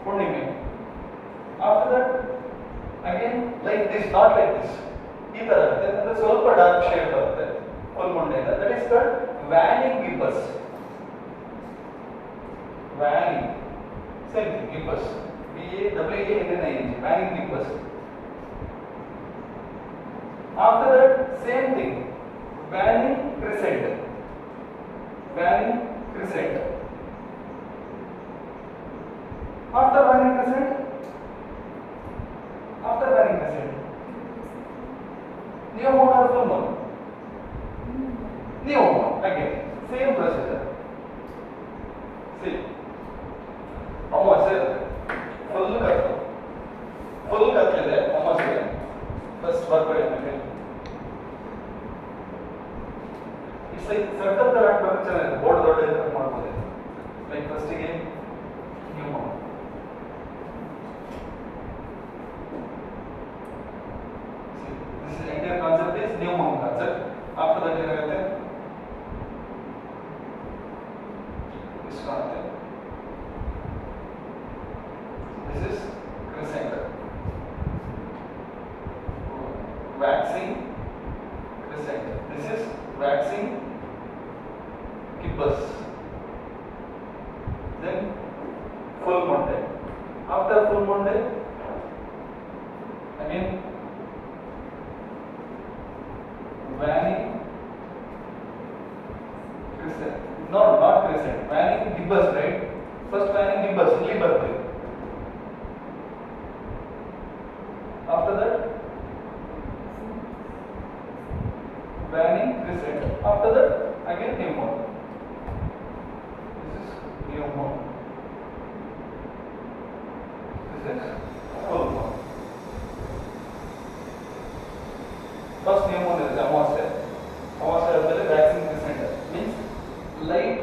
Speaker 1: ಹುಣ್ಣಿಮೆ. After that, again like this, not like this. ಈ ತರ ಇರುತ್ತೆ, ಅಂದ್ರೆ ಸ್ವಲ್ಪ ಡಾರ್ಕ್ ಶೇಡ್ ಬರುತ್ತೆ full moon day. That is called waning gibbous. Waning, same thing, gibbous, VAWANING, waning gibbous. After that, same thing, waning crescent. Waning crescent. After waning crescent, after vanning crescent, new moon or full moon? New moon, again same procedure. See, ಅಮಾವಾಸ್ಯೆ full ಕತ್ತಲಿದೆ ಅಮಾವಾಸ್ಯೆ. First ಬರ್ಬೇಡಿ ನನಗೆ, it's like circle ತರ ಹಾಕ್ಬೇಕು, ಚೆನ್ನಾಗಿದೆ. Board ದೊಡ್ಡ ಇದ್ರೆ ಮಾಡ್ಬೋದು. Like ಫಸ್ಟಿಗೆ new Moon, entire concept is new moon concept. After that ಏನಾಗುತ್ತೆ? ಇಷ್ಟು ಕಾಣುತ್ತೆ. This is crescent. Waxing crescent. This is waxing gibbous. Then full moon day. After full moon day, again waning crescent. No, not crescent. Waning gibbous, right? First waning gibbous, ಇಲ್ಲಿ ಬರ್ತದೆ. After that, waning crescent. After that, again pneumon. This is pneumon. This is pulmon. First pneumon is amosea. Amosea ಆದ್ಮೇಲೆ waxing crescent. Means light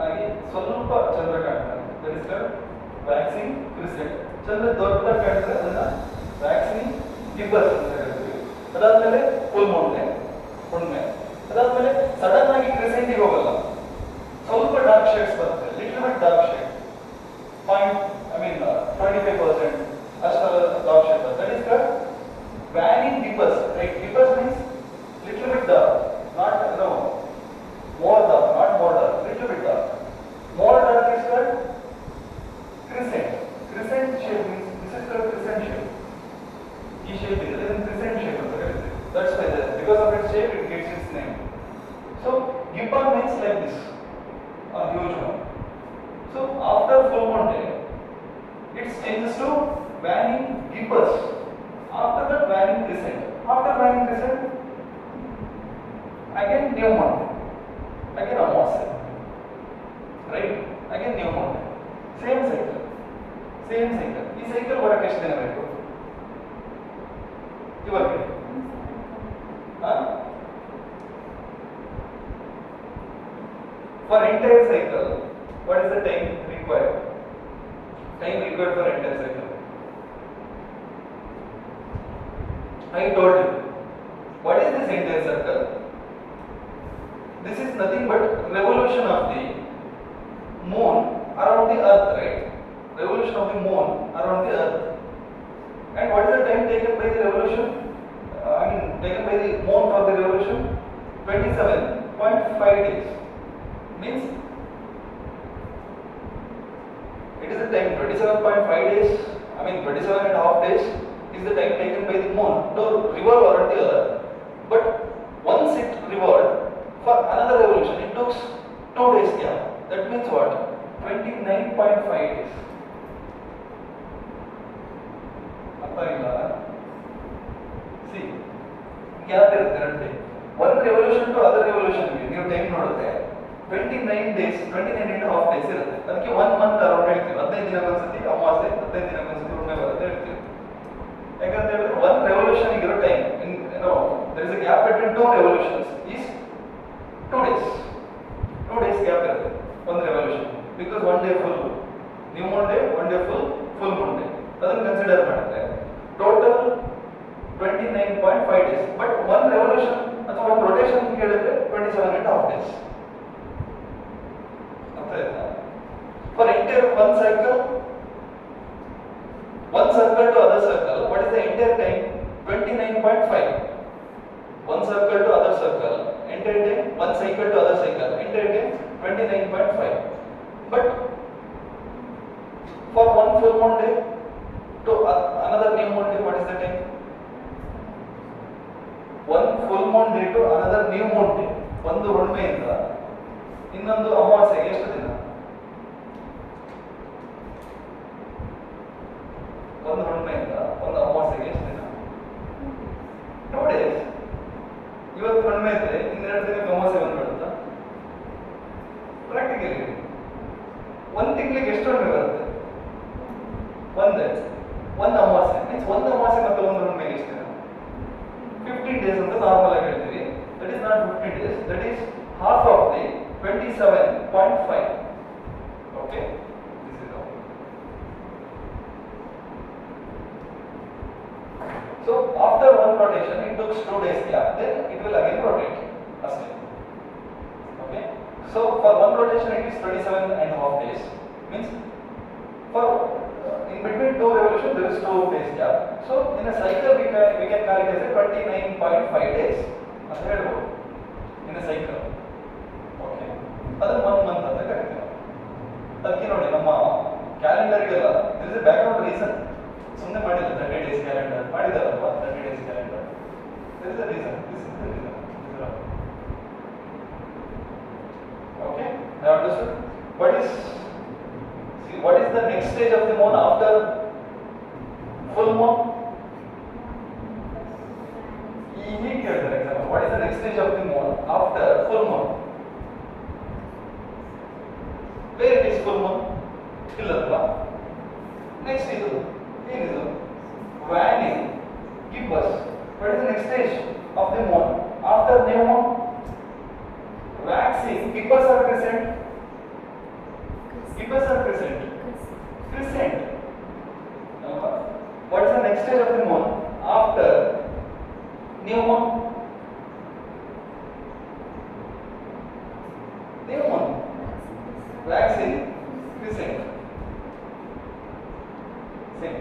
Speaker 1: ಆಗಿ ಸ್ವಲ್ಪ ಚಂದ್ರ ಕಾಣ್ತಾನೆ. That is called waxing crescent. ಚಂದ್ರ ದೊಡ್ಡದಾಗಿ ಕಾಣ್ತದೆ ಅದನ್ನ waxing gibbous ಅಂತ ಹೇಳ್ತೀವಿ. ಅದಾದ್ಮೇಲೆ ಪುಲ್ಮೊನ್ನೆ ಹುಣ್ಮೆ. ಅದಾದ್ಮೇಲೆ ಸಡನ್ ಆಗಿ ಕ್ರೆಸೆಂಟ್ ಗೆ ಹೋಗಲ್ಲ, ಸ್ವಲ್ಪ ಡಾರ್ಕ್ ಶೇಡ್ಸ್ ಬರುತ್ತೆ, ಲಿಟಲ್ ಬಿಟ್ ಡಾರ್ಕ್ ಶೇಡ್, 25% ಅಷ್ಟರ ಡಾರ್ಕ್ ಶೇಡ್ ಬರುತ್ತೆ. That is called waning gibbous, right? Gibbous means little bit dark, not more dark, not more dark, little bit dark. More dark is called crescent. Crescent shape means this is called crescent shape. ಈ shape is crescent shape ಅಂತ ಹೇಳ್ತೀವಿ. That's why because of its shape it gets its name. So gibbon means like this, a huge one. So after full moon day it changes to waning gibbous. After that waning crescent. After waning crescent again new moon, again amosea, right? Again new moon, same cycle. ಈ cycle ಬರಕ್ಕೆ ಎಷ್ಟು ದಿನ ಬೇಕು ಇವಾಗ? For entire cycle, what is the time required? Time required for entire cycle? I told you. What is this entire circle? This is nothing but revolution of the moon around the earth, right? Revolution of the moon around the earth. And what is the time taken by the revolution? Taken by the moon for the revolution? 27.5 days. Means it is the time 27.5 days, 27 and a half days is the time taken by the moon to revolve around the earth. But once it revolved for another revolution, it took 2 days gap. That means what? 29.5 days. See, gap ಇರುತ್ತೆ 2 days. One revolution to other revolution ನೀವು time ನೋಡಿದ್ರೆ 29 days, 29 and a half days ಇರುತ್ತೆ. ಅದಕ್ಕೆ 1 month around ಹೇಳ್ತೀವಿ. 15 ದಿನಕ್ಕೊಂದ್ಸತಿ ಅಮಾವಾಸ್ಯೆ, 15 ದಿನಕ್ಕೊಂದ್ಸತಿ ಹುಣ್ಮೆ ಬರುತ್ತೆ ಹೇಳ್ತೀವಿ. ಯಾಕಂತ ಹೇಳಿದ್ರೆ one revolution ಇರೋ time, there is a gap between 2 revolutions is 2 days. 2 days gap ಇರುತ್ತೆ one revolution, because 1 day full new moon day, 1 day full moon day. ಅದನ್ನು ಕನ್ಸಿಡರ್ ಮಾಡಿದ್ರೆ total 29.5 days. But one revolution ಅಥವಾ one rotation ಕೇಳಿದ್ರೆ 27 and a half days. For entire one circle to other circle, what is the entire time? 29.5. One circle to other circle, entire time. One cycle to other cycle, entire time 29.5. But for one full moon day to another new moon day, what is the time? One full moon day to another new moon day. ಒಂದು ಹುಣ್ಮೆಯಿಂದ ಇನ್ನೊಂದು ಅಮಾವಾಸ್ಯೆಗೆ ಎಷ್ಟು ದಿನ? ಒಂದು ಹುಣ್ಮೆಯಿಂದ ಒಂದು ಅಮಾವಾಸ್ಯೆಗೆ ಎಷ್ಟು ದಿನ? 2 days. ಇವತ್ತು ಹುಣ್ಮೆ ಇದ್ರೆ ಇನ್ನೆರಡು ದಿನಕ್ಕೆ ಅಮಾವಾಸ್ಯೆ ಬಂದ್ಬಿಡುತ್ತಾ? ಪ್ರಾಕ್ಟಿಕಲಿ ಒಂದು ತಿಂಗಳಿಗೆ ಎಷ್ಟು ಹುಣ್ಮೆ ಬರುತ್ತೆ? ಒಂದು ಅಮಾವಾಸ್ಯೆ ಮೀನ್ಸ್ ಒಂದು ಅಮಾವಾಸ್ಯೆ ಮತ್ತು ಒಂದು ಹುಣ್ಮೆಗೆ ಎಷ್ಟು ದಿನ? 15 days ಅಂತ ನಾರ್ಮಲ್ ಆಗಿ ಹೇಳ್ತೀವಿ. That is not 15 days, that is half of the 27.5. Okay, this is all. So after one rotation it took 2 days gap, then it will again rotate astray. Okay, so for one rotation it is 27 and a half days, means for in between 2 revolutions there is 2 days gap. So in a cycle we can call it as a 29.5 days ಅಂತ ಹೇಳ್ಬೋದು in a cycle. ಅದನ್ನು 1 month ಅಂತ ಕರಿತೀವಿ. ಅದಕ್ಕೆ ನೋಡಿ ನಮ್ಮ ಕ್ಯಾಲೆಂಡರ್ಗೆಲ್ಲ there is a background reason. ಸುಮ್ಮನೆ ಮಾಡಿಲ್ಲ 30 days ಕ್ಯಾಲೆಂಡರ್ ಮಾಡಿದಾರಲ್ವಾ, 30 days calendar. there is a reason. This is the reason. what is the next stage of the moon after full moon? What is the next stage of the moon after full moon? Where it is full moon? Next is waning, gibbous. What is the next stage of the moon after new moon? Waxing, gibbous or crescent? Gibbous or crescent? Crescent. What is the next stage of the moon after new moon? New moon. Waxing, crescent. Same.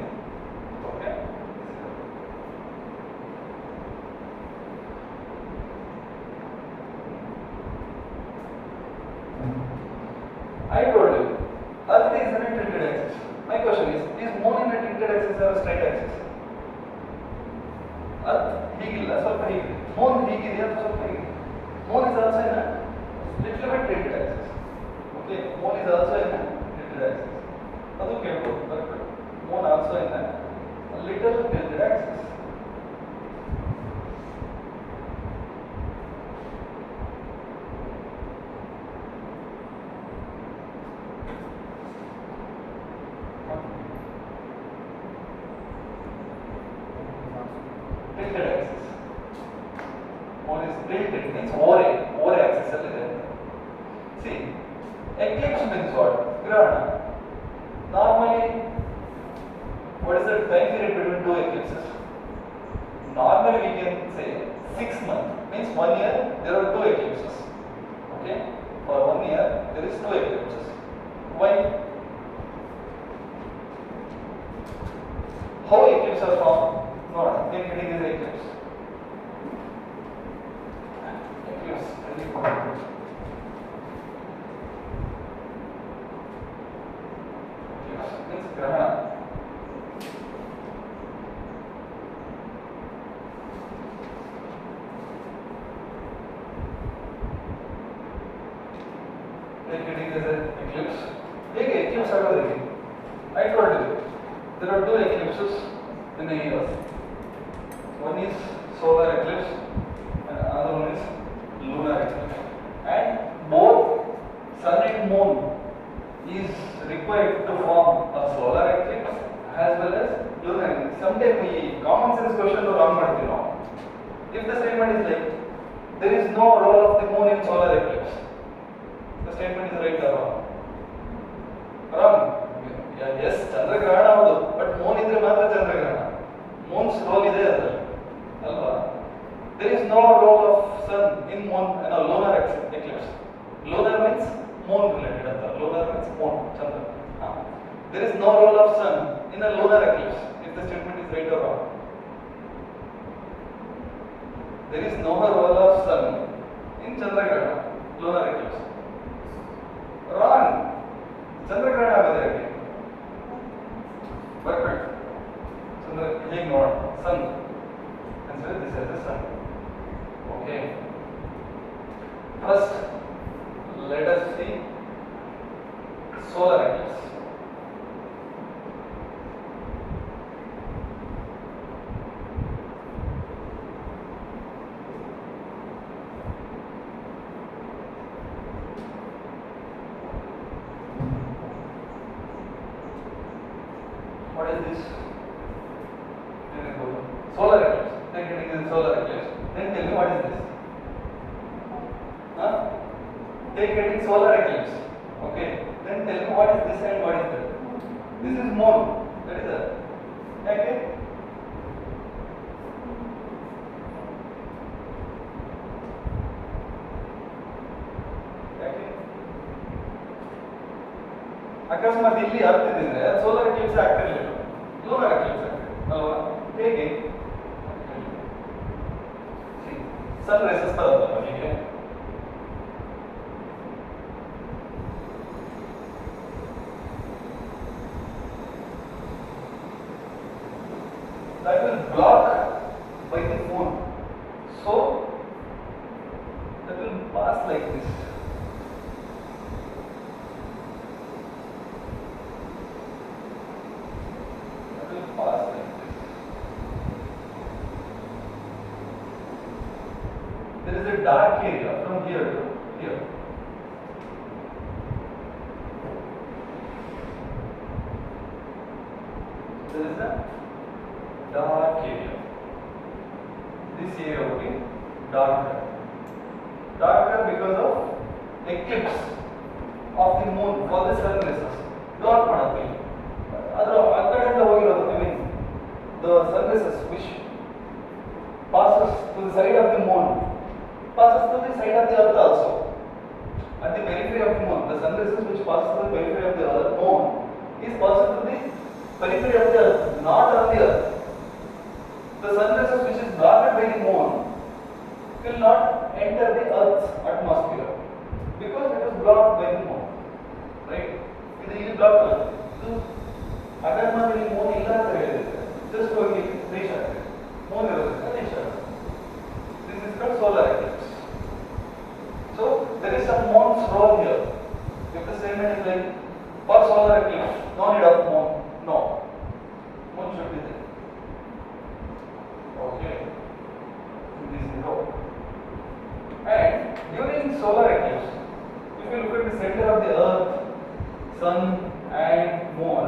Speaker 1: Okay. I told you, Earth is in a tilted axis. My question is moon in a tilted axis or a straight axis? Earth higilla, ಸ್ವಲ್ಪ ಹೀಗಿದೆ. Moon ಹೀಗಿದೆ ಅಥವಾ ಸ್ವಲ್ಪ ಹೀಗಿದೆ. Moon is also in a little bit tilted axis. Okay, moon is also in a tilted axis. ಅದು ಕೇಳ್ಬೋದು, ಬರ್ಬೇಕು. Moon also in a little tilted axis. Tilted axis. Moon is tilted, means over axis ಅಲ್ಲಿ ಇದೆ. See, eclipse means what? Grahana. Normally, what is the time period between two eclipses? Normally we can say 6 months, means 1 year there are two eclipses. Okay, for 1 year there is two eclipses. Why? How eclipses are formed? Not in getting this eclipse. Eclipse very important. Eclipse means grahana. Getting this eclipse. Take eclipse agodu. I told you there are two eclipses in a year. One is solar eclipse and another one is lunar eclipse. And both sun and moon is required to form a solar eclipse as well as lunar eclipse. Sometimes we common sense question to wrong ಮಾಡ್ತೀವಿ ನಾವು. If the statement is like there is no role of the moon in solar eclipse, the statement is right or wrong? Wrong. Yes, ಚಂದ್ರಗ್ರಹಣ ಹೌದು, but Moon ಇದ್ರೆ ಮಾತ್ರ ಚಂದ್ರಗ್ರಹಣ. Moons roll ಇದೆ ಅದರಲ್ಲಿ ಅಲ್ವಾ? There is no role of sun in moon and a lunar eclipse. Lunar means moon related ಅಂತ. Lunar means moon, Chandra. There is no role of sun in a lunar eclipse. If the statement is right or wrong? There is no role of sun in chandragrahana, lunar eclipse. Wrong. ಚಂದ್ರಗ್ರಹಣ ಆಗೋದು ಹೇಗೆ? Perfect. Chandra, ಹೇಗೆ ನೋಡೋಣ? Sun. Consider this as the sun. Okay. First, let us see solar eclipse. What is this? Solar eclipse. Then getting the solar eclipse. Then tell me what is this? Huh? Take getting solar eclipse. Okay. Then tell me what is this and what is that? This is moon. That is that. Okay. Okay. ಅಕಸ್ಮಾತ್ ಇಲ್ಲಿ ಆಗ್ತಿದ್ರೆ solar Eclipse ಆಗ್ತಿರ್ಲಿಲ್ಲ, lunar Eclipse ಆಗ್ತಿದೆ ಅಲ್ವಾ? ಹೇಗೆ? ಸನ್ races ಬರುತ್ತಲ್ಲ ಹೀಗೆ. That will block by the moon, so that will pass like this. there is a dark area from here to here. There is a dark area. This area will be darker. Darker because of eclipse of the moon for the sun rays. Dark ಮಾಡುತ್ತೆ. ಅದರ ಆ ಕಡೆಯಿಂದ ಹೋಗಿರೋದು, I mean the sun rays which passes to the side of the moon passes to the side of the earth also. At the periphery of the moon, the sun rays which passes to the periphery of the earth, moon is passing to the periphery of the earth, not on the earth. The sun rays which is blocked by the moon will not enter the earth's atmosphere because it is blocked by the moon, right? ಇದು ಇಲ್ಲಿ block ಆಗುತ್ತೆ. ಇದು ಅಕಸ್ಮಾತ್ ಇಲ್ಲಿ Moon ಇಲ್ಲ ಅಂತ ಹೇಳಿದ್ರೆ just ಹೋಗಿ ರೀಚ್ ಆಗುತ್ತೆ. ಮೂನ್ ಇರೋದ್ರಿಂದ ರೀಚ್ ಆಗುತ್ತೆ. This is called solar eclipse. So there is some moon's role here. If the statement is like for solar eclipse, no need of moon. No, moon should be there. Okay, this is how. And during solar eclipse, if you look at the center of the earth, sun and moon,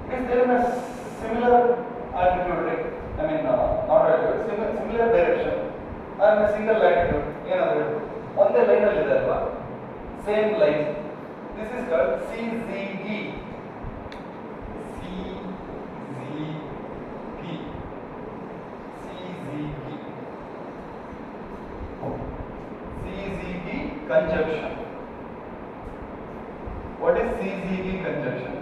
Speaker 1: it is there in a similar altitude, right? I mean not altitude, similar direction or in a single latitude. Only line alli ಇದೆ ಅಲ್ವಾ, same line. This is called CZD. CZD conjunction. What is CZD conjunction?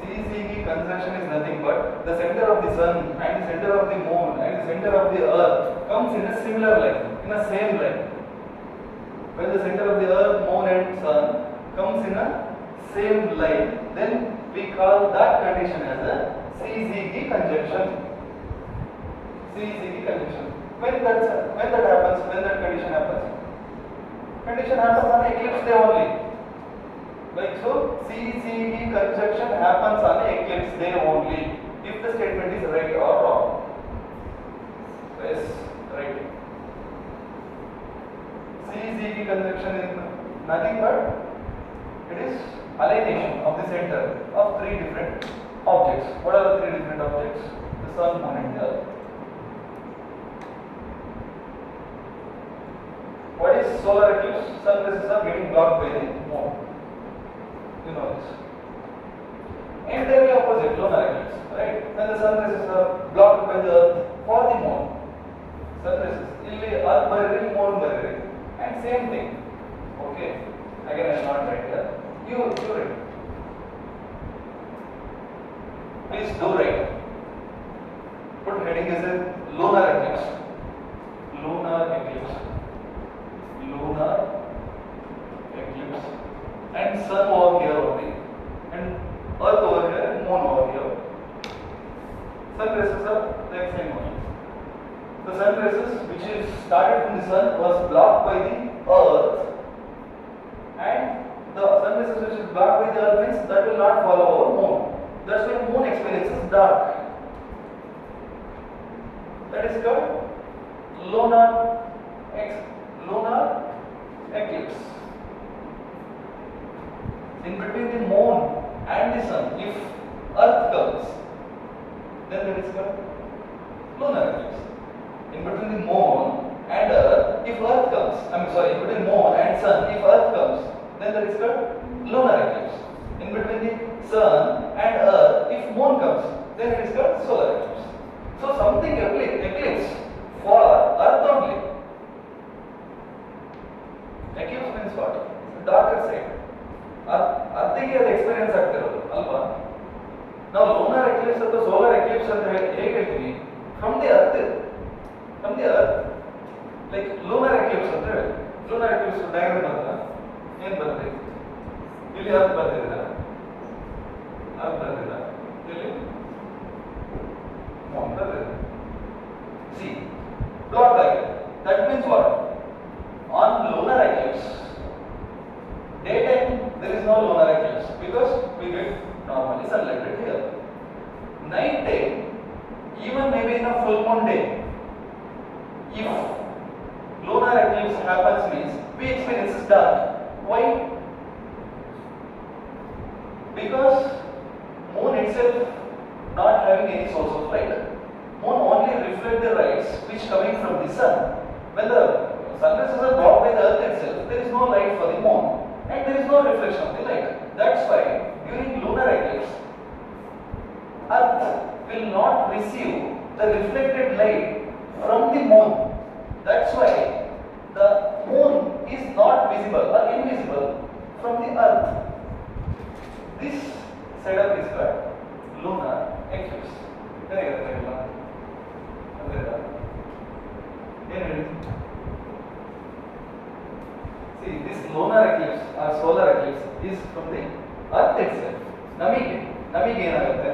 Speaker 1: CZD conjunction is nothing but the center of the sun and the center of the moon and the center of the earth comes in a similar line, in a same line. When the center of the earth, moon and sun comes in a same line, then we call that condition as a CZD conjunction. CZD conjunction. When that happens, when that condition happens on eclipse day only. Like so, CZD conjunction happens on eclipse day only. If the statement is right or wrong. Yes, right. CZD conjunction is nothing but it is alignation of the center of three different objects. What are the three different objects? The sun, moon and the earth. What is solar eclipse? Sun rays are getting blocked by the moon. You know this. Entirely opposite, lunar eclipse, right? When the sun rays are blocked by the earth for the moon. Sun rays, illi earth barri, moon barri, and same thing. Okay. Again, I will not write here. You write. Please do write. Put heading as a lunar eclipse. Lunar eclipse. Lunar eclipse. And sun over here only. And earth over here, moon over here. Sun rays are like same only. The sun rays which is started from the sun was blocked by the earth, and the sun rays which is blocked by the earth means that will not follow our moon. That's why moon experiences dark. That is called lunar eclipse. In between the moon and the sun, if earth comes, then that is called lunar eclipse. In between the moon and earth, if earth comes, in between moon and sun, if earth comes, then that is called lunar eclipse. In between the sun and earth, if moon comes, then it is called solar eclipse. So something eclipse for earth only. Eclipse means what? Darker side. ಅರ್ಧಿಗೆ ಅದು experience ಆಗ್ತಿರೋದು ಅಲ್ವಾ? ನಾವು lunar Eclipse ಅಥವಾ solar Eclipse ಅಂತ ಹೇಗೆ ಹೇಳ್ತೀವಿ? From the earth like lunar Eclipse ಅಂತ ಹೇಳಿ. ಲೂನರ್ ಎಕ್ಲಿಪ್ಸ್ ಡಯಾಗ್ರಾಮ್ ಬರ್ತಲ್ಲ, ಏನು ಬರ್ತದೆ? ಇಲ್ಲಿ ಅರ್ತ್ ಬರ್ತಿದ್ದೀರಾ? ಇಲ್ಲಿ ಸಿ ಬ್ಲಾಕ್ ಆಗಿದೆ. That means what? On lunar Eclipse daytime there is no lunar eclipse because we get normally sunlight right here. Night time, even maybe in a full moon day, happens means we experience is dark. Why? Because moon itself not having any source of light. Moon only reflect the rays which coming from the sun. When the sunrises are blocked by the earth itself, there is no light for the moon and there is no reflection of the light. That's why during lunar eclipse, earth will not receive the reflected light from the moon. That's why the moon is not visible or invisible from the earth. This setup is called lunar eclipse. See, this lunar eclipse or solar eclipse is from the earth itself. ನಮಗೆ ಏನಾಗುತ್ತೆ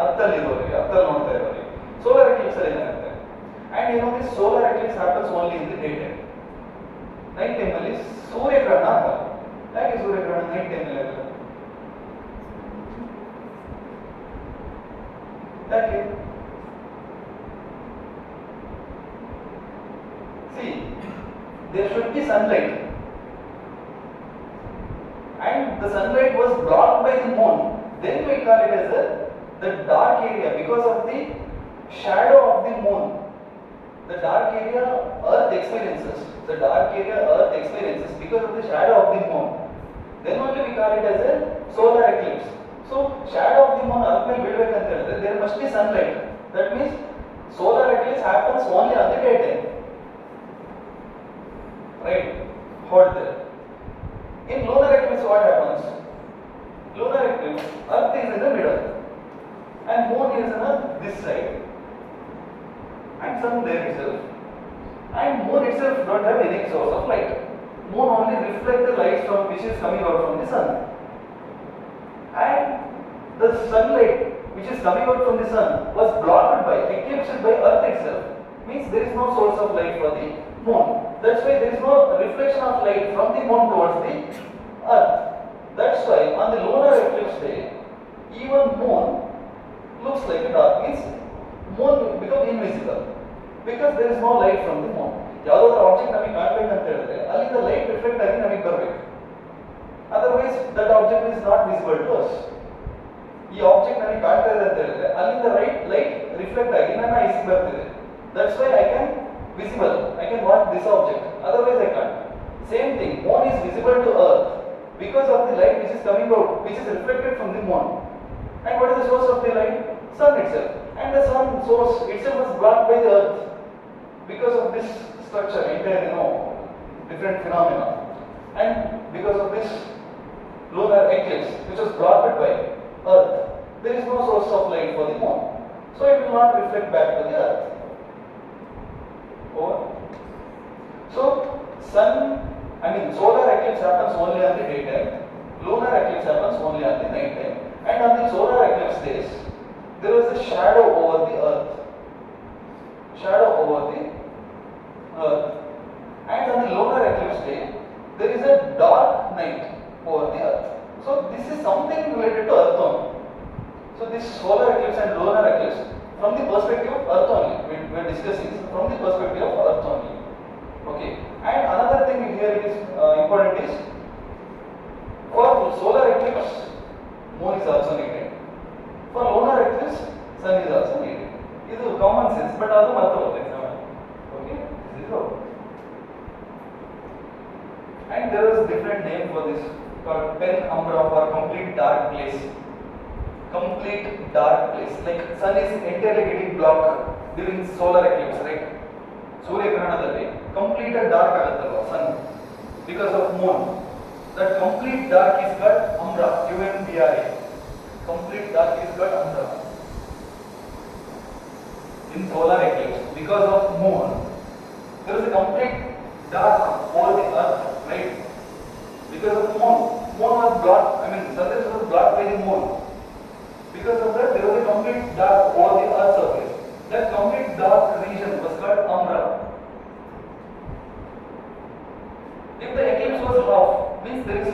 Speaker 1: ಅರ್ಥಲ್ಲಿರೋರಿಗೆ ಅರ್ಥಲ್ಲಿ ನೋಡ್ತಾ ಇರೋರಿಗೆ solar eclipse ಅಲ್ಲಿ ಏನಾಗುತ್ತೆ and you know this solar eclipse happens only in the day time night time ಅಲ್ಲಿ ಸೂರ್ಯಗ್ರಹಣ ಆಗಲ್ಲ ಯಾಕೆ ಸೂರ್ಯಗ್ರಹಣ ನೈಟ್ ಟೈಮ್ ಅಲ್ಲಿ ಆಗಲ್ಲ ಯಾಕೆ C there should be sunlight and the sunlight was blocked by the moon. Then we call it as the dark area because of the shadow of the moon. The dark area earth experiences. The dark area earth experiences because of the shadow of the moon. Then only we call it as a solar eclipse. So shadow of the moon earth may build back, there must be sunlight. That means solar eclipse happens only on the daytime. Right? Hold there. In lunar eclipse what happens? Lunar eclipse, earth is in the middle and moon is on this side and sun there itself, and moon itself don't have any source of light. Moon only reflect the light from which is coming out from the sun, and the sunlight which is coming out from the sun was blocked by, eclipsed by earth itself, means there is no source of light for the moon. That's why there is no reflection of light from the moon towards the earth. That's why on the lunar eclipse day, even moon looks like a dark, means moon become invisible because there is no light from the moon. ಯಾವುದಾದ್ರೂ object ನಮಗೆ ಕಾಣಬೇಕು ಅಂತ ಹೇಳಿದ್ರೆ ಅಲ್ಲಿಂದ light reflect ಆಗಿ ನಮಗೆ ಬರಬೇಕು, otherwise that object is not visible to us. ಈ ಆಬ್ಜೆಕ್ಟ್ ನನಗೆ ಕಾಣ್ತಾ ಇದೆ ಅಂತ ಹೇಳಿದ್ರೆ ಅಲ್ಲಿಂದ ಲೈಟ್ ರಿಫ್ಲೆಕ್ಟ್ ಆಗಿ ನನ್ನ ಐಸಿಗೆ ಬರ್ತಿದೆ. That's why I can visible, I can watch this object, otherwise I can't. Same thing, moon is visible to earth because of the light which is coming out, which is reflected from the moon. And what is the source of the light? Sun itself. And the sun source itself was blocked by the earth because of this structure, entire, different phenomena. And because of this lunar eclipse, which was blocked by earth, there is no source of light for the moon. So it will not reflect back to the earth. Over. So solar eclipse happens only on the daytime, lunar eclipse happens only on the night time, and on the solar eclipse days there was a shadow over the earth, and on the lunar eclipse day there is a dark night over the earth. So this is something related to earth only. So this solar eclipse and lunar eclipse from the perspective of earth only, we are discussing from the perspective of earth only. Okay, and another thing here is important is for solar eclipse moon is also needed, for lunar eclipse sun is also needed. This is common sense, but adu marthogotte exam. Okay, this is all. And there is different name for this called penumbra for complete dark place. Complete dark place, like sun is entirely getting blocked during solar eclipse, right? ಸೂರ್ಯಗ್ರಹಣದಲ್ಲಿ complete dark ಆಗುತ್ತಲ್ವಾ sun because of moon. That complete dark is called umbra, UMBRA. Complete dark is called umbra in solar eclipse because of moon. There is a complete dark over the earth, right? Because of moon was blocked, sunrise was blocked by the moon. Because of that, there was a complete dark over the earth's surface. That complete dark region was called umbra. If the eclipse was half, means there is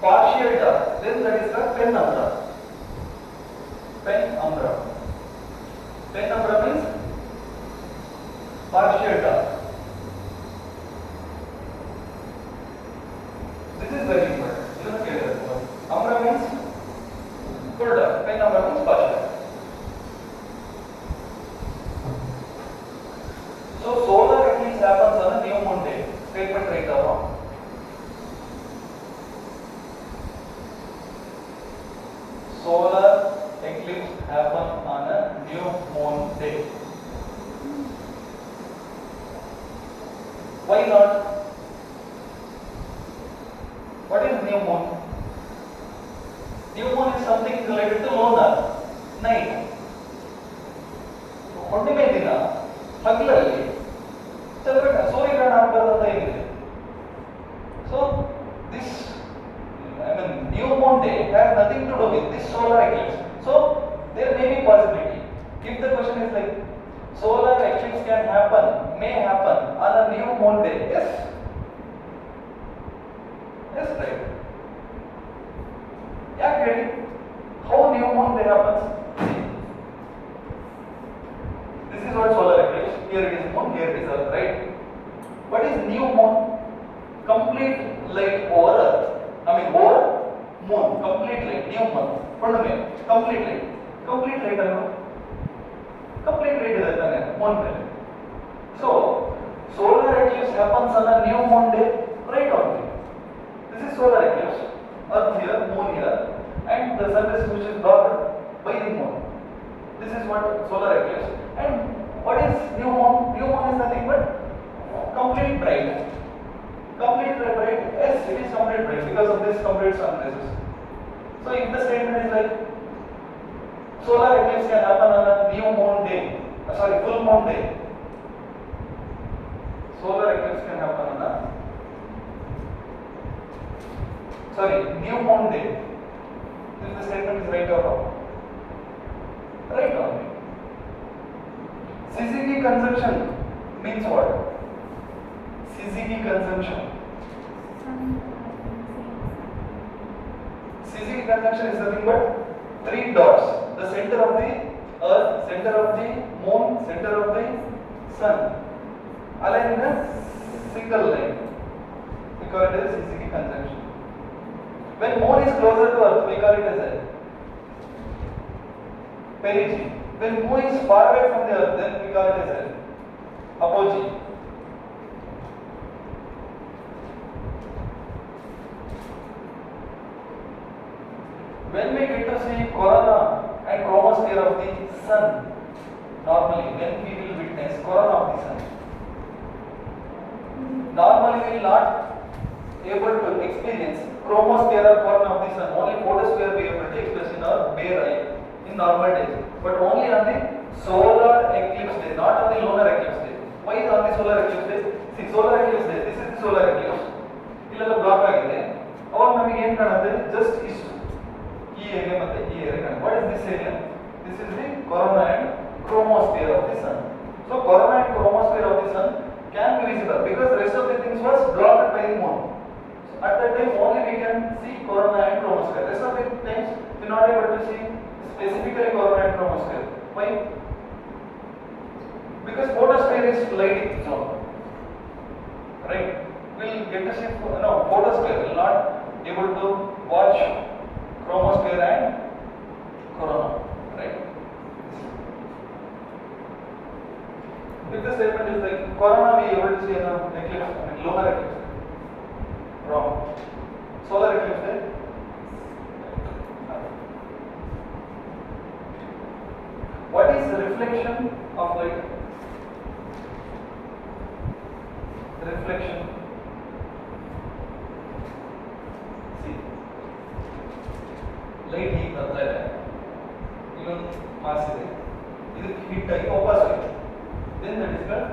Speaker 1: partial dark, then that is called penumbra. Penumbra. Penumbra means partial dark. statement right or wrong? Solar eclipse happen on a new moon day. Why not? What is new moon? New moon is something related to lunar night. ಹುಣ್ಣಿಮೆ ದಿನ ಹಗಲಲ್ಲಿ ಚಂದ್ರಗ್ರಹಣ ಸೂರ್ಯಗ್ರಹಣ ಆಗಬಾರ್ದು ಅಂತ ಏನಿದೆ. So this new moon day has nothing to do with this solar eclipse. So there may be possibility. If the question is like solar eclipse can happen, may happen on a new moon day. Yes. Yes, right. Yeah, ಹೇಳಿ. How new moon day happens? This is what solar eclipse. Here it is moon, here it is earth, right? What is new moon? Complete light over earth. Over moon. Complete light. New moon. Hunnime. Complete light. Complete light alva? Complete light ಇದೆ ತಾನೆ moon ಮೇಲೆ. So solar eclipse happens on a new moon day, right on it. This is solar eclipse. Earth here, moon here, and the sun is which is blocked by the moon. This is what solar eclipse. And what is new moon? New moon is nothing but complete bright. Complete bright. Yes, it is complete bright because of this complete sun rays. So if the statement is like solar eclipse can happen on a new moon day, full moon day. Solar eclipse can happen on a new moon day. If the statement is right or wrong? Right on. CCD consumption means what? CCD consumption. CCD consumption is nothing but 3 dots. The center of the earth, center of the moon, center of the sun. Aligned in a single line. We call it as CCD consumption. When moon is closer to earth, we call it as a perigee. When moon is far away from the earth, then we call it as a apogee. When we get to see corona and chromosphere of the sun, normally when we will witness corona of the sun, normally we will not able to experience chromosphere or corona of the sun. Only photosphere we able to express in our bare eye in normal days, but only on the solar eclipse day, not on the lunar eclipse day. Why is on the solar eclipse day? See, solar eclipse day, this is the solar eclipse. ಇಲ್ಲೆಲ್ಲ block ಆಗಿದೆ. ಅವಾಗ ನಮಗೆ ಏನು ಕಾಣುತ್ತೆ? Just ಇಷ್ಟು ಈ area ಮತ್ತೆ ಈ ಏರಿಯಾ ಕಾಣುತ್ತೆ. What is this area? This is the corona and chromosphere of the sun. So corona and chromosphere of the sun can be visible because the rest of the things was blocked by the moon. So at that time only we can see corona and chromosphere. Rest of the times we are not able to see specifically corona and chromosphere. Why? Because photosphere is light zone. Right? We'll get to see photosphere. We'll not able to watch chromosphere and corona. Right? If the statement is like corona we able to see in eclipse, lunar eclipse. Wrong. Solar eclipse day. What is the reflection of light? Reflection. See, light heat ಬರ್ತಾ ಇದೆ. ಇಲ್ಲೊಂದು mass ಇದೆ. ಇದಕ್ಕೆ heat ಆಗಿ ವಾಪಸ್ ಹೋಯ್ತು. Then that is called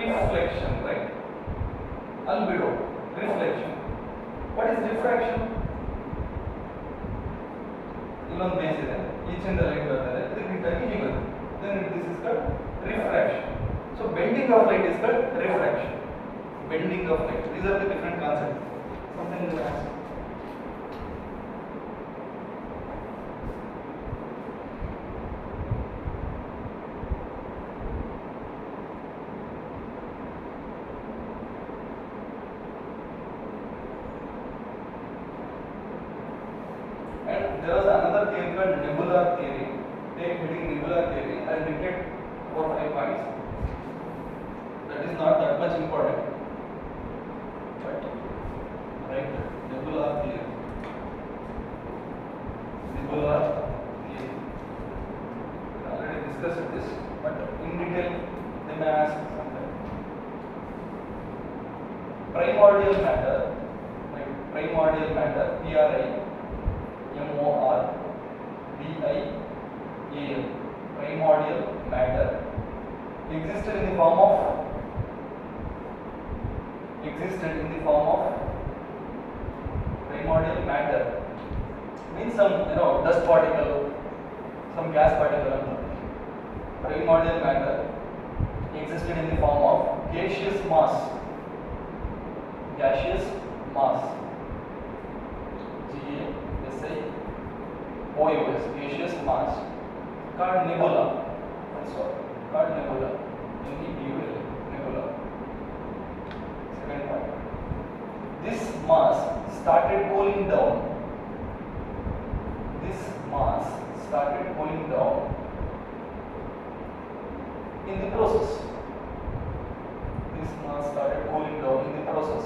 Speaker 1: reflection, right? Albedo, reflection. What is diffraction? ಇಲ್ಲೊಂದು base ಇದೆ. ಈಚಿಂದ ಲೈಟ್ ಬರ್ತಾ ಇದೆ. ಇದಕ್ಕೆ ಹೀಟ್ ಆಗಿ ಹೀಗೆ ಬರುತ್ತೆ. Then this is called refraction. So bending of light is called refraction. Bending of light. These are the different concepts. Something in the answer. And there was another theory called nebular theory. Take heading nebular theory and neglect 4 or 5 points. That is not that much important. primordial matter, like primordial matter, P-R-I-M-O-R-D-I-A-L, primordial matter, existed in the form of primordial matter means some dust particle, some gas particle. Primordial matter existed in the form of gaseous mass, gaseous mass, gaseous mass, called nebula. That's all, called nebula, nebula. Second point, this mass started cooling down. In the process. This mass started cooling down in the process.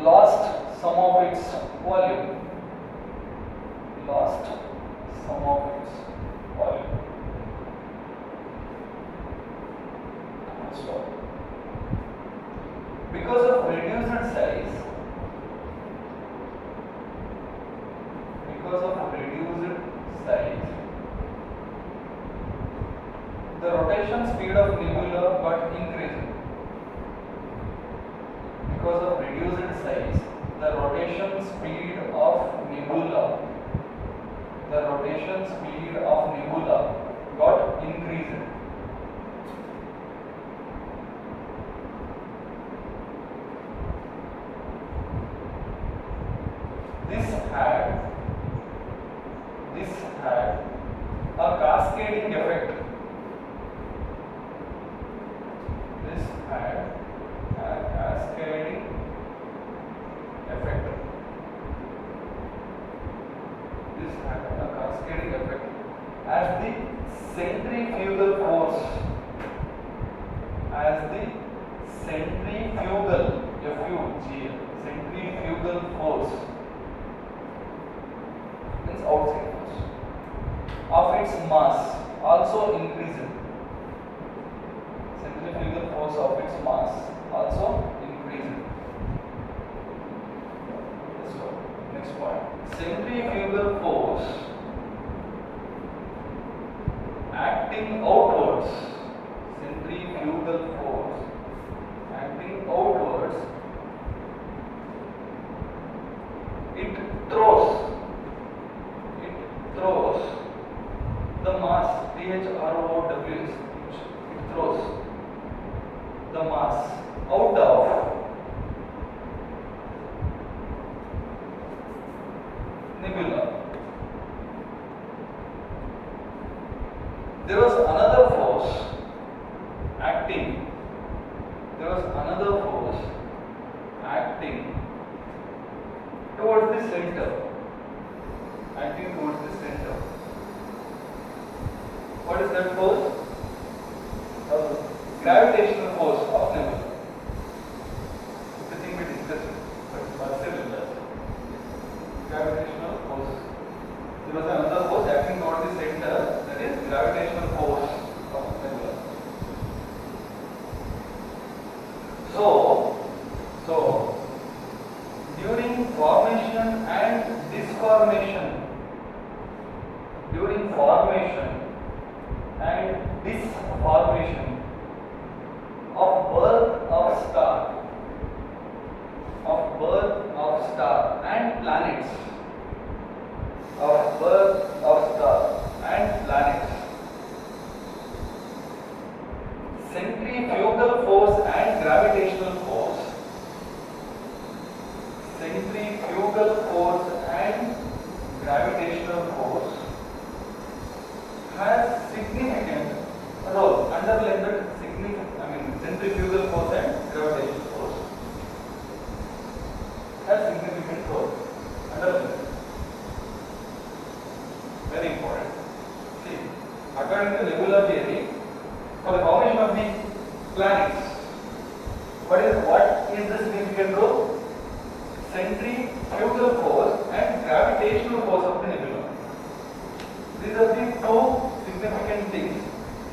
Speaker 1: Lost some of its volume. So, because of reduced size, the rotation speed of nebula got increased. Because of reduced size, the rotation speed of nebula got increased. This had a cascading effect. As the centrifugal force, centrifugal force means outside force of its mass also increased. Centrifugal force of its mass also increased. Let's go. Next point. Centrifugal force acting outwards. It throws the mass, Throws, it throws the mass out of nebula. There was another force acting towards the center. What is that force? Gravitational force of nebula. It's the thing we discussed, but still in that. Gravitational force. There was another force acting towards the center, that is gravitational force of nebula. So during formation and disformation, of birth of star and planets, centrifugal force and gravitational force has significant role. Underline that centrifugal force and gravitational force has significant role. Underline. Very important. See, according to nebular theory, for the formation of the planets, what is the significant role? Centrifugal force and gravitational force of the nebula. These are the two significant things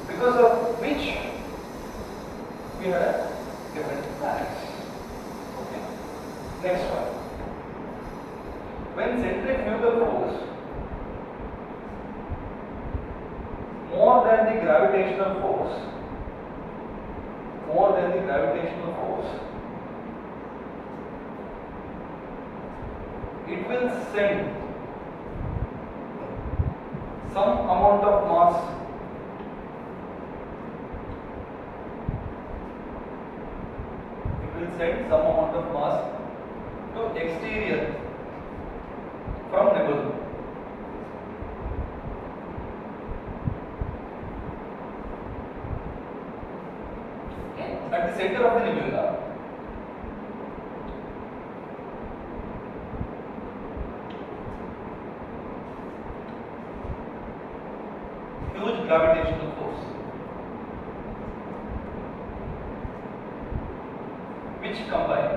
Speaker 1: because of which we had different planets. Okay. Next one. When centrifugal force more than the gravitational force, it will send some amount of mass to exterior from nebula. At the center of the nebula, huge gravitational force which combine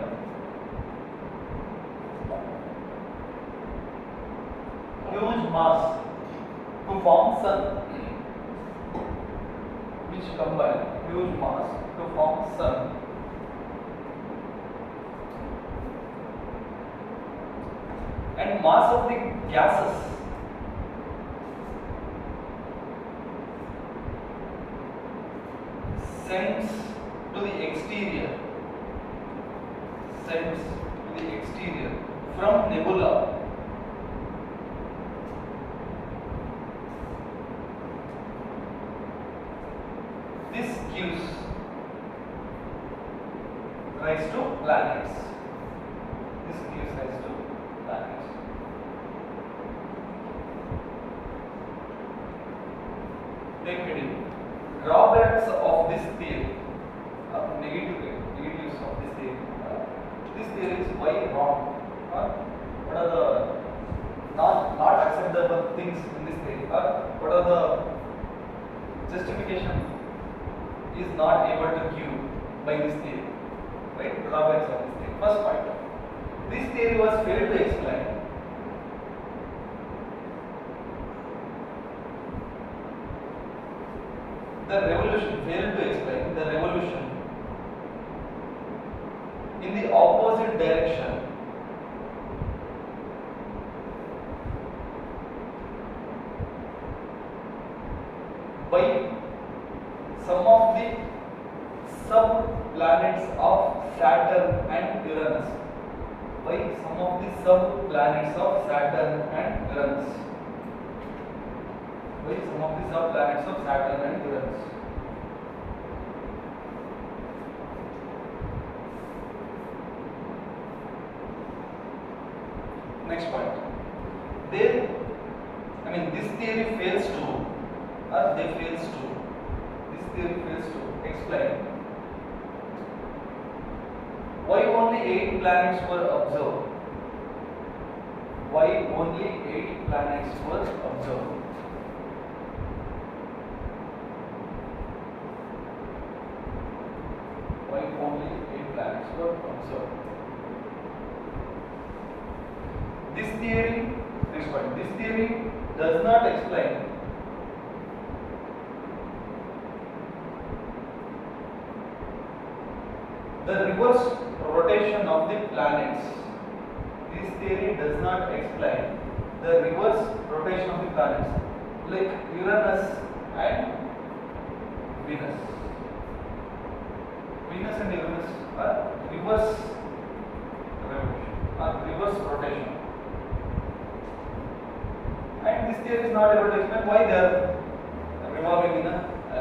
Speaker 1: huge mass to form sun, and mass of the gases sends to the exterior from nebula this gives rise to planets. Take heading. Drawbacks of this theory, negatives of this theory. This theory is why wrong? What are the not acceptable things in this theory? What are the justification is not able to give by this theory? Right? Drawbacks of this theory. First point. This theory was failed to explain the revolution in the opposite direction by some of the sub-planets of Saturn and Uranus. Next point. This theory fails to explain why only 8 planets were observed. Why only 8 planets were observed? This theory does not explain the reverse rotation of the planets. This theory does not explain the reverse rotation of the planets, like Uranus and Venus. Venus and Uranus are reverse rotation. And this theory is not able to explain why they are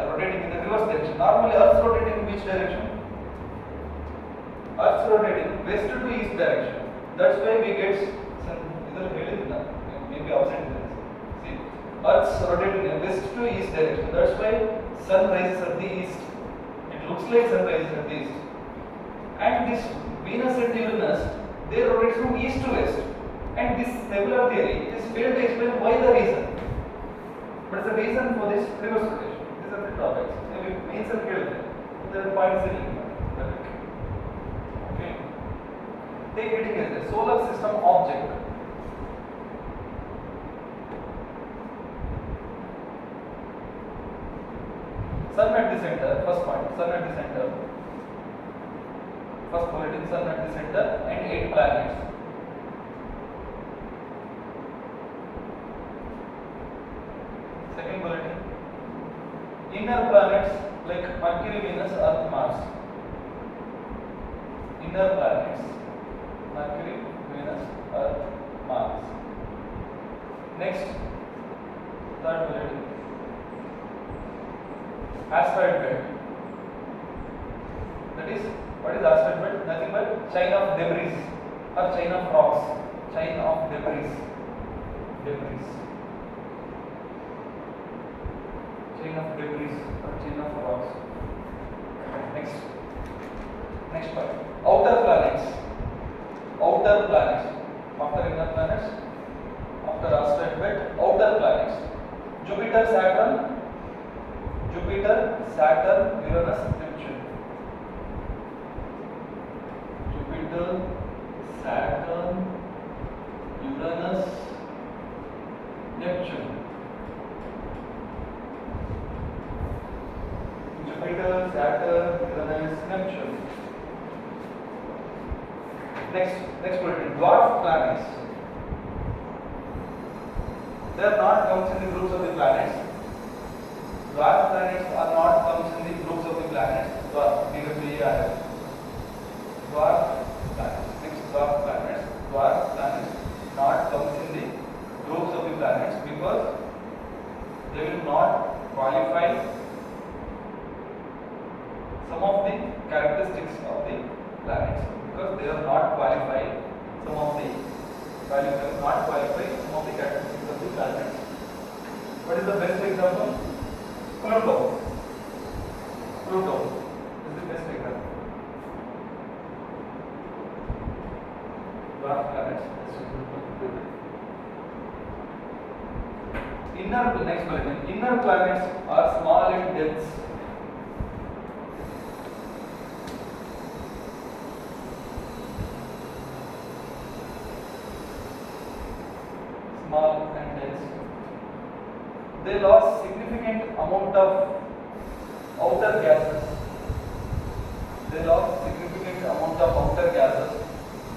Speaker 1: rotating in the reverse direction. Normally, Earth is rotating in which direction? Earth is rotating west to east direction. That's why we get sun. Maybe absent. See, Earth is rotating west to east direction. That's why sun rises at the east. It looks like sun rises at the east. And this Venus and Uranus, they rotate from east to west. And this nebular theory is failed to explain why the reason. What is the reason for this reverse rotation? These are the topics. Maybe main circle there are points in it. Okay. Take heading as a solar system object. Sun at the center, first point, sun at the center. First bulletin, Sun at the center and 8 planets. Second bulletin, inner planets like Mercury, Venus, Earth, Mars. Inner planets, Mercury, Venus, Earth, Mars. Next, third bulletin, asteroid belt. That is, what is asteroid belt? Nothing but chain of debris or chain of rocks. Chain of debris. Debris. Chain of debris or chain of rocks. Next part. Outer planets. Outer planets. After inner planets, after asteroid belt, outer planets. Jupiter, Saturn, Uranus, Neptune. Jupiter, Saturn, Uranus, Neptune. Jupiter, Saturn, Uranus, Neptune. Next bulletin, dwarf planets. They are not comes in the groups of the planets. Dwarf planets are not comes in the groups of the planets. Dwarf planets. Next, dwarf planets. Dwarf planets not comes in the groups of the planets because they will not qualify some of the characteristics of the planets, because they are not qualified some of the characteristics of the planets. What is the best example? Pluto is the best example. Dwarf planets. Inner planets are small in depth. Small and dense. They lost significant amount of outer gases.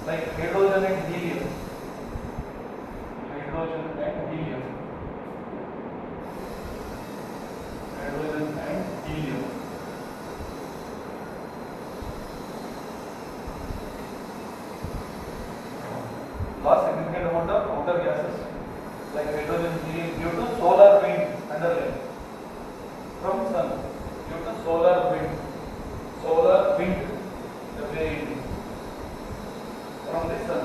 Speaker 1: Like hydrogen and helium. Lost significant amount of outer gases like hydrogen, helium due to solar wind underlying from sun. Due to solar wind, from the sun,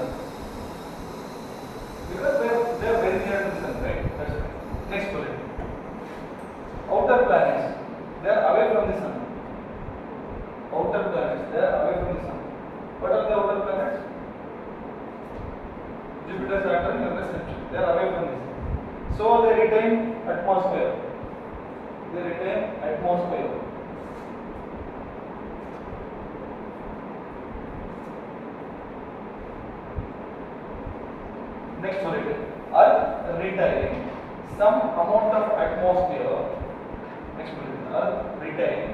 Speaker 1: because they are very near to the sun, right? That's right. Next bullet. Outer planets, they are away from the sun. What are the outer planets? Jupiter, Saturn, Uranus, Neptune. They are away from the sun. So they retain atmosphere. Next bullet. Earth retaining some amount of atmosphere. Next bullet. Earth retaining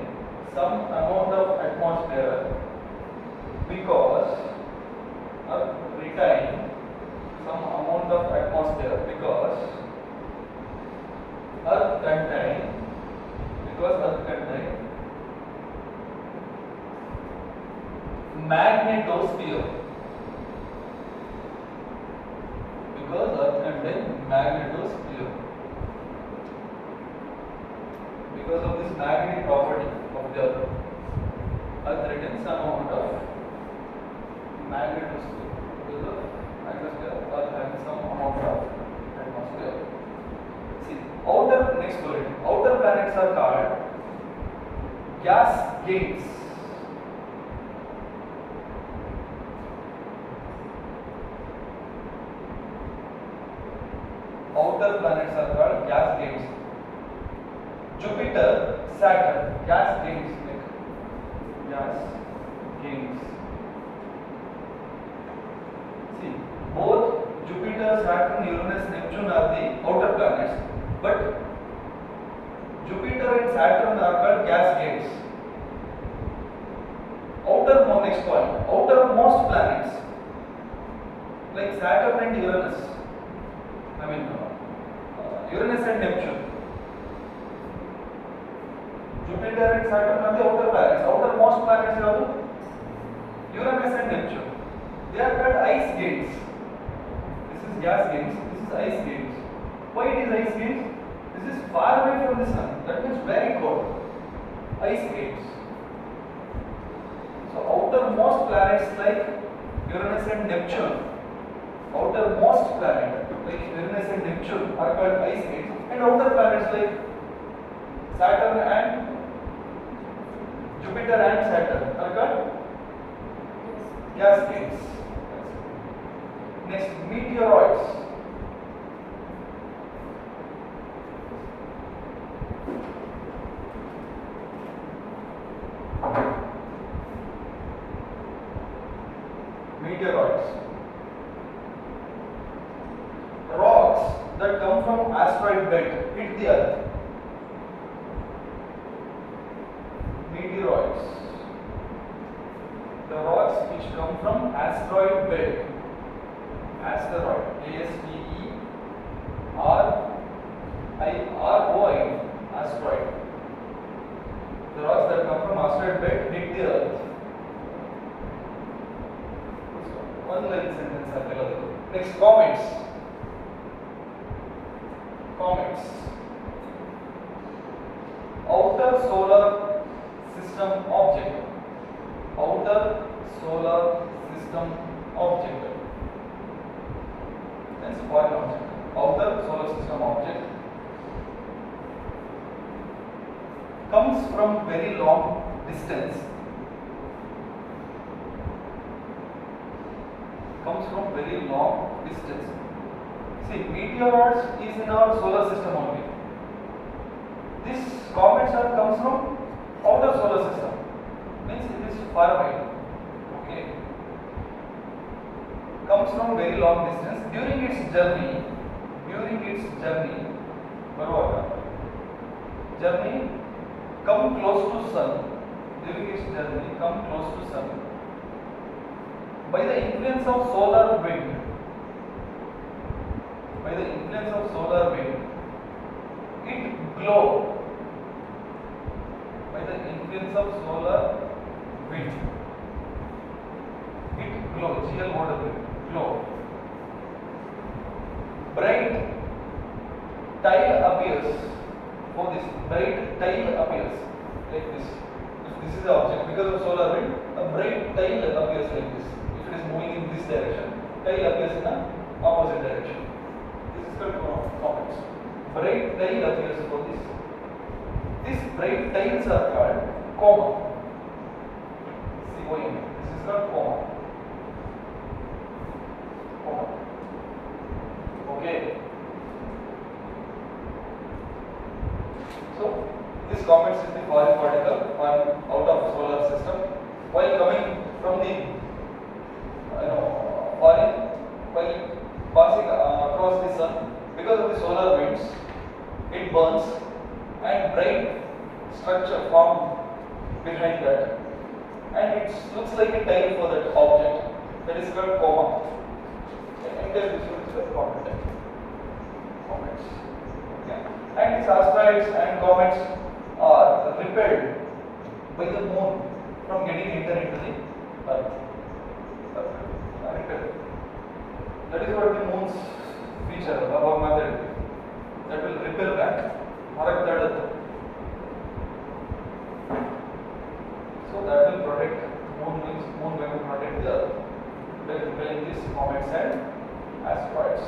Speaker 1: some amount of atmosphere because Earth retain some amount of atmosphere because Earth contain magnetosphere. Because Earth contains magnetosphere. Because of this magnetic property of the Earth, Earth retains some amount of magnetosphere. Because of magnetosphere, Earth has some amount of atmosphere. See, next bullet. Outer planets are called gas giants. Outer planets are called gas giants. Jupiter, Saturn, gas giants. See, both Jupiter, Saturn, Uranus, Neptune are the outer planets, but Jupiter and Saturn are called gas giants. Next point, outermost planets like Saturn and Uranus. Uranus and Neptune. Jupiter and Saturn are the outer planets. Outermost planets are Uranus and Neptune. They are called ice gates. This is gas gates. This is ice gates. Why it is ice gates? This is far away from the sun. That means very cold. Ice gates. So outermost planets like Uranus and Neptune. Outermost planet like Uranus and Neptune are called ice gates, and outer planets like Saturn and Jupiter and Saturn are called gas gates. Next, meteoroids. Meteoroids. Rocks that come from asteroid belt hit the earth. Meteoroids. The rocks which come from asteroid belt. Asteroid. A-S-T-E-R-I-R-O-I-D. Asteroid. The rocks that come from asteroid belt hit the earth. One line sentence available. Next, comets. Comets. Outer solar system object. Outer solar system object. That's foreign object. Outer solar system object comes from very long distance. Comes from very long distance. See, meteoroids is in our solar system only. This comets comes from outer solar system. Means it is far away. Okay. Comes from very long distance. During its journey, come close to sun. During its journey, come close to sun. By the influence of solar wind, it glow. By the influence of solar wind, it glow. G-L-O-W, glow. Bright tile appears. For this, bright tile appears like this. If this is the object, because of solar wind, a bright tile appears like this. If it is moving in this direction, tile appears in the opposite direction. This is called comets. Bright tile appears for this. These bright tiles are called coma. C-O-M. This is called coma. Coma. Okay. So this comet is the foreign particle out of solar system. While coming from the foreign, while passing across the sun, because of the solar winds, it burns and bright structure formed behind that, and it looks like a tile for that object. That is called coma. And this is called comet. Comets. Yeah. And these asteroids and comets are repelled by the moon from getting into the earth. Repelled. That is what the moon's feature or method. That will repel back. So that will protect moon going to protect the earth by repelling these comets and asteroids.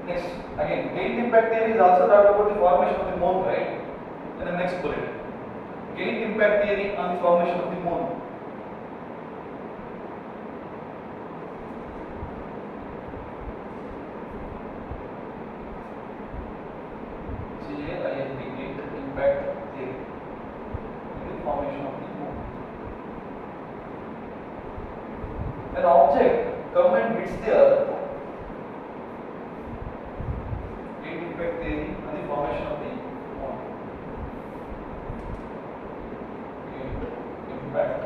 Speaker 1: Next, again, gain impact theory is also talked about the formation of the moon, right? In the next bullet. Gain impact theory on the formation of the moon. G-A-I-N-T, gain impact theory. The formation of the moon. An object comes and hits the earth. Impact theory and the formation of the moon. Impact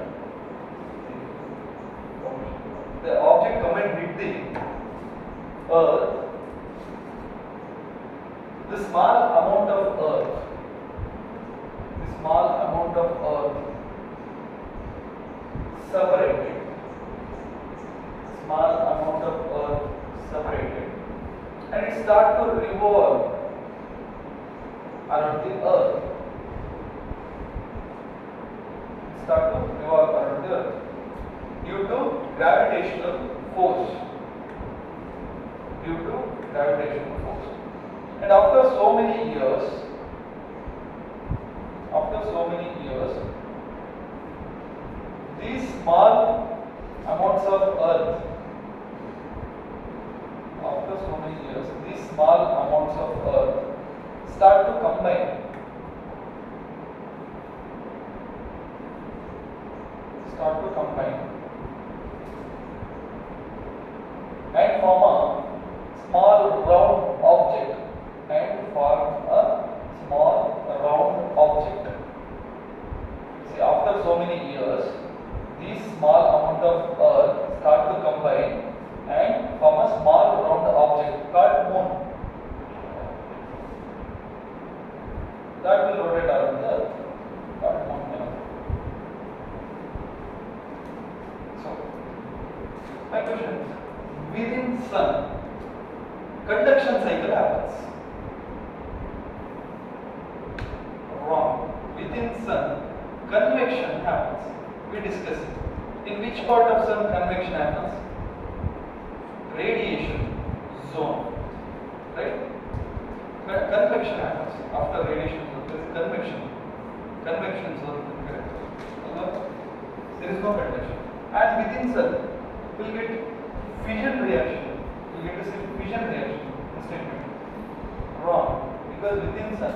Speaker 1: small amount of earth separated, small amount of earth separated, and it start to revolve around the earth. It start to revolve around the earth due to gravitational force. Due to gravitational force. And after so many years, these small amounts of earth, start to combine. And form a small round object. See, after so many years, these small amount of earth start to combine and form a small round object called moon. That will rotate around the earth. Called moon. So, my question is, within sun, conduction cycle happens. Wrong. Within sun, convection happens. We discuss it. In which part of sun convection happens? Radiation zone. Right? Convection happens. After radiation zone, there is convection. Convection zone. There is no conduction. And within sun, we will get fission reaction. We get to see fission reaction instantly. Wrong. Because within sun,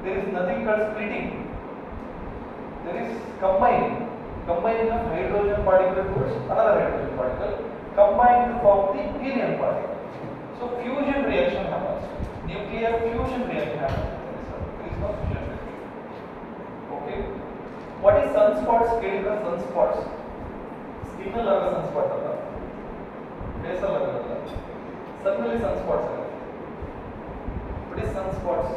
Speaker 1: there is nothing called splitting. There is combining of hydrogen particle towards another hydrogen particle, combined to form the helium particle. So fusion reaction happens. Nuclear fusion reaction happens. There is no fission reaction. Okay. What is sunspot? Scale of sunspots. Skin laga sunspot alla. Face laga alla. Sun ಮೇಲೆ sunspots are. What is sunspots?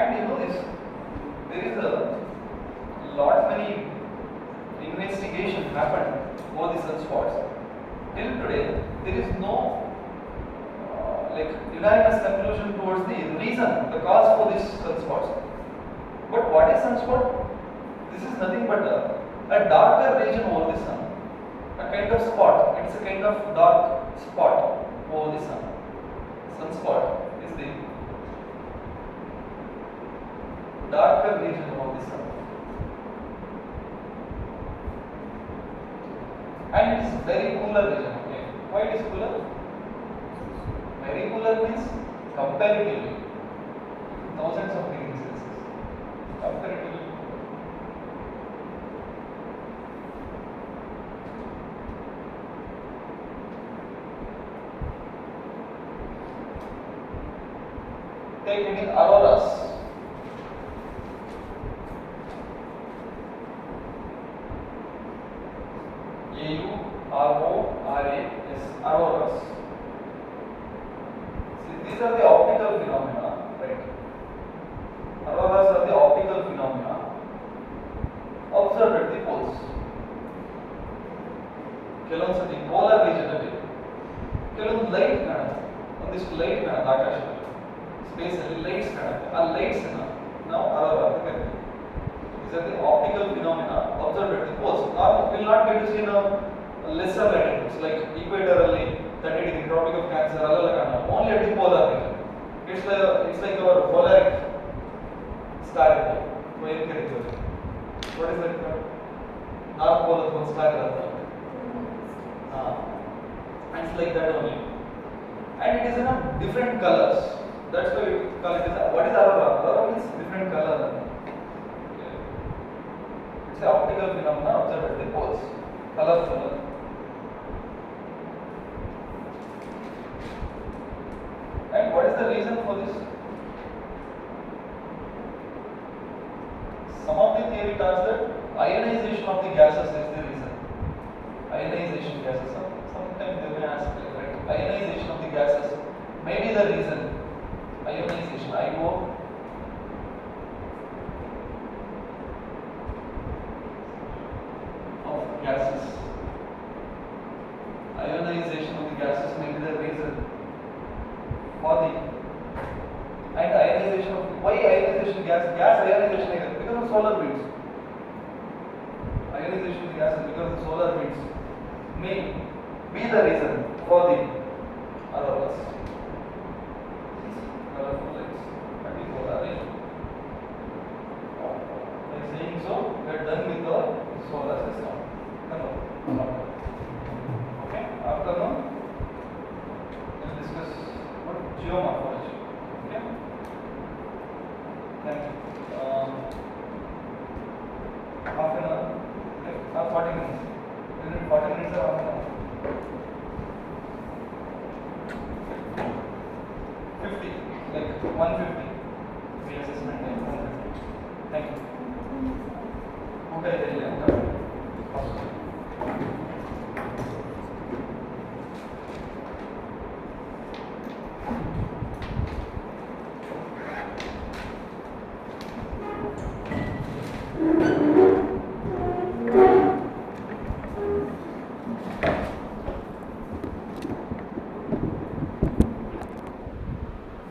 Speaker 1: And you know this, there is a lot many investigation happened over the sunspots. Till today, there is no unanimous conclusion towards the reason, the cause for these sunspots. But what is sunspot? This is nothing but a darker region over the sun, a kind of spot. It's a kind of dark spot over the sun. Sunspot is the darker region of the sun, and it is very cooler region. Okay, why it is cooler? Very cooler means comparatively thousands of degrees Celsius. Comparatively. Take any auroras. A-U-R-O-R-A-S, auroras. See, these are the optical phenomena, right? Auroras are the optical phenomena observed at the poles. ಕೆಲವೊಂದ್ಸತಿ polar region ಅಲ್ಲಿ ಕೆಲವೊಂದು light ಕಾಣುತ್ತೆ, ಒಂದಿಷ್ಟು light ಕಾಣುತ್ತೆ ಆಕಾಶದಲ್ಲಿ, space ಅಲ್ಲಿ lights ಕಾಣುತ್ತೆ. ಆ lights ನಾವು ಅರೋರಾ ಅಂತ ಕರಿತೀವಿ. These are the optical phenomena observed at the poles. Now, we will not get to see now lesser latitudes like equator ಅಲ್ಲಿ 30 degree, Tropic of Cancer, ಅಲ್ಲೆಲ್ಲ ಕಾಣಲ್ಲ. Only at the polar region. It's like our polaric star ಇದೆ. ಏನು ಕರಿತೀವಿ? What is that called? North pole of one star ಇರುತ್ತೆ. And it's like that only. And it is in a different colors. That's why we call it as what is aurora? Aurora means different color. It's an optical phenomena observed at the poles. Colorful. And what is the reason for this? Some of the theory tells that ionization of the gases is the reason. Ionization gases. Sometimes they may ask, right? Ionization of the gases may be the reason ionization, IO. Of gases. Ionization of the gases may be the reason for the and ionization of why ionization gas ionization because of solar winds. Ionization of the gases because of solar winds may be the reason for the auroras. Colorful lights. That is what are they? By saying so, we are done with our solar system. Okay, after now we will discuss what geomorphology. Okay, then half an hour, okay, 40 minutes. Is it 40 minutes or half an hour? 50, like 150. Reassessment time 150. Thank you. Okay,